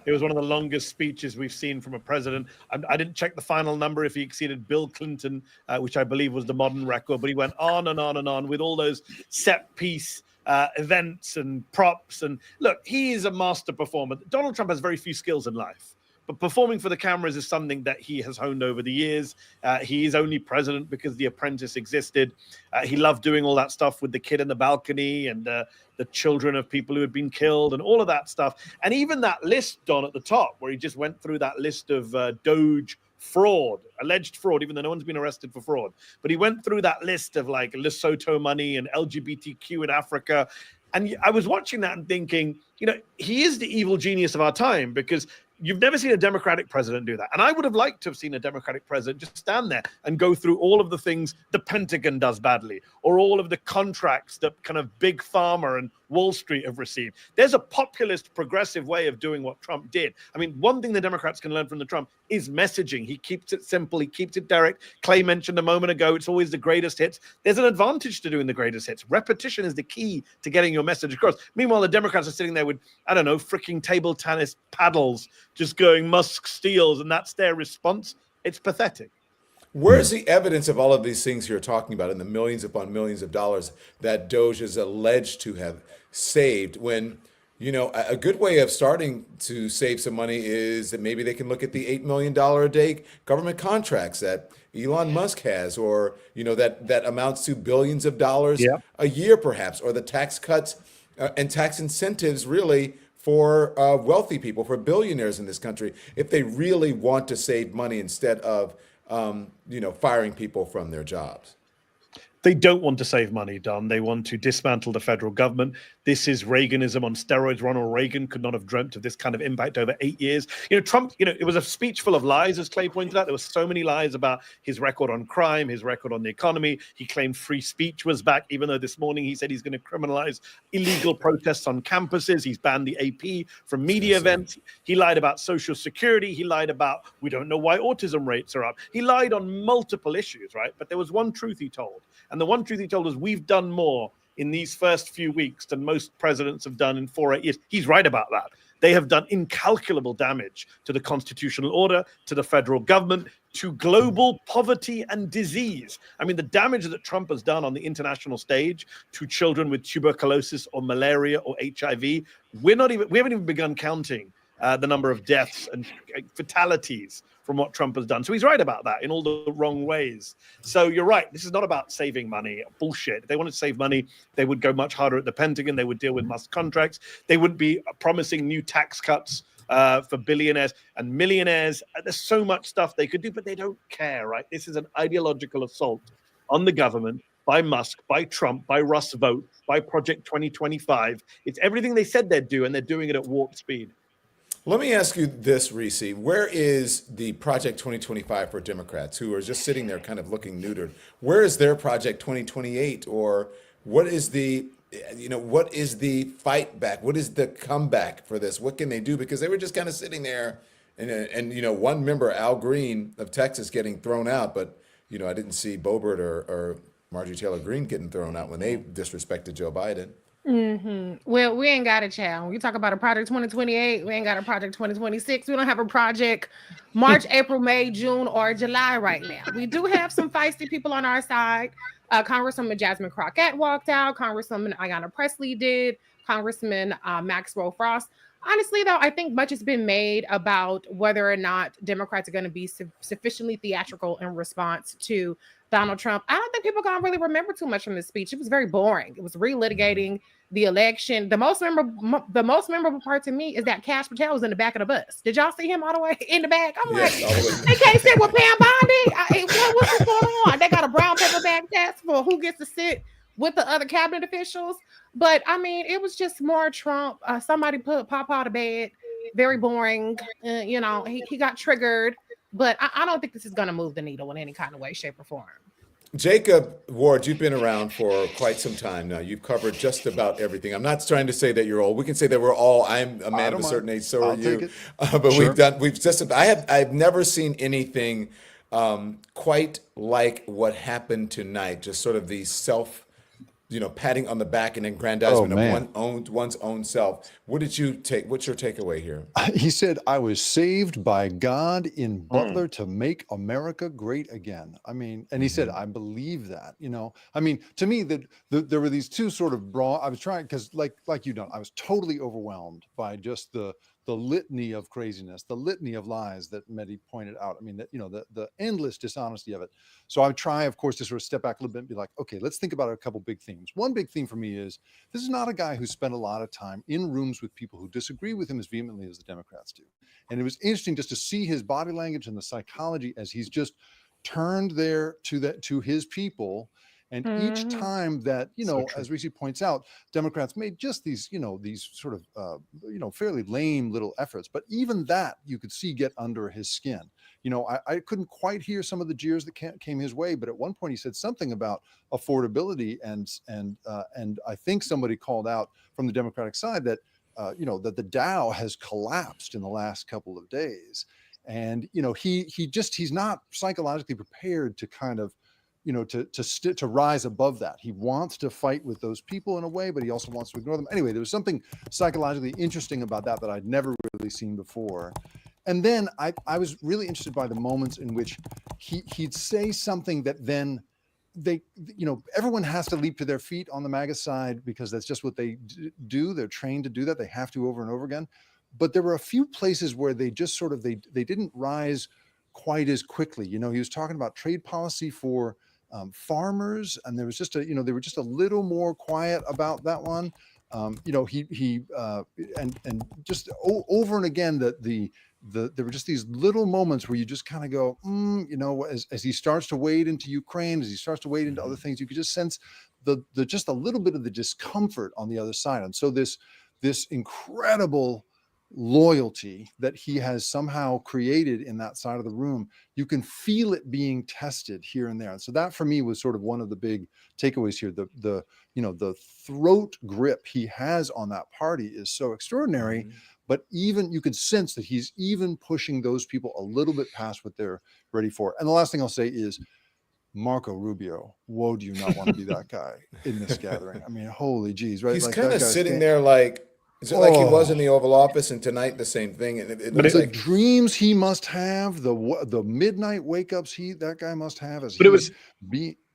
It was one of the longest speeches we've seen from a president. I didn't check the final number if he exceeded Bill Clinton, which I believe was the modern record, but he went on and on and on with all those set piece events and props. And look, he is a master performer. Donald Trump has very few skills in life, but performing for the cameras is something that he has honed over the years. He is only president because The Apprentice existed. He loved doing all that stuff with the kid in the balcony and the children of people who had been killed and all of that stuff. And even that list, Don, at the top, where he just went through that list of Doge fraud, alleged fraud, even though no one's been arrested for fraud. But he went through that list of like Lesotho money and LGBTQ in Africa. And I was watching that and thinking, you know, he is the evil genius of our time, because you've never seen a Democratic president do that. And I would have liked to have seen a Democratic president just stand there and go through all of the things the Pentagon does badly, or all of the contracts that kind of Big Pharma and Wall Street have received. There's a populist, progressive way of doing what Trump did. I mean, one thing the Democrats can learn from the Trump is messaging. He keeps it simple. He keeps it direct. Clay mentioned a moment ago, it's always the greatest hits. There's an advantage to doing the greatest hits. Repetition is the key to getting your message across. Meanwhile, the Democrats are sitting there with, I don't know, freaking table tennis paddles, just going Musk steals, and that's their response. It's pathetic. Where's the evidence of all of these things you're talking about in the millions upon millions of dollars that Doge is alleged to have saved, when, you know, a good way of starting to save some money is that maybe they can look at the $8 million a day government contracts that Elon Musk has, or, you know, that amounts to billions of dollars a year perhaps, or the tax cuts and tax incentives really for wealthy people, for billionaires in this country, if they really want to save money instead of you know, firing people from their jobs. They don't want to save money, Don. They want to dismantle the federal government. This is Reaganism on steroids. Ronald Reagan could not have dreamt of this kind of impact over 8 years. You know, Trump, you know, it was a speech full of lies, as Clay pointed out. There were so many lies about his record on crime, his record on the economy. He claimed free speech was back, even though this morning he said he's going to criminalize illegal protests on campuses. He's banned the AP from media events. He lied about Social Security. He lied about, we don't know why autism rates are up. He lied on multiple issues, right? But there was one truth he told. And the one truth he told us, we've done more in these first few weeks than most presidents have done in 4 or 8 years. He's right about that. They have done incalculable damage to the constitutional order, to the federal government, to global poverty and disease. I mean, the damage that Trump has done on the international stage to children with tuberculosis or malaria or HIV, we haven't even begun counting the number of deaths and fatalities from what Trump has done. So he's right about that in all the wrong ways. So you're right. This is not about saving money. Bullshit. If they wanted to save money, they would go much harder at the Pentagon. They would deal with Musk contracts. They wouldn't be promising new tax cuts for billionaires and millionaires. There's so much stuff they could do, but they don't care, right? This is an ideological assault on the government by Musk, by Trump, by Russ Vote, by Project 2025. It's everything they said they'd do, and they're doing it at warp speed. Let me ask you this, Reecie. Where is the Project 2025 for Democrats who are just sitting there kind of looking neutered? Where is their Project 2028? Or what is the, you know, what is the fight back? What is the comeback for this? What can they do? Because they were just kind of sitting there and you know, one member, Al Green of Texas, getting thrown out. But, you know, I didn't see Boebert or Marjorie Taylor Greene getting thrown out when they disrespected Joe Biden. Well, we ain't got a child. When you talk about a project 2028, we ain't got a project 2026. We don't have a project March, April, May, June, or July right now. We do have some feisty people on our side. Congresswoman Jasmine Crockett walked out. Congresswoman Ayanna Pressley did. Congressman Maxwell Frost. Honestly, though, I think much has been made about whether or not Democrats are going to be sufficiently theatrical in response to Donald Trump. I don't think people are going to really remember too much from this speech. It was very boring. It was relitigating the election. The most memorable part to me is that Cash Patel was in the back of the bus. Did y'all see him all the way in the back? I'm like, they can't sit with Pam Bondi. What's going on? They got a brown paper bag test for who gets to sit with the other cabinet officials. But I mean, it was just more Trump. Somebody put Papa to bed. Very boring. You know, he got triggered. But I don't think this is going to move the needle in any kind of way, shape, or form. Jacob Ward, you've been around for quite some time now. You've covered just about everything. I'm not trying to say that you're old. We can say that we're all. I'm a man of a certain age, so are you. But sure. I've never seen anything quite like what happened tonight. Just sort of the patting on the back and aggrandizement man. of one's own self. What did you take? What's your takeaway here? He said, "I was saved by God in Butler to make America great again." I mean, and he said, "I believe that." I mean, to me, that there were these two sort of broad. I was trying because, like you don't, I was totally overwhelmed by just the litany of craziness, the litany of lies that Mehdi pointed out. I mean, that the endless dishonesty of it. So I try, of course, to sort of step back a little bit and be like, okay, let's think about a couple big themes. One big theme for me is this is not a guy who spent a lot of time in rooms with people who disagree with him as vehemently as the Democrats do. And it was interesting just to see his body language and the psychology as he's just turned there to his people. And each time that, as Reecie points out, Democrats made just these, these sort of, fairly lame little efforts. But even that you could see get under his skin. I couldn't quite hear some of the jeers that came his way. But at one point he said something about affordability. And I think somebody called out from the Democratic side that, that the Dow has collapsed in the last couple of days. And, he's not psychologically prepared to kind of, to rise above that. He wants to fight with those people in a way, but he also wants to ignore them. Anyway, there was something psychologically interesting about that I'd never really seen before. And then I was really interested by the moments in which he'd say something that then everyone has to leap to their feet on the MAGA side because that's just what they do. They're trained to do that. They have to over and over again. But there were a few places where they just sort of, they didn't rise quite as quickly. He was talking about trade policy for farmers, and there was just they were just a little more quiet about that one. He and just over and again there were just these little moments where you just kind of go, as he starts to wade into Ukraine, as he starts to wade into other things, you could just sense the just a little bit of the discomfort on the other side. And so this incredible loyalty that he has somehow created in that side of the room, you can feel it being tested here and there. And so that for me was sort of one of the big takeaways here. The throat grip he has on that party is so extraordinary, but even you could sense that he's even pushing those people a little bit past what they're ready for. And the last thing I'll say is Marco Rubio. Whoa, do you not want to be that guy in this gathering? I mean, holy geez, right? He's kind of sitting there like, is it like he was in the Oval Office and tonight the same thing? And it looks like dreams he must have, the midnight wake ups that guy must have as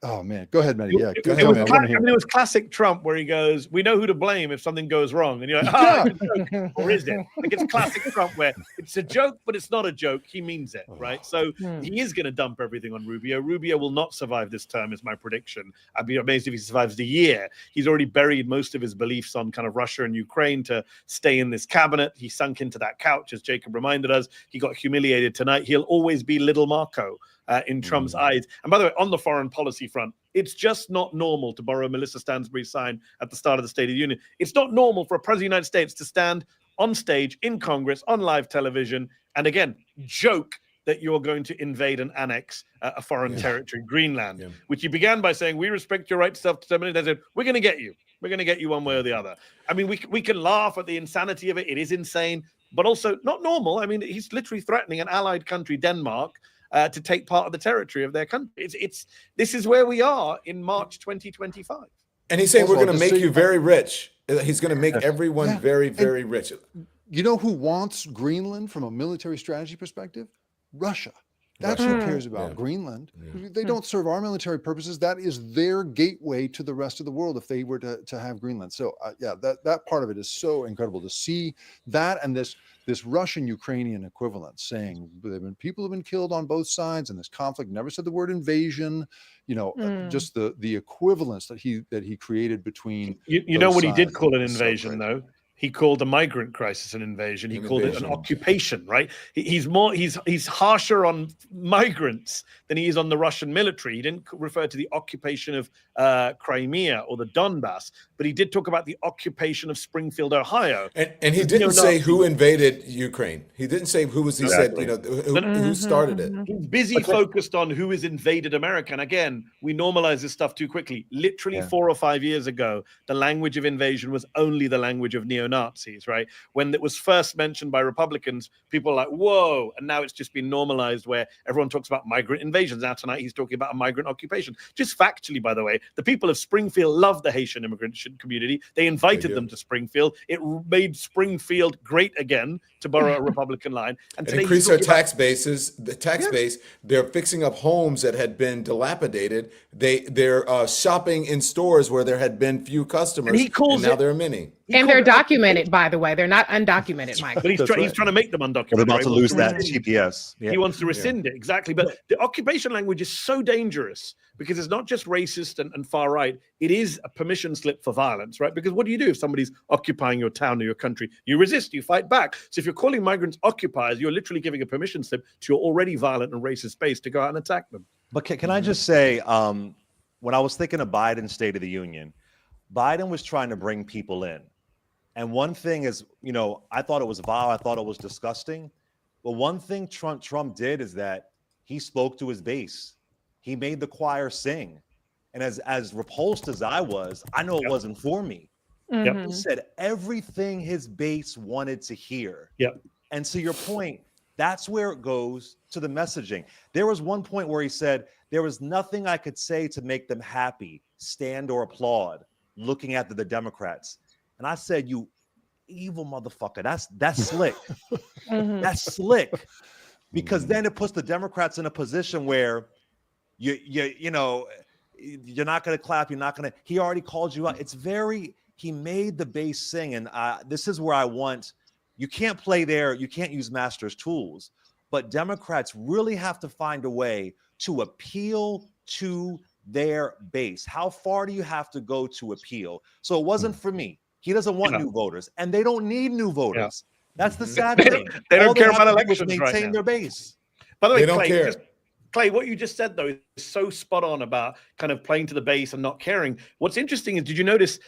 oh man, go ahead, Mehdi. Yeah, go ahead, it was classic Trump where he goes, "We know who to blame if something goes wrong," and you're like, or is it? Like it's classic Trump where it's a joke, but it's not a joke. He means it, right? So he is going to dump everything on Rubio. Rubio will not survive this term, is my prediction. I'd be amazed if he survives the year. He's already buried most of his beliefs on kind of Russia and Ukraine to stay in this cabinet. He sunk into that couch, as Jacob reminded us. He got humiliated tonight. He'll always be little Marco in Trump's eyes. And by the way, on the foreign policy front, it's just not normal, to borrow Melissa Stansbury's sign at the start of the State of the Union. It's not normal for a president of the United States to stand on stage in Congress, on live television, and again, joke that you're going to invade and annex a foreign territory, Greenland, which you began by saying, we respect your right to self-determination. They said, we're going to get you. We're going to get you one way or the other. I mean, we can laugh at the insanity of it. It is insane, but also not normal. I mean, he's literally threatening an allied country, Denmark, to take part of the territory of their country. This is where we are in March 2025. And he's saying we're going to make you very rich. He's going to make everyone very, very rich. You know who wants Greenland from a military strategy perspective? Russia. That's who cares about Greenland. They don't serve our military purposes. That is their gateway to the rest of the world if they were to have Greenland. So that part of it is so incredible to see that, and this Russian-Ukrainian equivalent saying people have been killed on both sides in this conflict. Never said the word invasion. Just the equivalence that he created between. You know what he did call an invasion though. He called the migrant crisis an invasion. He called it an occupation, right? He's harsher on migrants than he is on the Russian military. He didn't refer to the occupation of Crimea or the Donbass, but he did talk about the occupation of Springfield, Ohio. And he didn't say who invaded Ukraine. He didn't say who was. He said, who started it. He's busy focused on who has invaded America. And again, we normalize this stuff too quickly. Literally 4 or 5 years ago, the language of invasion was only the language of neo neo-Nazis, right? When it was first mentioned by Republicans, people were like, whoa. And now it's just been normalized where everyone talks about migrant invasions. Now tonight he's talking about a migrant occupation. Just factually, by the way, the people of Springfield love the Haitian immigrant community. They invited them to Springfield. It made Springfield great again, to borrow a Republican line. And increase their tax bases, the tax base. They're fixing up homes that had been dilapidated. They're shopping in stores where there had been few customers, and now there are many. And they're documented, by the way. They're not undocumented, Mike. But he's trying to make them undocumented. We're about to lose that rescind. GPS. Yeah. He wants to rescind it, exactly. But the occupation language is so dangerous because it's not just racist and far right. It is a permission slip for violence, right? Because what do you do if somebody's occupying your town or your country? You resist, you fight back. So if you're calling migrants occupiers, you're literally giving a permission slip to your already violent and racist base to go out and attack them. But can I just say, when I was thinking of Biden's State of the Union, Biden was trying to bring people in. And one thing is, you know, I thought it was vile. I thought it was disgusting. But one thing Trump did is that he spoke to his base. He made the choir sing. And as repulsed as I was, I know it wasn't for me. He said everything his base wanted to hear. And to your point, that's where it goes to the messaging. There was one point where he said, there was nothing I could say to make them happy, stand or applaud, looking at the Democrats. And I said, you evil motherfucker, that's slick. That's slick. Because then it puts the Democrats in a position where you know, you're not going to clap. You're not going to, he already called you out. He made the base sing. And this is where I want, you can't play there. You can't use master's tools, but Democrats really have to find a way to appeal to their base. How far do you have to go to appeal? So it wasn't for me. He doesn't want new voters, and they don't need new voters. That's the sad thing. They don't care about elections. elections right Maintain now. their base. By the way, They don't care. Clay, what you just said, though, is so spot on about kind of playing to the base and not caring. What's interesting is, did you notice,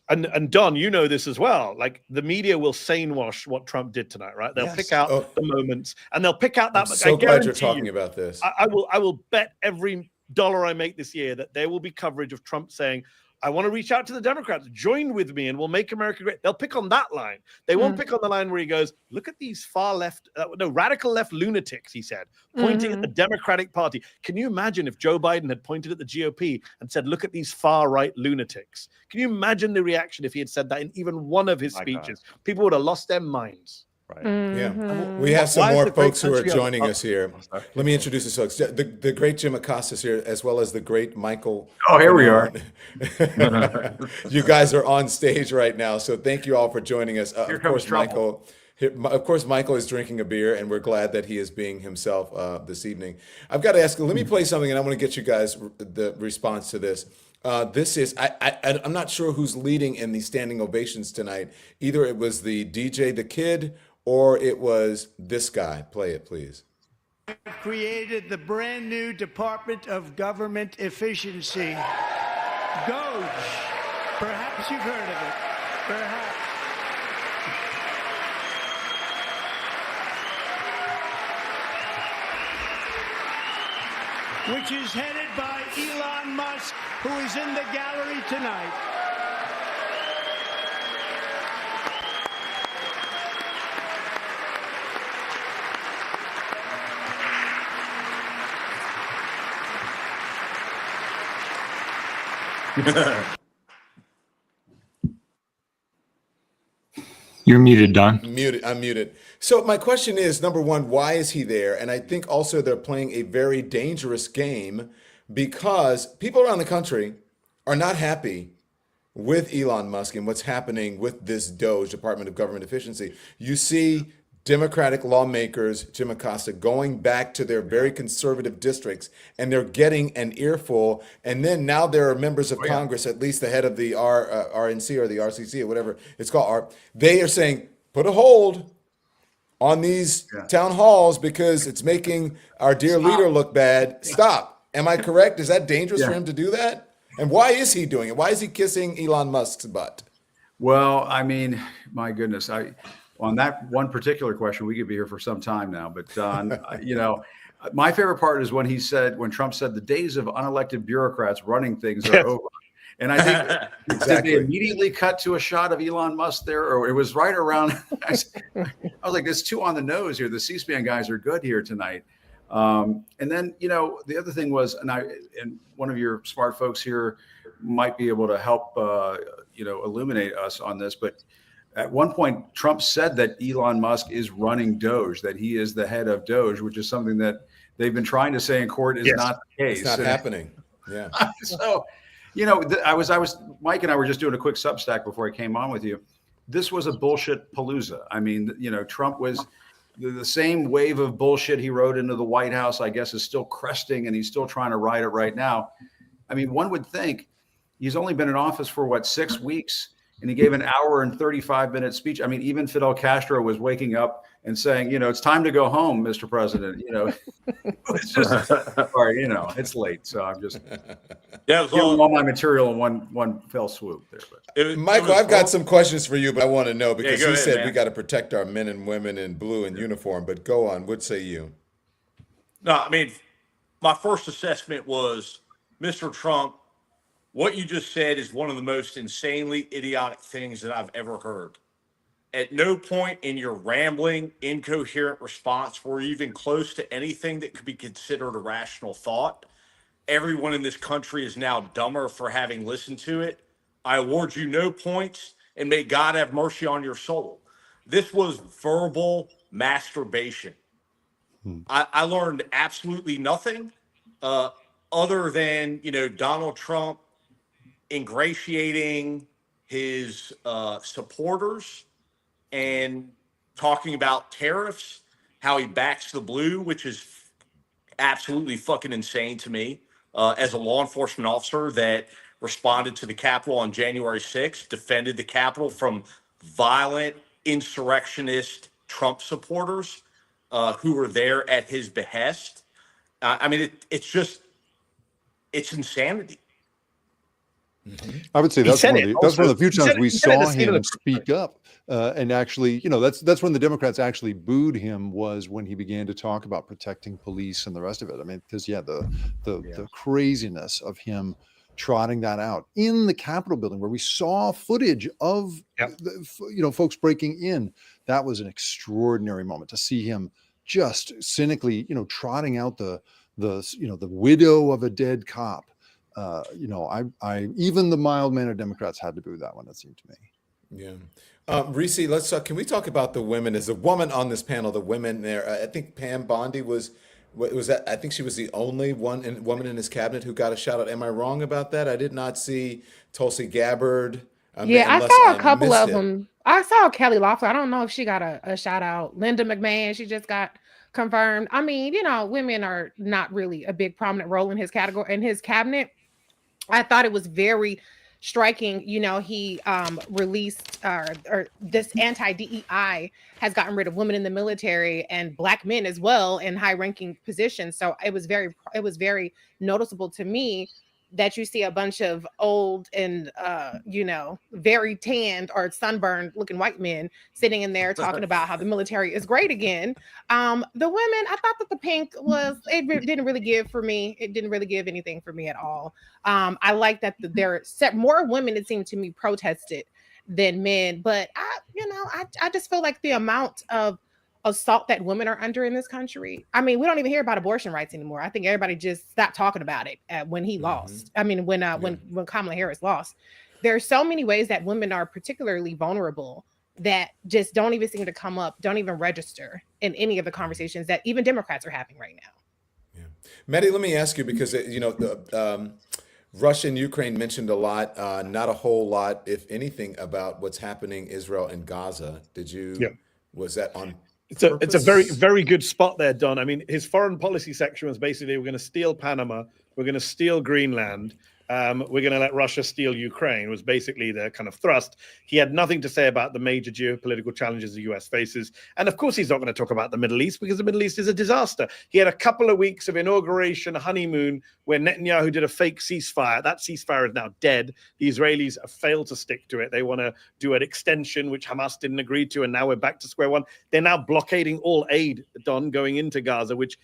and Don, you know this as well, like the media will sane wash what Trump did tonight, right? They'll pick out the moments, and they'll pick out that. I'm so glad you're talking about this. I will bet every dollar I make this year that there will be coverage of Trump saying, I want to reach out to the Democrats, join with me, and we'll make America great. They'll pick on that line. They won't pick on the line where he goes, look at these far left, radical left lunatics, he said, pointing at the Democratic Party. Can you imagine if Joe Biden had pointed at the GOP and said, look at these far right lunatics? Can you imagine the reaction if he had said that in even one of his speeches? People would have lost their minds. Right. Yeah, we have some more folks who are joining us here. Let me introduce this folks. The great Jim Acosta is here, as well as the great Michael. Oh, here we are. You guys are on stage right now, so thank you all for joining us. Here comes trouble. Of course, Michael is drinking a beer, and we're glad that he is being himself this evening. I've got to ask, let me play something, and I want to get you guys the response to this. This is, I'm not sure who's leading in the standing ovations tonight. Either it was the DJ, the Kid, or it was this guy. Play it, please. Created the brand new Department of Government Efficiency, GOG. Perhaps you've heard of it. Perhaps. Which is headed by Elon Musk, who is in the gallery tonight. You're muted, Don. I'm muted. So my question is, number one, why is he there? And I think also they're playing a very dangerous game because people around the country are not happy with Elon Musk and what's happening with this DOGE, Department of Government Efficiency. You see Democratic lawmakers, Jim Acosta, going back to their very conservative districts, and they're getting an earful. And then now there are members of Congress, at least the head of the RNC or the RCC or whatever it's called, they are saying, put a hold on these town halls because it's making our dear leader look bad. Stop. Am I correct? Is that dangerous for him to do that? And why is he doing it? Why is he kissing Elon Musk's butt? Well, I mean, my goodness, on that one particular question, we could be here for some time now. But Don, you know, my favorite part is when Trump said, the days of unelected bureaucrats running things are over. And I think did Exactly. they immediately cut to a shot of Elon Musk there, or it was right around? I was like, "There's two on the nose here. The C-SPAN guys are good here tonight." And then the other thing was, and one of your smart folks here might be able to help illuminate us on this, but at one point, Trump said that Elon Musk is running Doge, that he is the head of Doge, which is something that they've been trying to say in court is not the case. It's not happening. Yeah. So, Mike and I were just doing a quick Substack before I came on with you. This was a bullshit palooza. I mean, Trump was the same wave of bullshit he rode into the White House, I guess, is still cresting, and he's still trying to ride it right now. I mean, one would think he's only been in office for 6 weeks. And he gave an hour and 35-minute speech. I mean, even Fidel Castro was waking up and saying, it's time to go home, Mr. President. It's just, sorry, it's late. So I'm just giving all my material in one fell swoop there. Michael, I've got some questions for you, but I want to know because you said man. we got to protect our men and women in blue and uniform. But go on. What say you? No, I mean, my first assessment was, Mr. Trump, what you just said is one of the most insanely idiotic things that I've ever heard. At no point in your rambling, incoherent response were you even close to anything that could be considered a rational thought. Everyone in this country is now dumber for having listened to it. I award you no points, and may God have mercy on your soul. This was verbal masturbation. I learned absolutely nothing other than, Donald Trump ingratiating his supporters and talking about tariffs, how he backs the blue, which is absolutely fucking insane to me as a law enforcement officer that responded to the Capitol on January 6th, defended the Capitol from violent insurrectionist Trump supporters who were there at his behest. I mean, it's insanity. I would say that's one of the few times we saw him speak up and actually, that's when the Democrats actually booed him, was when he began to talk about protecting police and the rest of it. I mean, because the craziness of him trotting that out in the Capitol building, where we saw footage of folks breaking in. That was an extraordinary moment to see him just cynically, trotting out the widow of a dead cop. I even the mild-mannered Democrats had to boo that one, it seemed to me. Yeah. Reecie, let's talk. Can we talk about the women? As a woman on this panel, the women there, I think Pam Bondi was that, I think she was the only woman in his cabinet who got a shout out. Am I wrong about that? I did not see Tulsi Gabbard. I saw a couple of them. I saw Kelly Loeffler. I don't know if she got a shout out. Linda McMahon, she just got confirmed. I mean, women are not really a big prominent role in his cabinet. I thought it was very striking. He released or this anti-DEI has gotten rid of women in the military and Black men as well in high-ranking positions. So it was very noticeable to me that you see a bunch of old and very tanned or sunburned looking white men sitting in there talking about how the military is great again. The women, I thought that the pink didn't really give for me. It didn't really give anything for me at all. I like that there are more women, it seemed to me, protested than men, but I just feel like the amount of assault that women are under in this country. I mean, we don't even hear about abortion rights anymore. I think everybody just stopped talking about it when he lost. I mean, when Kamala Harris lost. There are so many ways that women are particularly vulnerable that just don't even seem to come up, don't even register in any of the conversations that even Democrats are having right now. Yeah. Mehdi, let me ask you, because Russia and Ukraine mentioned a lot, not a whole lot, if anything, about what's happening Israel and Gaza. Did you? Yeah. Was that on? It's a very, very good spot there, Don. I mean, his foreign policy section was basically, we're going to steal Panama, we're going to steal Greenland, we're going to let Russia steal Ukraine, was basically the kind of thrust. He had nothing to say about the major geopolitical challenges the US faces. And of course, he's not going to talk about the Middle East, because the Middle East is a disaster. He had a couple of weeks of inauguration honeymoon where Netanyahu did a fake ceasefire. That ceasefire is now dead. The Israelis have failed to stick to it. They want to do an extension, which Hamas didn't agree to, and now we're back to square one. They're now blockading all aid, Don, going into Gaza, which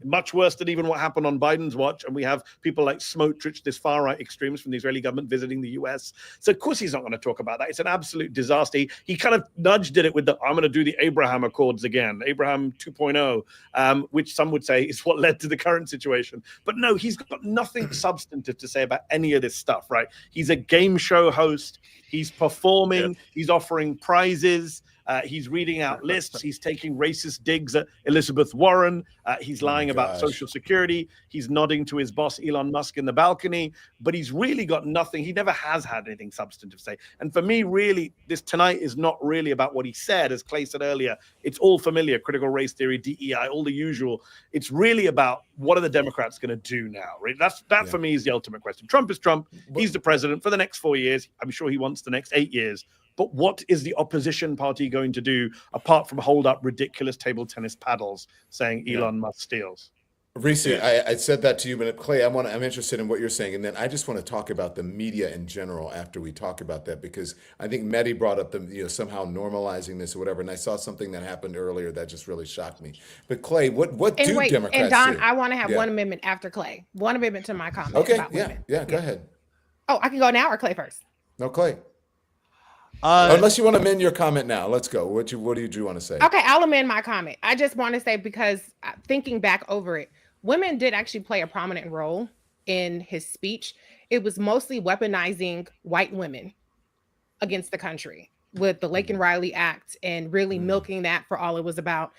much worse than even what happened on Biden's watch. And we have people like Smotrich, this far-right extremist from the Israeli government, visiting the US. So of course he's not going to talk about that. It's an absolute disaster. He kind of nudged it with I'm going to do the Abraham Accords again, Abraham 2.0, which some would say is what led to the current situation. But no, he's got nothing substantive to say about any of this stuff, right? He's a game show host. He's performing. He's offering prizes. He's reading out lists. He's taking racist digs at Elizabeth Warren. He's lying about Social Security. He's nodding to his boss, Elon Musk, in the balcony. But he's really got nothing. He never has had anything substantive to say. And for me, really, this tonight is not really about what he said. As Clay said earlier, it's all familiar, critical race theory, DEI, all the usual. It's really about what are the Democrats going to do now, right? That for me is the ultimate question. Trump is Trump. He's the president for the next 4 years. I'm sure he wants the next 8 years. But what is the opposition party going to do apart from hold up ridiculous table tennis paddles saying Elon Musk steals? Reecie, I said that to you, but Clay, I'm interested in what you're saying, and then I just want to talk about the media in general after we talk about that, because I think Mehdi brought up the somehow normalizing this or whatever, and I saw something that happened earlier that just really shocked me. But Clay, what do Democrats and Don, do? I want to have one amendment after Clay. One amendment to my comment. Okay, about women. go ahead. Oh, I can go now or Clay first? No, Clay. Unless you want to amend your comment now, let's go. What do you want to say? Okay, I'll amend my comment. I just want to say, because thinking back over it, women did actually play a prominent role in his speech. It was mostly weaponizing white women against the country with the Laken Riley Act and really milking that for all it was about.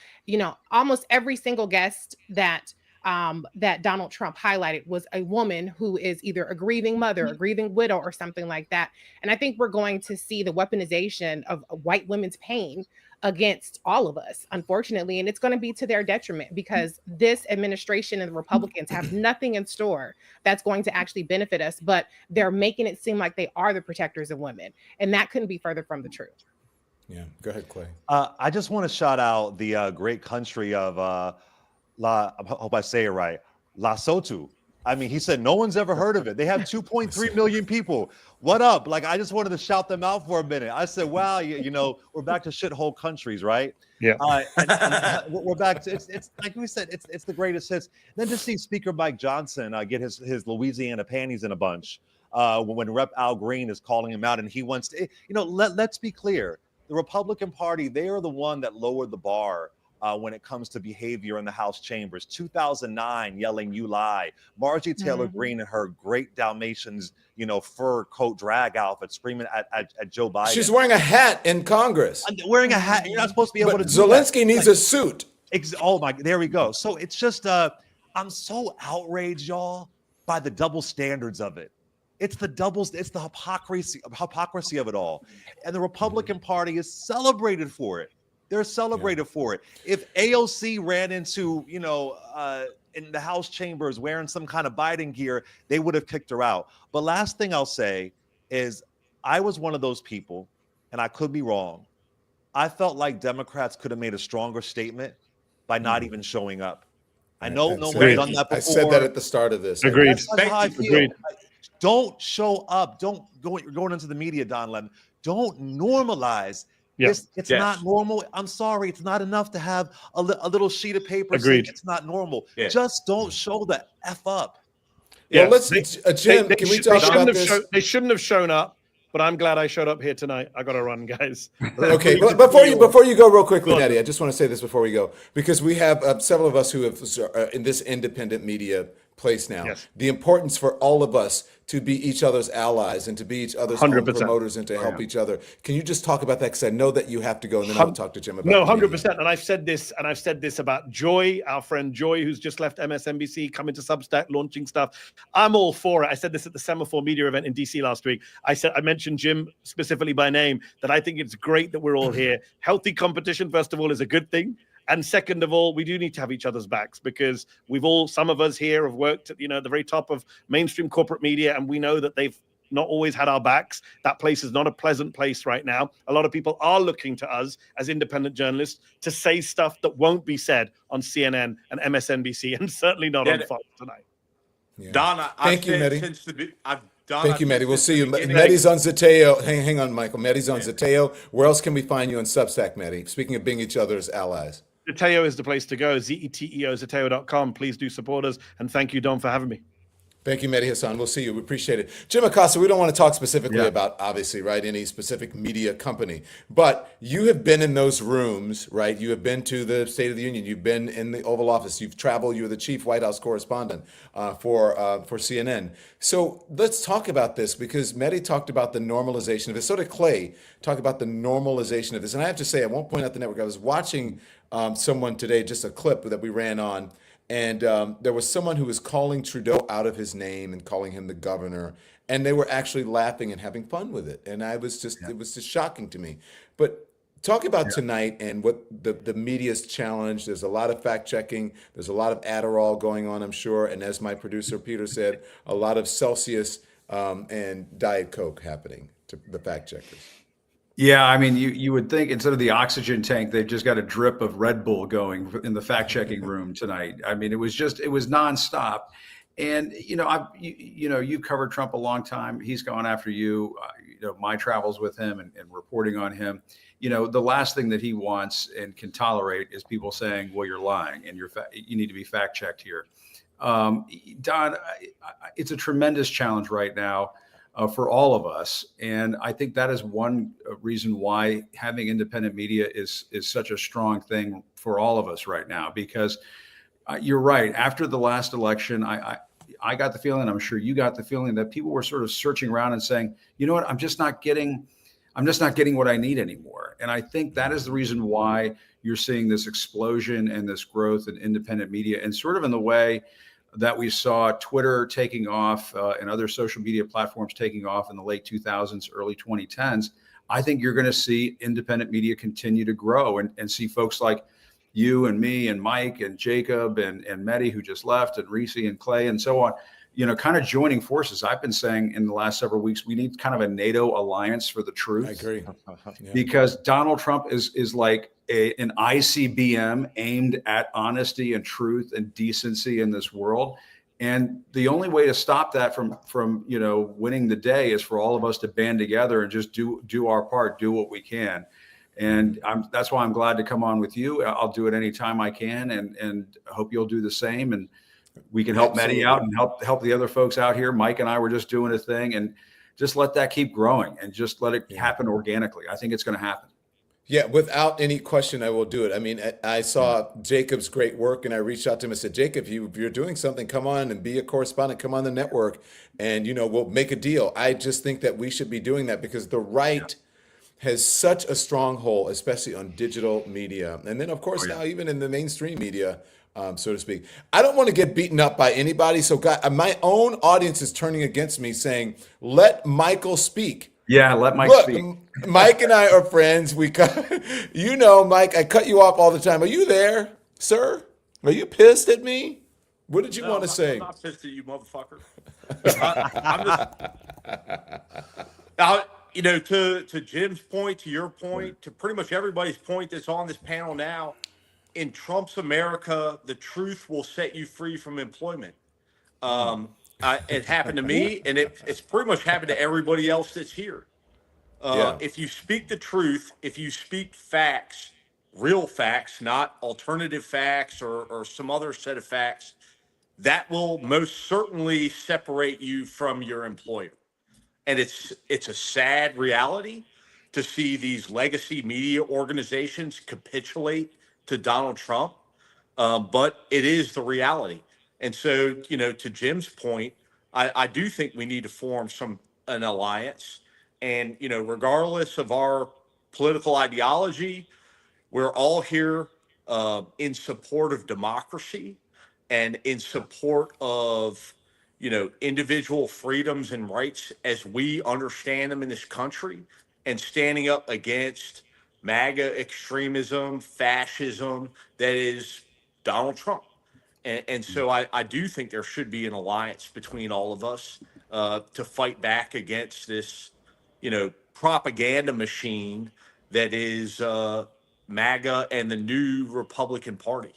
Almost every single guest that Donald Trump highlighted was a woman who is either a grieving mother, a grieving widow, or something like that. And I think we're going to see the weaponization of white women's pain against all of us, unfortunately. And it's going to be to their detriment, because this administration and the Republicans have nothing in store that's going to actually benefit us, but they're making it seem like they are the protectors of women. And that couldn't be further from the truth. Yeah, go ahead, Clay. I just want to shout out the great country of I hope I say it right, Lesotho. I mean, he said no one's ever heard of it. They have 2.3 million people. What up? Like, I just wanted to shout them out for a minute. I said, wow, we're back to shithole countries, right? Yeah. And we're back to it's like we said, it's the greatest hits. Then to see Speaker Mike Johnson get his Louisiana panties in a bunch when Rep. Al Green is calling him out, and he wants to, let's be clear. The Republican Party, they are the one that lowered the bar when it comes to behavior in the House chambers. 2009, yelling "You lie." Marjorie Taylor Greene in her great Dalmatians, fur coat drag outfit, screaming at Joe Biden. She's wearing a hat in Congress. Wearing a hat. You're not supposed to be able to do Zelensky that. needs a suit. Oh my, there we go. So it's just, I'm so outraged, y'all, by the double standards of it. It's the hypocrisy of it all. And the Republican Party is celebrated for it. They're celebrated for it. If AOC ran into, in the House chambers wearing some kind of Biden gear, they would have kicked her out. But last thing I'll say is I was one of those people, and I could be wrong. I felt like Democrats could have made a stronger statement by not even showing up. I know no one's done that before. I said that at the start of this. Agreed. That's how I feel. Agreed. Don't show up. Don't go. You're going into the media, Don Lemon. Don't normalize. It's not normal. I'm sorry. It's not enough to have a little sheet of paper saying it's not normal. Yeah. Just don't show the F up. Yeah. Well, let's, Jim, can we talk about this? They shouldn't have shown up, but I'm glad I showed up here tonight. I got to run, guys. Okay, but before you go real quickly, Mehdi, I just want to say this before we go, because we have several of us who have in this independent media place now. Yes. The importance for all of us to be each other's allies and to be each other's own promoters and to help each other. Can you just talk about that? Because I know that you have to go, and then I'll talk to Jim about it. No, 100%. And I've said this about Joy, our friend Joy, who's just left MSNBC, coming to Substack, launching stuff. I'm all for it. I said this at the Semaphore Media event in DC last week. I mentioned Jim specifically by name, that I think it's great that we're all here. Healthy competition, first of all, is a good thing. And second of all, we do need to have each other's backs, because some of us here have worked at, the very top of mainstream corporate media, and we know that they've not always had our backs. That place is not a pleasant place right now. A lot of people are looking to us as independent journalists to say stuff that won't be said on CNN and MSNBC, and certainly not on Fox tonight. Yeah. Don, thank you, Mehdi. Thank you, Mehdi. We'll see you. Mehdi's on Zateo. Hang on, Michael. Mehdi's on Zateo. Where else can we find you on Substack, Mehdi? Speaking of being each other's allies. Zeteo is the place to go. ZETEO, Zeteo.com. Please do support us. And thank you, Don, for having me. Thank you, Mehdi Hasan. We'll see you. We appreciate it. Jim Acosta, we don't want to talk specifically about, obviously, right, any specific media company. But you have been in those rooms, right? You have been to the State of the Union. You've been in the Oval Office. You've traveled. You're the chief White House correspondent for CNN. So let's talk about this, because Mehdi talked about the normalization of this. So did Clay talk about the normalization of this. And I have to say, I won't point out the network. I was watching someone today, just a clip that we ran on, and there was someone who was calling Trudeau out of his name and calling him the governor, and they were actually laughing and having fun with it. And I was just, it was just shocking to me. But talk about tonight and what the media's challenge. There's a lot of fact checking. There's a lot of Adderall going on, I'm sure. And as my producer Peter said, a lot of Celsius and Diet Coke happening to the fact checkers. Yeah, I mean, you would think instead of the oxygen tank, they've just got a drip of Red Bull going in the fact-checking room tonight. I mean, it was nonstop. And, you've covered Trump a long time. He's gone after you. My travels with him and reporting on him. The last thing that he wants and can tolerate is people saying, well, you're lying and you need to be fact-checked here. Don, it's a tremendous challenge right now. For all of us. And I think that is one reason why having independent media is such a strong thing for all of us right now, because you're right. After the last election, I got the feeling, I'm sure you got the feeling, that people were sort of searching around and saying, you know what, I'm just not getting what I need anymore. And I think that is the reason why you're seeing this explosion and this growth in independent media, and sort of in the way that we saw Twitter taking off and other social media platforms taking off in the late 2000s, early 2010s. I think you're going to see independent media continue to grow and see folks like you and me and Mike and Jacob and Mehdi, who just left, and Reecie and Clay and so on, kind of joining forces. I've been saying in the last several weeks, we need kind of a NATO alliance for the truth. I agree. Because Donald Trump is like an ICBM aimed at honesty and truth and decency in this world. And the only way to stop that from winning the day is for all of us to band together and just do our part, do what we can. And that's why I'm glad to come on with you. I'll do it anytime I can, and I hope you'll do the same. And we can help Mehdi out and help the other folks out here. Mike and I were just doing a thing, and just let that keep growing and just let it happen organically. I think it's going to happen. Yeah, without any question, I will do it. I mean, I saw Jacob's great work, and I reached out to him and said, Jacob, if you're doing something, come on and be a correspondent, come on the network, and, we'll make a deal. I just think that we should be doing that, because the right has such a stronghold, especially on digital media. And then, of course, now even in the mainstream media, so to speak. I don't want to get beaten up by anybody. So my own audience is turning against me, saying, let Michael speak. Yeah, let Mike speak. Mike and I are friends. Mike, I cut you off all the time. Are you there, sir? Are you pissed at me? What did you want to say? I'm not pissed at you, motherfucker. I'm just, to Jim's point, to your point, to pretty much everybody's point that's on this panel now, in Trump's America, the truth will set you free from employment. It happened to me, and it's pretty much happened to everybody else that's here. If you speak the truth, if you speak facts, real facts, not alternative facts or some other set of facts, that will most certainly separate you from your employer. And it's a sad reality to see these legacy media organizations capitulate to Donald Trump, but it is the reality. And so, to Jim's point, I do think we need to form an alliance. And, regardless of our political ideology, we're all here in support of democracy and in support of, individual freedoms and rights as we understand them in this country, and standing up against MAGA extremism, fascism, that is Donald Trump. And so I do think there should be an alliance between all of us to fight back against this, propaganda machine that is MAGA and the new Republican Party.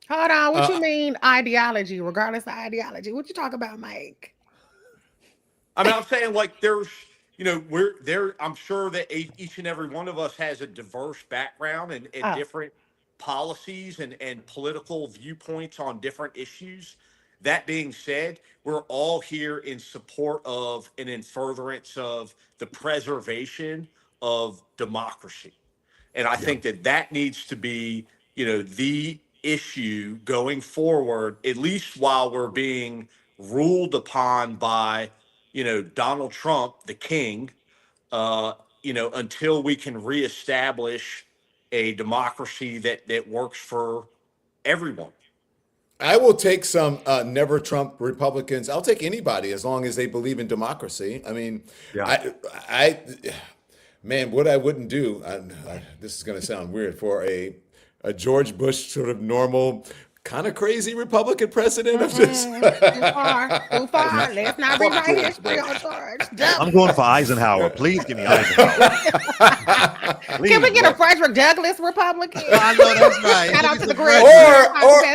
Hold on. What you mean ideology, regardless of ideology? What you talk about, Mike? I mean, I'm saying, like, there's, we're there. I'm sure that each and every one of us has a diverse background and different policies and political viewpoints on different issues. That being said, we're all here in support of and in furtherance of the preservation of democracy. And I think that needs to be, the issue going forward, at least while we're being ruled upon by, Donald Trump, the king, until we can reestablish a democracy that works for everyone. I will take some never Trump Republicans. I'll take anybody as long as they believe in democracy. I mean, man, what I wouldn't do, this is going to sound weird, for a George Bush sort of normal, kind of crazy Republican president. I'm just Too far. Let's not rewrite history on George. I'm going for Eisenhower. Please give me Eisenhower. Can we get a Frederick Douglass Republican? I know that's right. Shout out to the great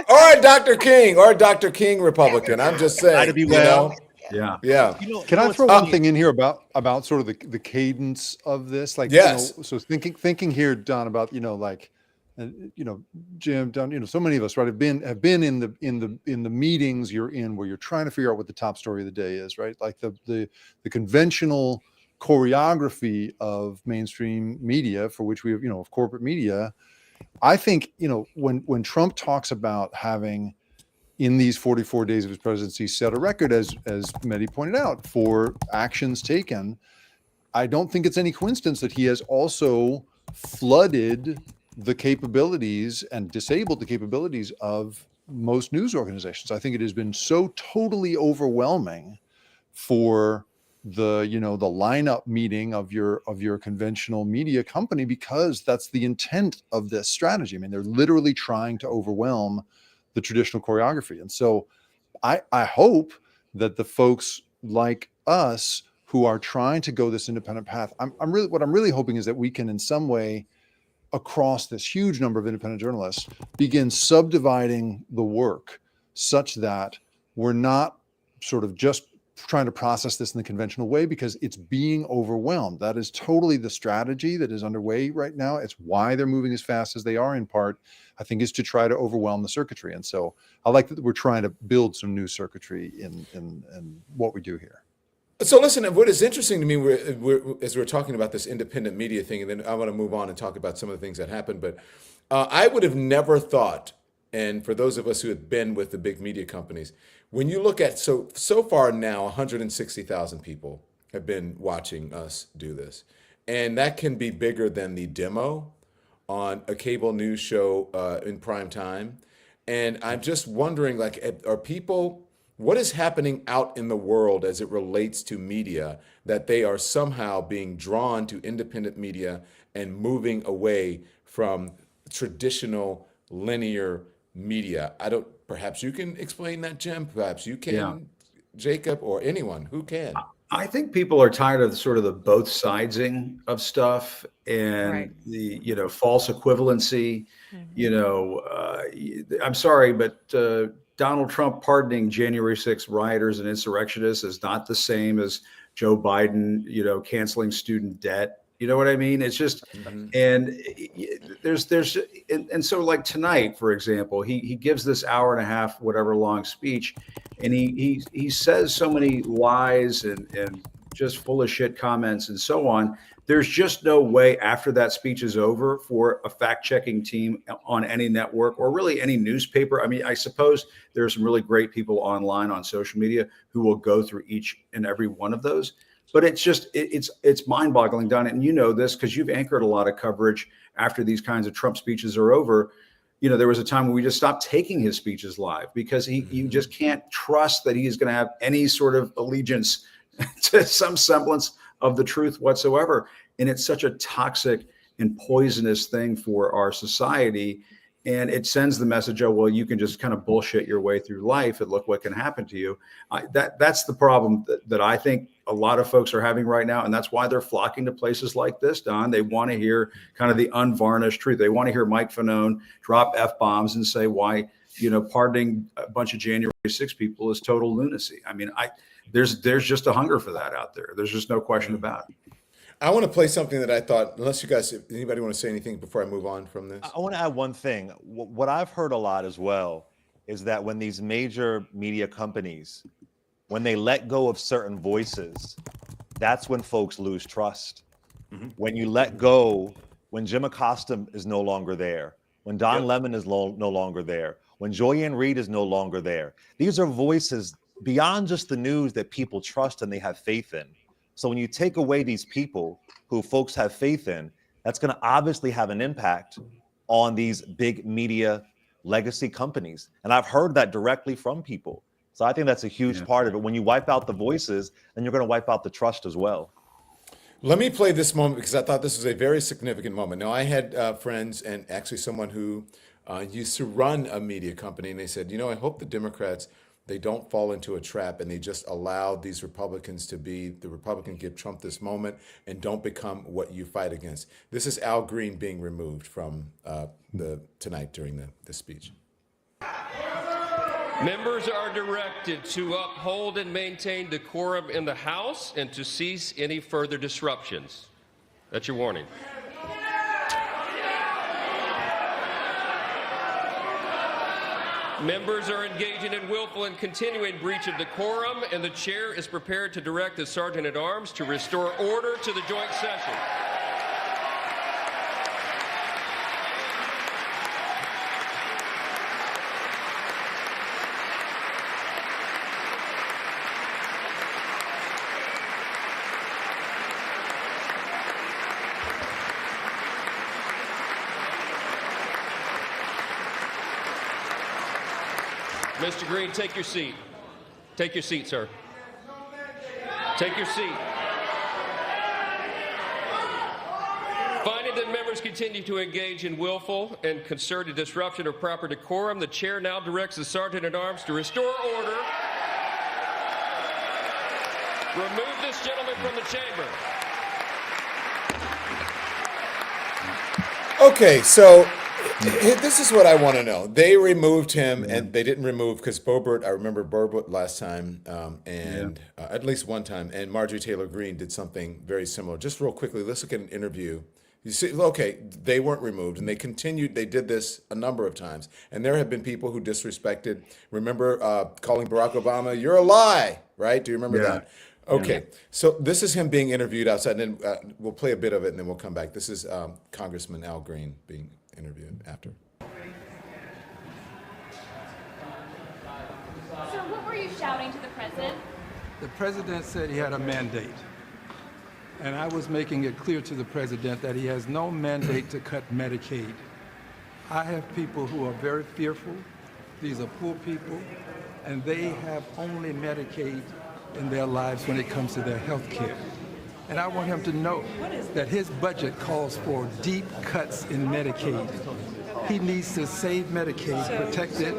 or a Dr. King Republican. I'm just saying. Be well. Yeah. Can I throw one thing in here about sort of the cadence of this? Like, yes. So thinking here, Don, about Jim, Don, so many of us, right, have been in the meetings you're in where you're trying to figure out what the top story of the day is, right? Like the conventional choreography of mainstream media, for which we have, of corporate media. I think, when Trump talks about having, in these 44 days of his presidency, set a record, as Mehdi pointed out, for actions taken, I don't think it's any coincidence that he has also flooded the capabilities and disabled the capabilities of most news organizations. I think it has been so totally overwhelming for the lineup meeting of your conventional media company, because that's the intent of this strategy. I mean, they're literally trying to overwhelm the traditional choreography. And so I hope that the folks like us who are trying to go this independent path, what I'm really hoping is that we can in some way, across this huge number of independent journalists, begin subdividing the work such that we're not sort of just trying to process this in the conventional way, because it's being overwhelmed. That is totally the strategy that is underway right now. It's why they're moving as fast as they are, in part, I think, is to try to overwhelm the circuitry. And so I like that we're trying to build some new circuitry in what we do here. So listen, what is interesting to me, as we're talking about this independent media thing, and then I want to move on and talk about some of the things that happened, but I would have never thought, and for those of us who have been with the big media companies, when you look at, so far now, 160,000 people have been watching us do this. And that can be bigger than the demo on a cable news show in prime time. And I'm just wondering, are people, what is happening out in the world as it relates to media, that they are somehow being drawn to independent media and moving away from traditional linear media? Perhaps you can explain that, Jim. Perhaps you can, Jacob, or anyone who can. I think people are tired of sort of the both sidesing of stuff and the, false equivalency. I'm sorry, but Donald Trump pardoning January 6th rioters and insurrectionists is not the same as Joe Biden, canceling student debt. You know what I mean? It's just, and so like tonight, for example, he gives this hour and a half, whatever long speech, and he says so many lies and just full of shit comments and so on. There's just no way after that speech is over for a fact-checking team on any network or really any newspaper. I mean, I suppose there are some really great people online on social media who will go through each and every one of those. But it's just, it's mind-boggling, Don, and you know this because you've anchored a lot of coverage after these kinds of Trump speeches are over. There was a time when we just stopped taking his speeches live because you just can't trust that he's going to have any sort of allegiance to some semblance of the truth whatsoever. And it's such a toxic and poisonous thing for our society. And it sends the message, oh, well, you can just kind of bullshit your way through life and look what can happen to you. That's the problem that I think a lot of folks are having right now. And that's why they're flocking to places like this, Don. They want to hear kind of the unvarnished truth. They want to hear Mike Fanone drop F-bombs and say why, pardoning a bunch of January 6 people is total lunacy. I mean, there's just a hunger for that out there. There's just no question about it. I want to play something that I thought, unless you guys, anybody want to say anything before I move on from this? I want to add one thing. What I've heard a lot as well is that when these major media companies, when they let go of certain voices, that's when folks lose trust. When you let go, when Jim Acosta is no longer there, when Don Lemon is no longer there, when Joyanne Reid is no longer there, these are voices beyond just the news that people trust and they have faith in. So when you take away these people who folks have faith in, that's going to obviously have an impact on these big media legacy companies. And I've heard that directly from people. So I think that's a huge part of it. When you wipe out the voices, then you're going to wipe out the trust as well. Let me play this moment because I thought this was a very significant moment. Now, I had friends and actually someone who used to run a media company, and they said, I hope the Democrats, they don't fall into a trap and they just allow these Republicans to be, the Republican give Trump this moment and don't become what you fight against. This is Al Green being removed from tonight during the speech. Members are directed to uphold and maintain decorum in the House and to cease any further disruptions. That's your warning. Members are engaging in willful and continuing breach of decorum, and the chair is prepared to direct the Sergeant at Arms to restore order to the joint session. Mr. Green, take your seat. Take your seat, sir. Take your seat. Finding that members continue to engage in willful and concerted disruption of proper decorum, the chair now directs the Sergeant at Arms to restore order. Remove this gentleman from the chamber. Okay, so this is what I want to know. They removed him, and they didn't remove because Boebert. I remember Boebert last time, and at least one time, and Marjorie Taylor Greene did something very similar. Just real quickly, let's look at an interview. You see, okay, they weren't removed, and they continued. They did this a number of times, and there have been people who disrespected. Remember calling Barack Obama, "You're a lie," right? Do you remember that? Okay, so this is him being interviewed outside, and then we'll play a bit of it, and then we'll come back. This is Congressman Al Green being interviewed after. Sir, what were you shouting to the president? The president said he had a mandate. And I was making it clear to the president that he has no mandate to cut Medicaid. I have people who are very fearful. These are poor people, and they have only Medicaid in their lives when it comes to their health care. And I want him to know that his budget calls for deep cuts in Medicaid. He needs to save Medicaid, protect it.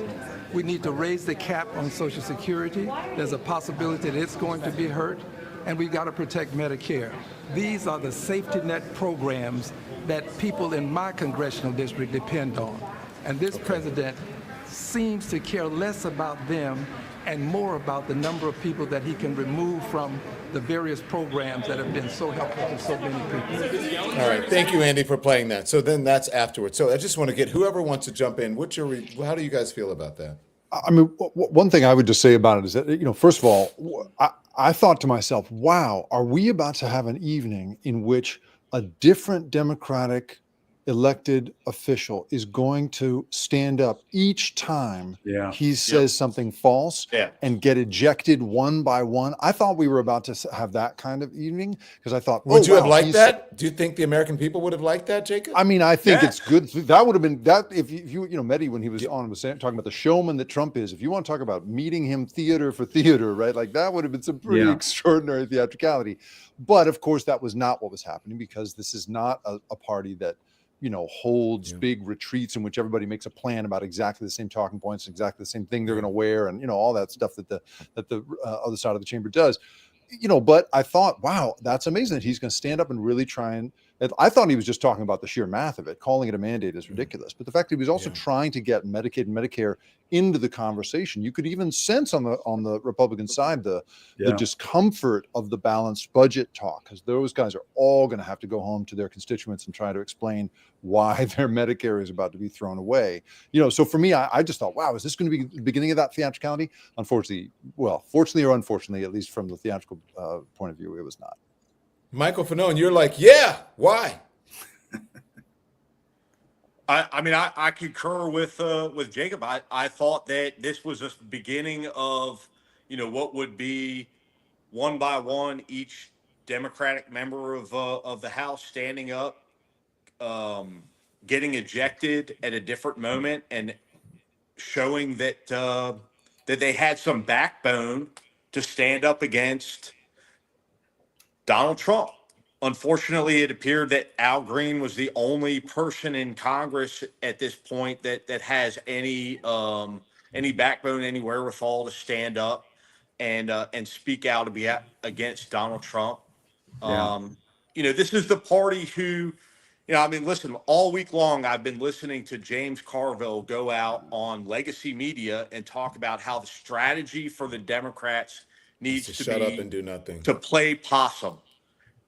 We need to raise the cap on Social Security. There's a possibility that it's going to be hurt, and we've got to protect Medicare. These are the safety net programs that people in my congressional district depend on. And this president seems to care less about them and more about the number of people that he can remove from the various programs that have been so helpful to so many people. All right, thank you, Andy, for playing that. So then that's afterwards. So I just want to get whoever wants to jump in. How do you guys feel about that? I mean, one thing I would just say about it is that, first of all, I thought to myself, wow, are we about to have an evening in which a different Democratic elected official is going to stand up each time he says something false and get ejected one by one? I thought we were about to have that kind of evening because I thought, would you have liked that? Do you think the American people would have liked that, Jacob? I mean, I think it's good. That would have been that if you Mehdi, when he was on, was talking about the showman that Trump is. If you want to talk about meeting him theater for theater, right? Like that would have been some pretty extraordinary theatricality. But of course, that was not what was happening because this is not a party that holds big retreats in which everybody makes a plan about exactly the same talking points, exactly the same thing they're going to wear, and all that stuff that the other side of the chamber does. But I thought, wow, that's amazing that he's going to stand up and really try and I thought he was just talking about the sheer math of it. Calling it a mandate is ridiculous. But the fact that he was also trying to get Medicaid and Medicare into the conversation, you could even sense on the Republican side the discomfort of the balanced budget talk, because those guys are all going to have to go home to their constituents and try to explain why their Medicare is about to be thrown away. So for me, I just thought, wow, is this going to be the beginning of that theatricality? Unfortunately, fortunately or unfortunately, at least from the theatrical point of view, it was not. Michael Fanone, you're like, yeah, why? I concur with Jacob. I thought that this was a beginning of, what would be one by one each Democratic member of the House standing up, getting ejected at a different moment, and showing that that they had some backbone to stand up against Donald Trump. Unfortunately, it appeared that Al Green was the only person in Congress at this point that has any backbone, any wherewithal to stand up and speak out to be against Donald Trump. This is the party who, listen, all week long I've been listening to James Carville go out on legacy media and talk about how the strategy for the Democrats needs to shut be up and do nothing. to play possum.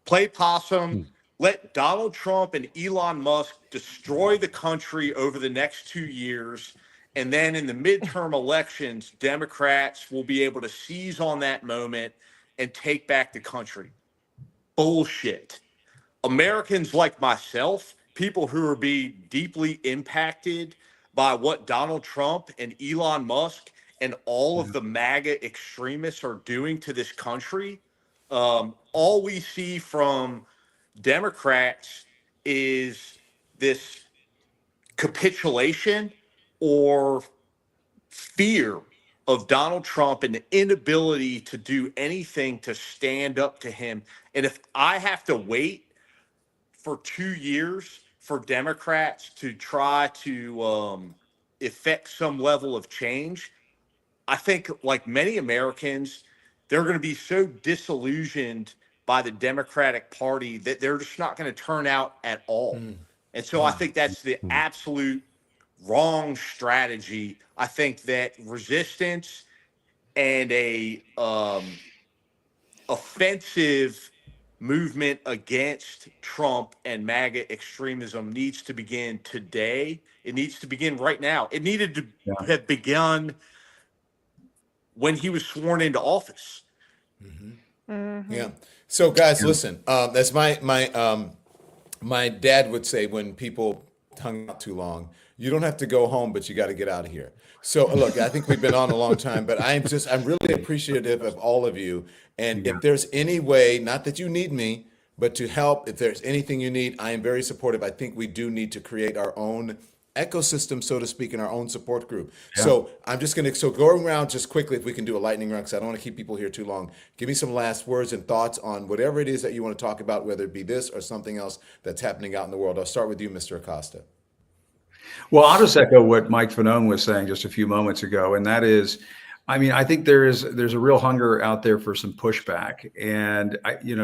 Play possum, let Donald Trump and Elon Musk destroy the country over the next 2 years. And then in the midterm elections, Democrats will be able to seize on that moment and take back the country. Bullshit. Americans like myself, people who are being deeply impacted by what Donald Trump and Elon Musk and all of the MAGA extremists are doing to this country, all we see from Democrats is this capitulation or fear of Donald Trump and the inability to do anything to stand up to him. And if I have to wait for 2 years for Democrats to try to effect some level of change, I think, like many Americans, they're going to be so disillusioned by the Democratic Party that they're just not going to turn out at all. And so I think that's the absolute wrong strategy. I think that resistance and a offensive movement against Trump and MAGA extremism needs to begin today. It needs to begin right now. It needed to have begun when he was sworn into office. Yeah. So guys, listen, as my dad would say when people hung out too long, you don't have to go home, but you got to get out of here. So look, I think we've been on a long time, but I'm really appreciative of all of you. And if there's any way, not that you need me, but to help, if there's anything you need, I am very supportive. I think we do need to create our own ecosystem, so to speak, in our own support group. So I'm just going to, go around just quickly, if we can do a lightning round, because I don't want to keep people here too long. Give me some last words and thoughts on whatever it is that you want to talk about, whether it be this or something else that's happening out in the world. I'll start with you, Mr. Acosta. Well, I'll just echo what Mike Fanone was saying just a few moments ago, and that is, I think there's a real hunger out there for some pushback, and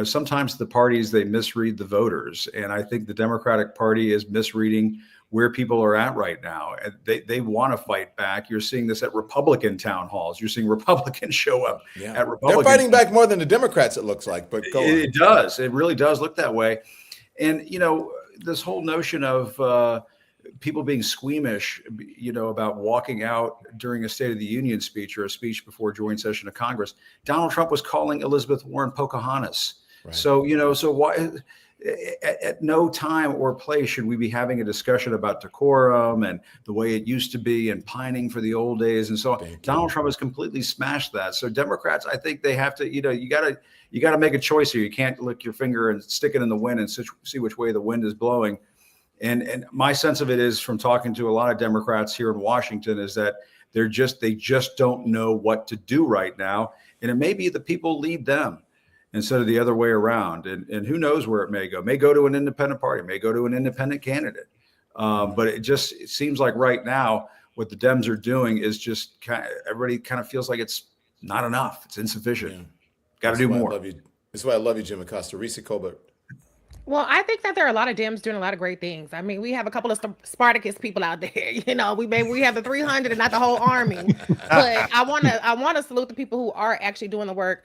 sometimes the parties, they misread the voters, and I think the Democratic Party is misreading where people are at right now. They want to fight back. You're seeing this at Republican town halls. You're seeing Republicans show up at Republican. They're fighting back more than the Democrats, it looks like. But it does. It really does look that way. And this whole notion of people being squeamish, about walking out during a State of the Union speech or a speech before a joint session of Congress. Donald Trump was calling Elizabeth Warren Pocahontas. Right. So why? At no time or place should we be having a discussion about decorum and the way it used to be and pining for the old days. And so Donald Trump has completely smashed that. So Democrats, I think they have to, you got to make a choice here. You can't lick your finger and stick it in the wind and see which way the wind is blowing. And my sense of it is, from talking to a lot of Democrats here in Washington, is that they just don't know what to do right now. And it may be the people lead them instead of the other way around. And who knows where it may go. It may go to an independent party, it may go to an independent candidate. But it seems like right now what the Dems are doing is just everybody kind of feels like it's not enough. It's insufficient. Got to do more. That's why I love you, Jim Acosta. Reecie Colbert. Well, I think that there are a lot of Dems doing a lot of great things. I mean, we have a couple of Spartacus people out there. We have the 300 and not the whole army. But I want to salute the people who are actually doing the work.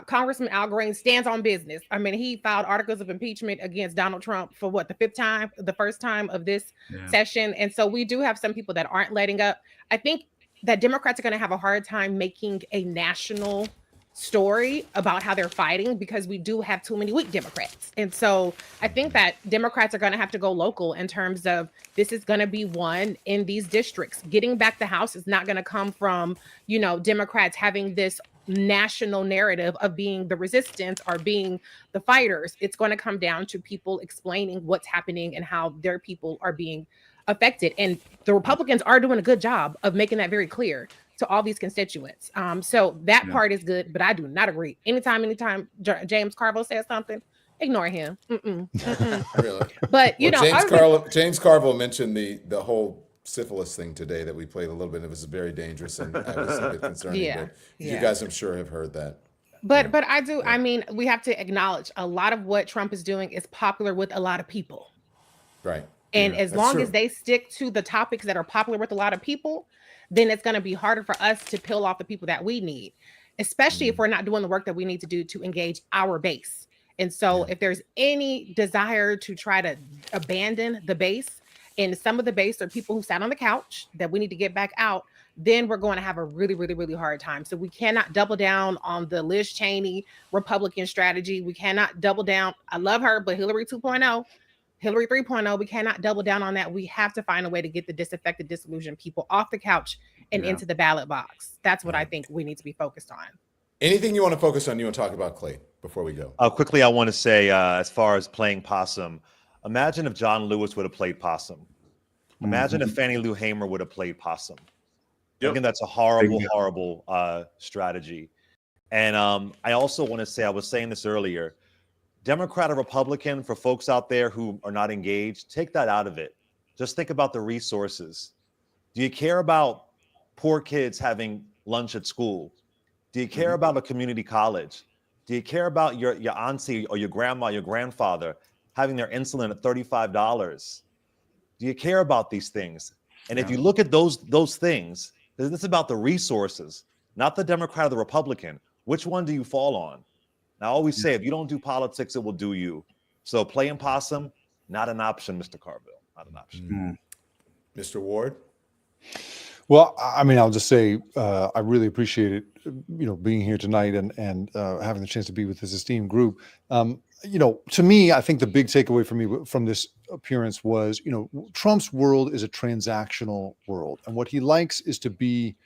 Congressman Al Green stands on business. I mean, he filed articles of impeachment against Donald Trump for what, the first time of this session. And so we do have some people that aren't letting up. I think that Democrats are going to have a hard time making a national story about how they're fighting because we do have too many weak Democrats. And so I think that Democrats are going to have to go local in terms of this is going to be won in these districts. Getting back the House is not going to come from, Democrats having this national narrative of being the resistance or being the fighters. It's going to come down to people explaining what's happening and how their people are being affected. And the Republicans are doing a good job of making that very clear to all these constituents. So that part is good, but I do not agree. Anytime James Carville says something, ignore him. Really? But James Carville mentioned the whole syphilis thing today that we played a little bit. It was very dangerous and I was a bit concerning. But you guys, I'm sure, have heard that. But I do. I mean, we have to acknowledge a lot of what Trump is doing is popular with a lot of people. Right. And as long as they stick to the topics that are popular with a lot of people, then it's going to be harder for us to peel off the people that we need, especially if we're not doing the work that we need to do to engage our base. And so if there's any desire to try to abandon the base, and some of the base are people who sat on the couch that we need to get back out, then we're going to have a really, really, really hard time. So we cannot double down on the Liz Cheney Republican strategy. We cannot double down. I love her, but Hillary 2.0, Hillary 3.0, we cannot double down on that. We have to find a way to get the disaffected, disillusioned people off the couch and into the ballot box. That's what I think we need to be focused on. Anything you want to focus on, you want to talk about, Clay, before we go? Quickly, I want to say, as far as playing possum, imagine if John Lewis would have played possum. Imagine if Fannie Lou Hamer would have played possum. Again, that's a horrible strategy. And I also want to say, I was saying this earlier, Democrat or Republican, for folks out there who are not engaged, take that out of it. Just think about the resources. Do you care about poor kids having lunch at school? Do you care about a community college? Do you care about your auntie or your grandma, your grandfather having their insulin at $35? Do you care about these things? And if you look at those things, this is about the resources, not the Democrat or the Republican. Which one do you fall on? I always say, if you don't do politics, it will do you. So playing possum, not an option, Mr. Carville, not an option. Mr. Ward? Well, I mean, I'll just say I really appreciate it, being here tonight and having the chance to be with this esteemed group. To me, I think the big takeaway for me from this appearance was, Trump's world is a transactional world. And what he likes is to be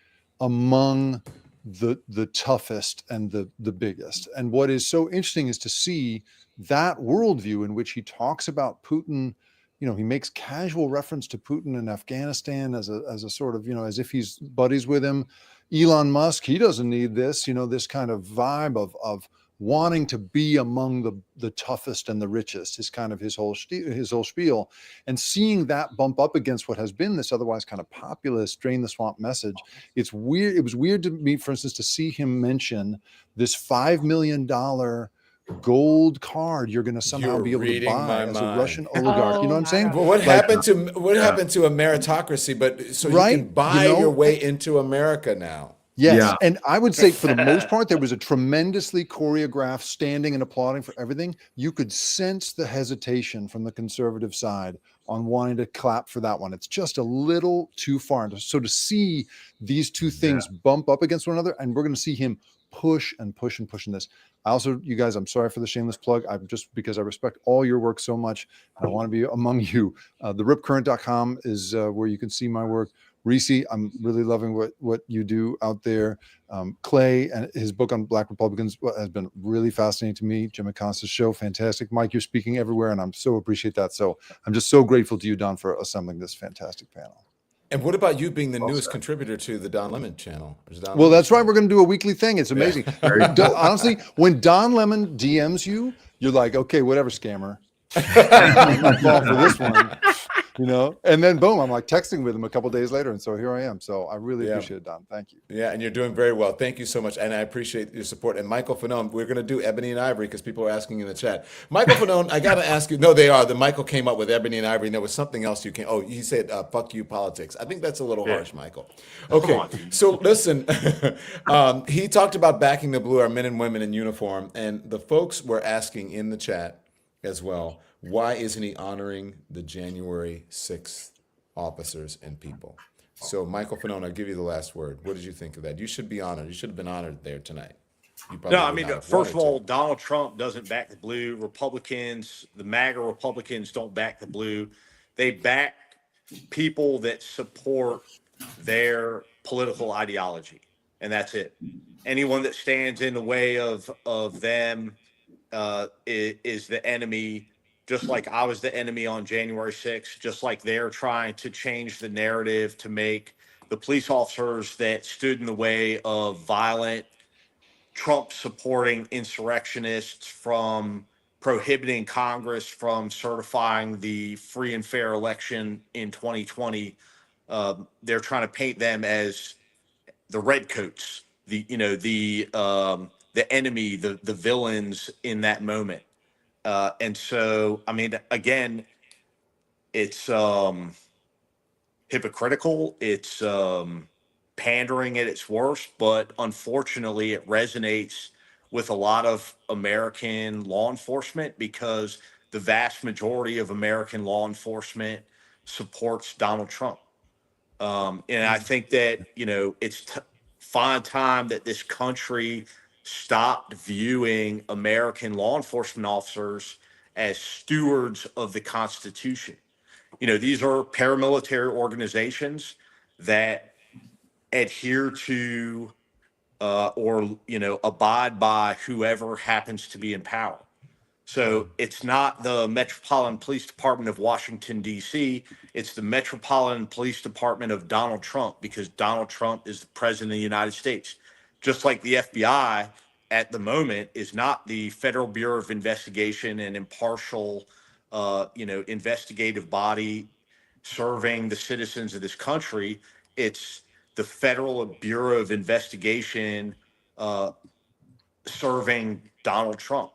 among the toughest and the biggest. And what is so interesting is to see that worldview in which he talks about Putin. He makes casual reference to Putin in Afghanistan as a sort of, as if he's buddies with him. Elon Musk, he doesn't need this, this kind of vibe of wanting to be among the toughest and the richest is kind of his whole spiel. And seeing that bump up against what has been this otherwise kind of populist drain the swamp message, it's weird. It was weird to me, for instance, to see him mention this $5 million gold card you're going to somehow be able to buy as a Russian oligarch. You know what I'm saying? Well, what happened to a meritocracy? But so you can buy your way into America now. Yes. And I would say for the most part, there was a tremendously choreographed standing and applauding for everything. You could sense the hesitation from the conservative side on wanting to clap for that one. It's just a little too far. So to see these two things bump up against one another, and we're going to see him push and push and push in this. I also, you guys, I'm sorry for the shameless plug. I'm just because I respect all your work so much. And I want to be among you. TheRipCurrent.com is where you can see my work. Reecie, I'm really loving what you do out there. Clay and his book on Black Republicans has been really fascinating to me. Jim Acosta's show, fantastic. Mike, you're speaking everywhere, and I'm so appreciate that. So I'm just so grateful to you, Don, for assembling this fantastic panel. And what about you being the newest contributor to the Don Lemon channel? Well, that's right. We're going to do a weekly thing. It's amazing. Honestly, when Don Lemon DMs you, you're like, okay, whatever, scammer. I'm not falling for this one, you know. And then boom, I'm like texting with him a couple days later, and so here I am. So I really appreciate it, Don. Thank you. Yeah, and you're doing very well. Thank you so much, and I appreciate your support. And Michael Fanone, we're going to do Ebony and Ivory because people are asking in the chat. Michael Fanone, I got to ask you. No, they are. The Michael came up with Ebony and Ivory, and there was something else you came. Oh, he said, "Fuck you, politics." I think that's a little harsh, Michael. Okay, so listen, he talked about backing the blue, our men and women in uniform, and the folks were asking in the chat as well. Why isn't he honoring the January 6th officers and people? So, Michael Fanone, I'll give you the last word. What did you think of that? You should be honored. You should have been honored there tonight. No, I mean, first of all, Donald Trump doesn't back the blue. Republicans, the MAGA Republicans don't back the blue. They back people that support their political ideology, and that's it. Anyone that stands in the way of them is the enemy. Just like I was the enemy on January 6th, just like they're trying to change the narrative to make the police officers that stood in the way of violent Trump-supporting insurrectionists from prohibiting Congress from certifying the free and fair election in 2020. They're trying to paint them as the redcoats, the enemy, the villains in that moment. And so, I mean, again, it's hypocritical. It's pandering at its worst, but unfortunately, it resonates with a lot of American law enforcement because the vast majority of American law enforcement supports Donald Trump. And I think that, it's fine time that this country stopped viewing American law enforcement officers as stewards of the Constitution. These are paramilitary organizations that adhere to or abide by whoever happens to be in power. So it's not the Metropolitan Police Department of Washington, D.C. It's the Metropolitan Police Department of Donald Trump, because Donald Trump is the president of the United States. Just like the FBI at the moment is not the Federal Bureau of Investigation, an impartial, investigative body serving the citizens of this country. It's the Federal Bureau of Investigation serving Donald Trump.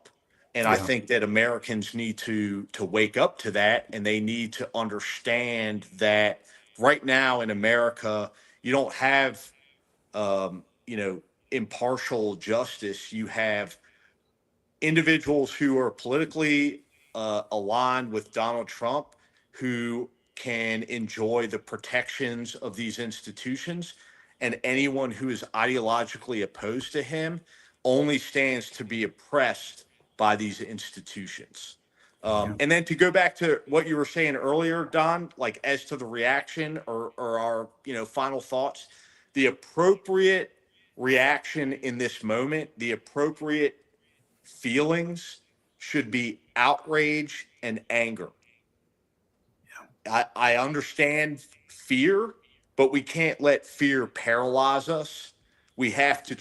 And I think that Americans need to wake up to that, and they need to understand that right now in America, you don't have, impartial justice. You have individuals who are politically aligned with Donald Trump who can enjoy the protections of these institutions, and anyone who is ideologically opposed to him only stands to be oppressed by these institutions. And then to go back to what you were saying earlier, Don, like as to the reaction or our, final thoughts, the appropriate reaction in this moment, the appropriate feelings should be outrage and anger. I understand fear, but we can't let fear paralyze us. We have to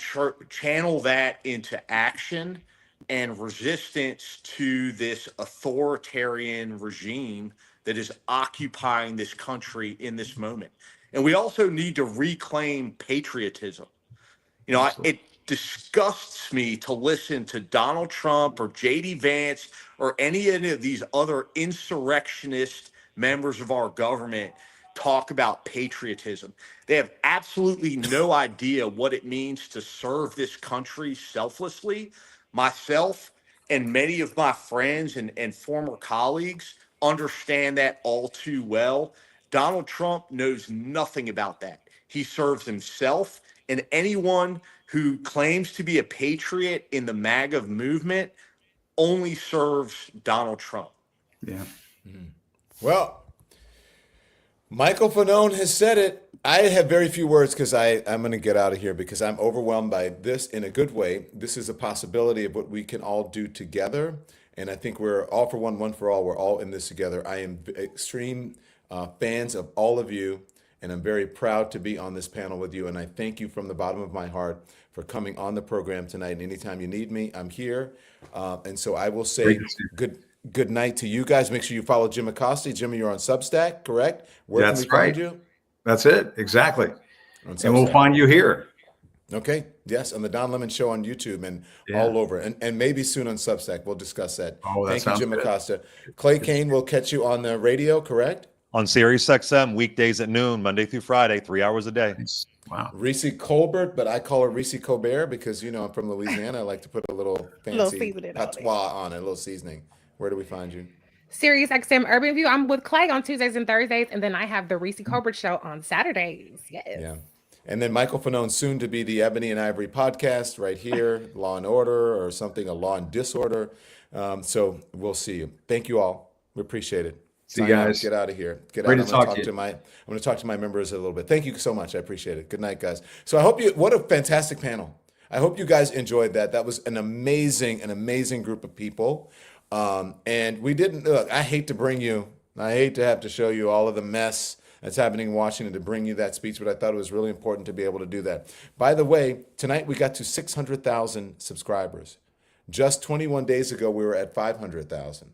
channel that into action and resistance to this authoritarian regime that is occupying this country in this moment. And we also need to reclaim patriotism. It disgusts me to listen to Donald Trump or J.D. Vance or any of these other insurrectionist members of our government talk about patriotism. They have absolutely no idea what it means to serve this country selflessly. Myself and many of my friends and former colleagues understand that all too well. Donald Trump knows nothing about that. He serves himself, and anyone who claims to be a patriot in the MAGA movement only serves Donald Trump. Yeah. Well, Michael Fanone has said it. I have very few words because I'm going to get out of here because I'm overwhelmed by this in a good way. This is a possibility of what we can all do together. And I think we're all for one, one for all. We're all in this together. I am extreme fans of all of you, and I'm very proud to be on this panel with you. And I thank you from the bottom of my heart for coming on the program tonight. And anytime you need me, I'm here. And so I will say good night to you guys. Make sure you follow Jim Acosta. Jimmy, you're on Substack, correct? Where That's can we find right. you? That's it. Exactly. On And we'll Substack. find you here. Okay. Yes, on the Don Lemon Show on YouTube and all over, and maybe soon on Substack. We'll discuss that. Oh, that Thank you, sounds Jim good. Acosta. Clay Kane will catch you on the radio, correct? On Sirius XM, weekdays at noon, Monday through Friday, 3 hours a day. Wow. Reecie Colbert, but I call her Reecie Colbert because, you know, I'm from Louisiana. I like to put a little fancy seasoning on it. patois on it, a little seasoning. Where do we find you? Sirius XM Urban View. I'm with Clay on Tuesdays and Thursdays, and then I have the Reecie Colbert Show on Saturdays. Yes. Yeah. And then Michael Fanone, soon to be the Ebony and Ivory podcast right here, Law and Order or something, a Law and Disorder. So we'll see you. Thank you all. We appreciate it. See you Sign out. guys. Get out of here. Get Great out. to talk to you. I'm going to talk to my members a little bit. Thank you so much. I appreciate it. Good night, guys. So I hope what a fantastic panel. I hope you guys enjoyed that. That was an amazing group of people. And we didn't look. I hate to have to show you all of the mess that's happening in Washington to bring you that speech, but I thought it was really important to be able to do that. By the way, tonight we got to 600,000 subscribers. Just 21 days ago, we were at 500,000.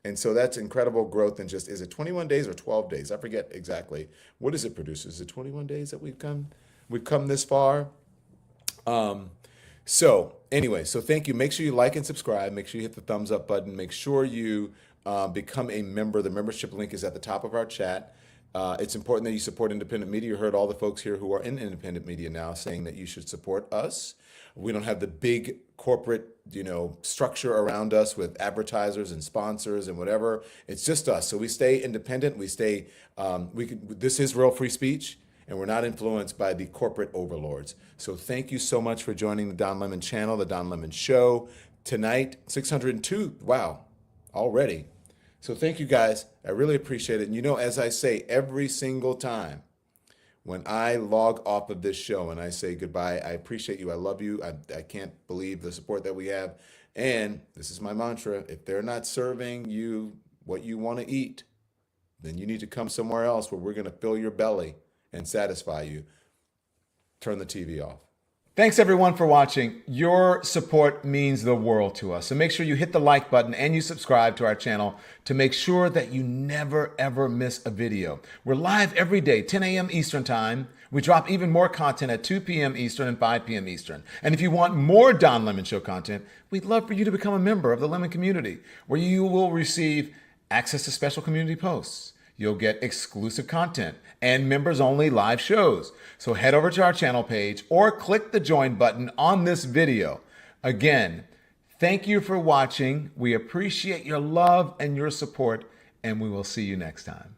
And so that's incredible growth in just, is it 21 days or 12 days? I forget exactly. What does it produce? Is it 21 days that we've come this far? So anyway, so thank you. Make sure you like and subscribe. Make sure you hit the thumbs up button. Make sure you become a member. The membership link is at the top of our chat. It's important that you support independent media. You heard all the folks here who are in independent media now saying that you should support us. We don't have the big corporate, structure around us with advertisers and sponsors and whatever. It's just us. So we stay independent. We stay, this is real free speech, and we're not influenced by the corporate overlords. So thank you so much for joining the Don Lemon channel, the Don Lemon Show. Tonight, 602, wow, already. So thank you guys. I really appreciate it. And as I say every single time when I log off of this show and I say goodbye, I appreciate you. I love you. I can't believe the support that we have. And this is my mantra. If they're not serving you what you want to eat, then you need to come somewhere else where we're going to fill your belly and satisfy you. Turn the TV off. Thanks everyone for watching. Your support means the world to us. So make sure you hit the like button and you subscribe to our channel to make sure that you never ever miss a video. We're live every day, 10 a.m. Eastern time. We drop even more content at 2 p.m. Eastern and 5 p.m. Eastern. And if you want more Don Lemon Show content, we'd love for you to become a member of the Lemon community, where you will receive access to special community posts. You'll get exclusive content and members-only live shows. So head over to our channel page or click the join button on this video. Again, thank you for watching. We appreciate your love and your support, and we will see you next time.